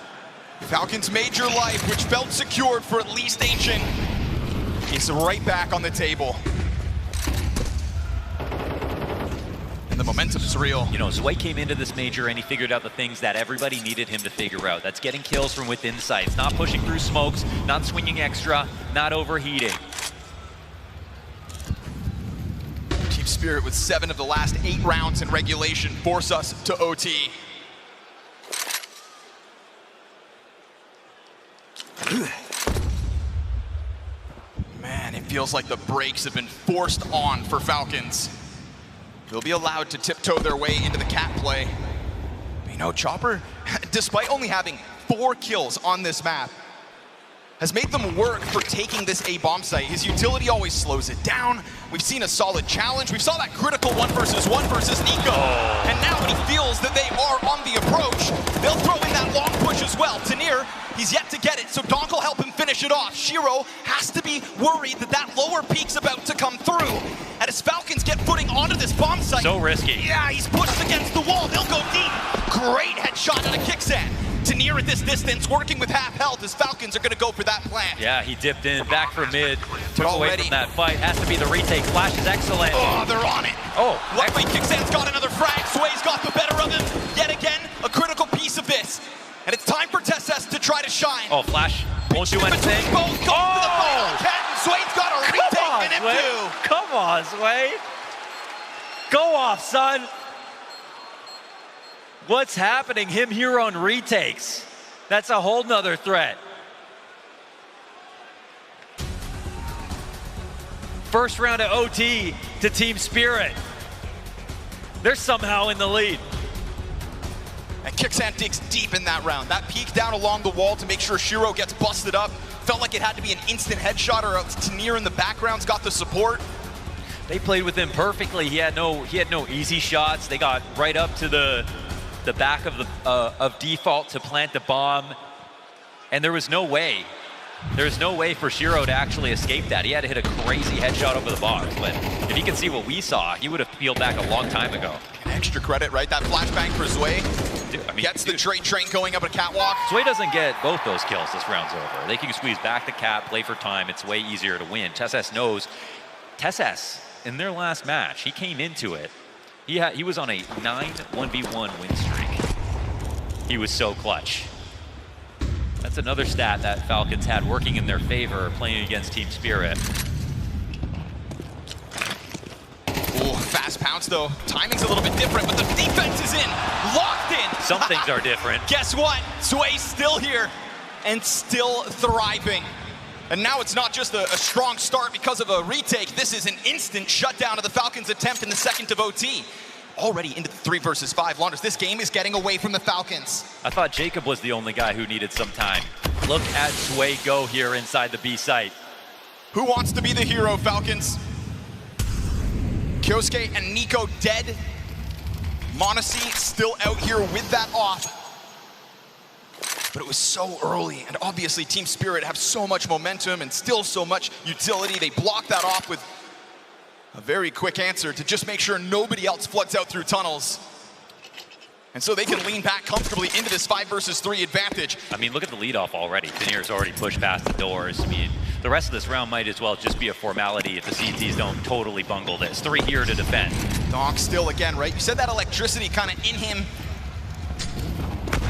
Falcons' major life, which felt secured for at least Ancient, is right back on the table. And the momentum is real. You know, Sway came into this major and he figured out the things that everybody needed him to figure out. That's getting kills from within sights, not pushing through smokes, not swinging extra, not overheating. Team Spirit with 7 of the last 8 rounds in regulation force us to OT. Man, it feels like the brakes have been forced on for Falcons. They'll be allowed to tiptoe their way into the cat play. But you know, Chopper, despite only having 4 kills on this map, has made them work for taking this A bomb site. His utility always slows it down. We've seen a solid challenge. We saw that critical 1 versus Nico. And now when he feels that they are on the approach, they'll throw in that long push as well. Tanir, He's yet to get it, so Donk will help him finish it off. Shiro has to be worried that that lower peak's about to come through. And as Falcons get footing onto this bomb site. So risky. Yeah, he's pushed against the wall. They'll go deep. Great headshot out of Kicksan. Tanir at this distance, working with half health as Falcons are going to go for that plant. Yeah, he dipped in, back for mid, took away from that fight. Has to be the retake. Flash is excellent. Oh, they're on it. Oh, luckily Kicksan's got another frag. Sway's got the better of him. Yet again, a critical piece of this. And it's time for TeSeS to try to shine. Oh, Flash won't do anything. Both go to the final. Sway's got a retake in him too. Come on, Sway. Go off, son. What's happening? Him here on retakes. That's a whole nother threat. First round of OT to Team Spirit. They're somehow in the lead. And Kicksan digs deep in that round. That peek down along the wall to make sure Shiro gets busted up. Felt like it had to be an instant headshot or else Tanir in the background's got the support. They played with him perfectly. He had no easy shots. They got right up to the back of the of default to plant the bomb, and there was no way for Shiro to actually escape that. He had to hit a crazy headshot over the box, but if he could see what we saw, he would have peeled back a long time ago. Extra credit, right? That flashbang for Zwei. Gets the Drake train going up a catwalk. Zwei doesn't get both those kills. This round's over. They can squeeze back the cap, play for time. It's way easier to win. TeSeS knows. TeSeS, in their last match, he came into it. He was on a 9-1v1 win streak. He was so clutch. That's another stat that Falcons had working in their favor playing against Team Spirit. Ooh, fast pounce though. Timing's a little bit different, but the defense is in, locked in. Some things are different. Guess what? Zwei's still here and still thriving. And now it's not just a strong start because of a retake. This is an instant shutdown of the Falcons' attempt in the second of OT. Already into the 3 versus 5. Launders, this game is getting away from the Falcons. I thought Jacob was the only guy who needed some time. Look at Zwei go here inside the B site. Who wants to be the hero, Falcons? Kyosuke and Nico dead. m0NESY still out here with that off. But it was so early, and obviously Team Spirit have so much momentum and still so much utility. They block that off with a very quick answer to just make sure nobody else floods out through tunnels. And so they can lean back comfortably into this 5 versus 3 advantage. I mean, look at the leadoff already. Tanir's already pushed past the doors. I mean, the rest of this round might as well just be a formality if the CTs don't totally bungle this. 3 here to defend. Donk still again, right? You said that electricity kind of in him.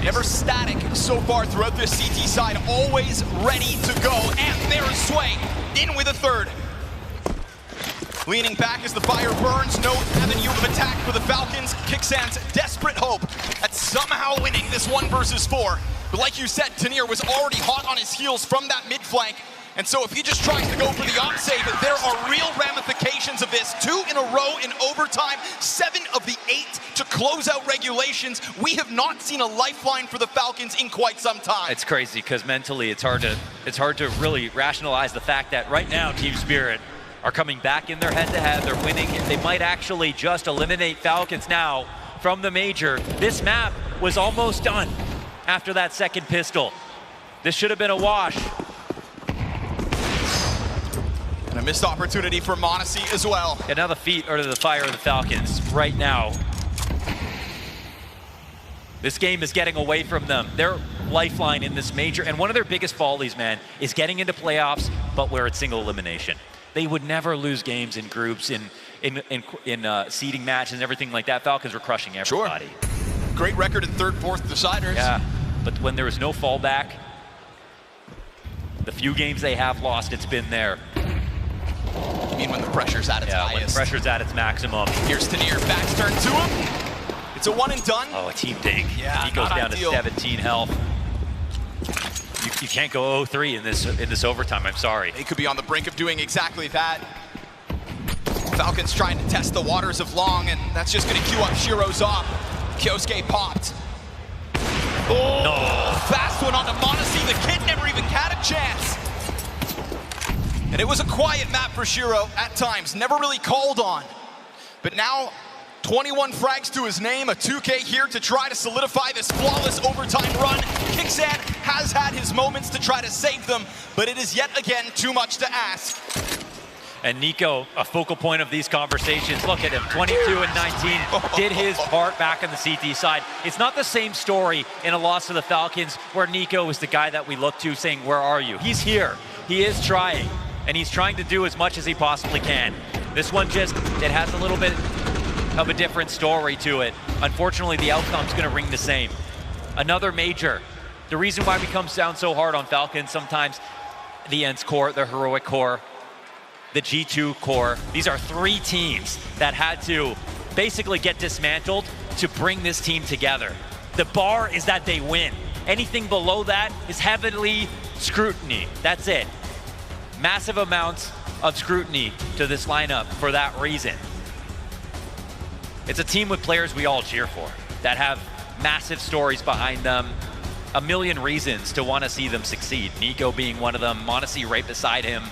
Never static so far throughout this CT side, always ready to go. And there is Zwei in with a third. Leaning back as the fire burns, no avenue of attack for the Falcons. Kicksan's desperate hope at somehow winning this 1 versus 4. But like you said, Tanir was already hot on his heels from that mid flank. And so if he just tries to go for the op save, there are real ramifications of this. 2 in a row in overtime, 7 of the 8 to close out regulations. We have not seen a lifeline for the Falcons in quite some time. It's crazy because mentally it's hard to really rationalize the fact that right now Team Spirit are coming back in their head-to-head. They're winning. They might actually just eliminate Falcons now from the major. This map was almost done after that second pistol. This should have been a wash. And a missed opportunity for m0NESY as well. And now the feet are to the fire of the Falcons right now. This game is getting away from them. Their lifeline in this major, and one of their biggest follies, man, is getting into playoffs, but where it's single elimination. They would never lose games in groups, in seeding matches and everything like that. Falcons were crushing everybody. Sure. Great record in 3rd, 4th deciders. Yeah, but when there was no fallback, the few games they have lost, it's been there. I mean when the pressure's at its highest. When the pressure's at its maximum. Here's Tanir, back's turned to him. It's a 1 and done. Oh, a team ding. Yeah, he goes down ideal. to 17 health. You can't go 0-3 in this overtime, I'm sorry. They could be on the brink of doing exactly that. Falcons trying to test the waters of Long, and that's just gonna queue up Shiro's off. Kyosuke popped. Oh, no. Fast one onto m0NESY. The kid never even had a chance. And it was a quiet map for Shiro at times, never really called on. But now 21 frags to his name, a 2K here to try to solidify this flawless overtime run. Kixan has had his moments to try to save them, but it is yet again too much to ask. And Nico, a focal point of these conversations. Look at him, 22 and 19, did his part back on the CT side. It's not the same story in a loss to the Falcons where Nico is the guy that we look to saying, where are you? He's here, he is trying, and he's trying to do as much as he possibly can. This one just, it has a little bit of a different story to it. Unfortunately, the outcome's gonna ring the same. Another major. The reason why we come down so hard on Falcons sometimes, the ENCE core, the heroic core, the G2 core. These are three teams that had to basically get dismantled to bring this team together. The bar is that they win. Anything below that is heavily scrutiny. That's it. Massive amounts of scrutiny to this lineup for that reason. It's a team with players we all cheer for, that have massive stories behind them, a million reasons to want to see them succeed. Nico being one of them, m0NESY right beside him.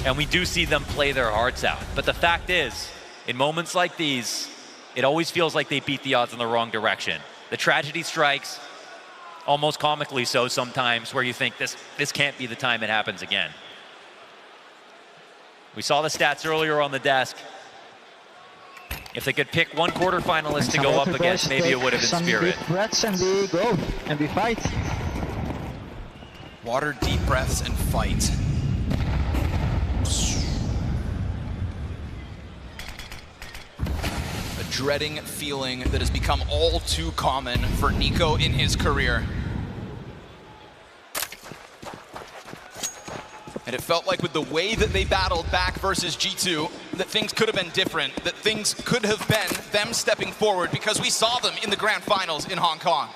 And we do see them play their hearts out. But the fact is, in moments like these, it always feels like they beat the odds in the wrong direction. The tragedy strikes, almost comically so sometimes, where you think this can't be the time it happens again. We saw the stats earlier on the desk. If they could pick one quarterfinalist to go up against, maybe it would have been Spirit. Deep breaths and we go, and we fight. Water, deep breaths, and fight. A dreading feeling that has become all too common for Nico in his career. And it felt like with the way that they battled back versus G2, that things could have been different, that things could have been them stepping forward, because we saw them in the grand finals in Hong Kong.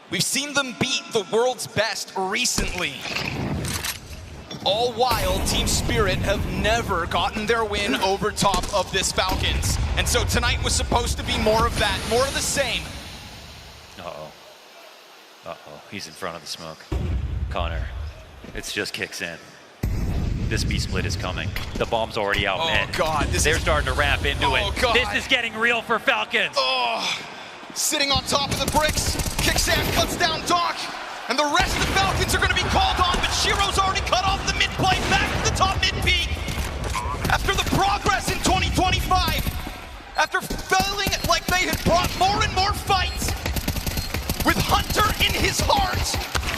We've seen them beat the world's best recently. All while Team Spirit have never gotten their win over top of this Falcons. And so tonight was supposed to be more of that, more of the same. Uh-oh. Uh-oh, he's in front of the smoke. Connor, it's just kicks in. This B-split is coming. The bomb's already out, man. Oh, God. They're starting to ramp into it. God. This is getting real for Falcons. Oh, sitting on top of the bricks. Kixan cuts down Doc. And the rest of the Falcons are going to be called on, but Shiro's already cut off the mid-play back to the top mid-peak. After the progress in 2025, after feeling like they had brought more and more fights, with Hunter in his heart,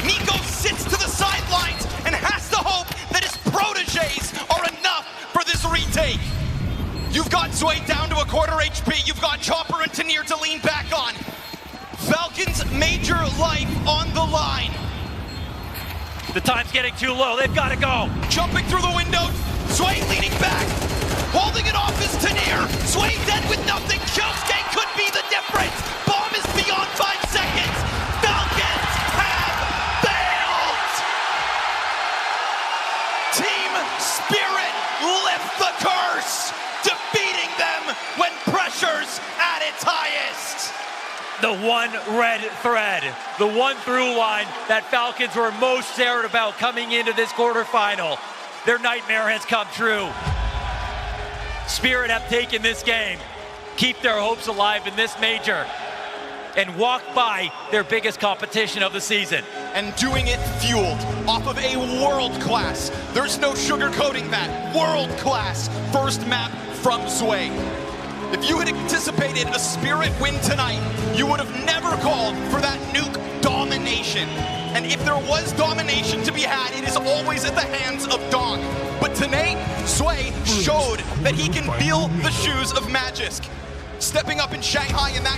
Nico sits to the sidelines and has to hope that his proteges are enough for this retake. You've got Sway down to a quarter HP. You've got Chopper and Tanir to lean back on. Falcons' major life on the line. The time's getting too low. They've got to go. Jumping through the windows. Sway leaning back. Holding it off is Tanir. Sway dead with nothing. Kyosuke could be the difference. Bomb is beyond 5 seconds. Falcons have failed. Team Spirit lift the curse, defeating them when pressure's at its highest. The one red thread, the one through line that Falcons were most scared about coming into this quarterfinal. Their nightmare has come true. Spirit have taken this game, keep their hopes alive in this major, and walk by their biggest competition of the season. And doing it fueled off of a world-class, there's no sugarcoating that, world-class first map from Sway. If you had anticipated a Spirit win tonight, you would have never called for that nuke domination. And if there was domination to be had, it is always at the hands of Dawn. But tonight, Sway showed that he can feel the shoes of Magisk. Stepping up in Shanghai in that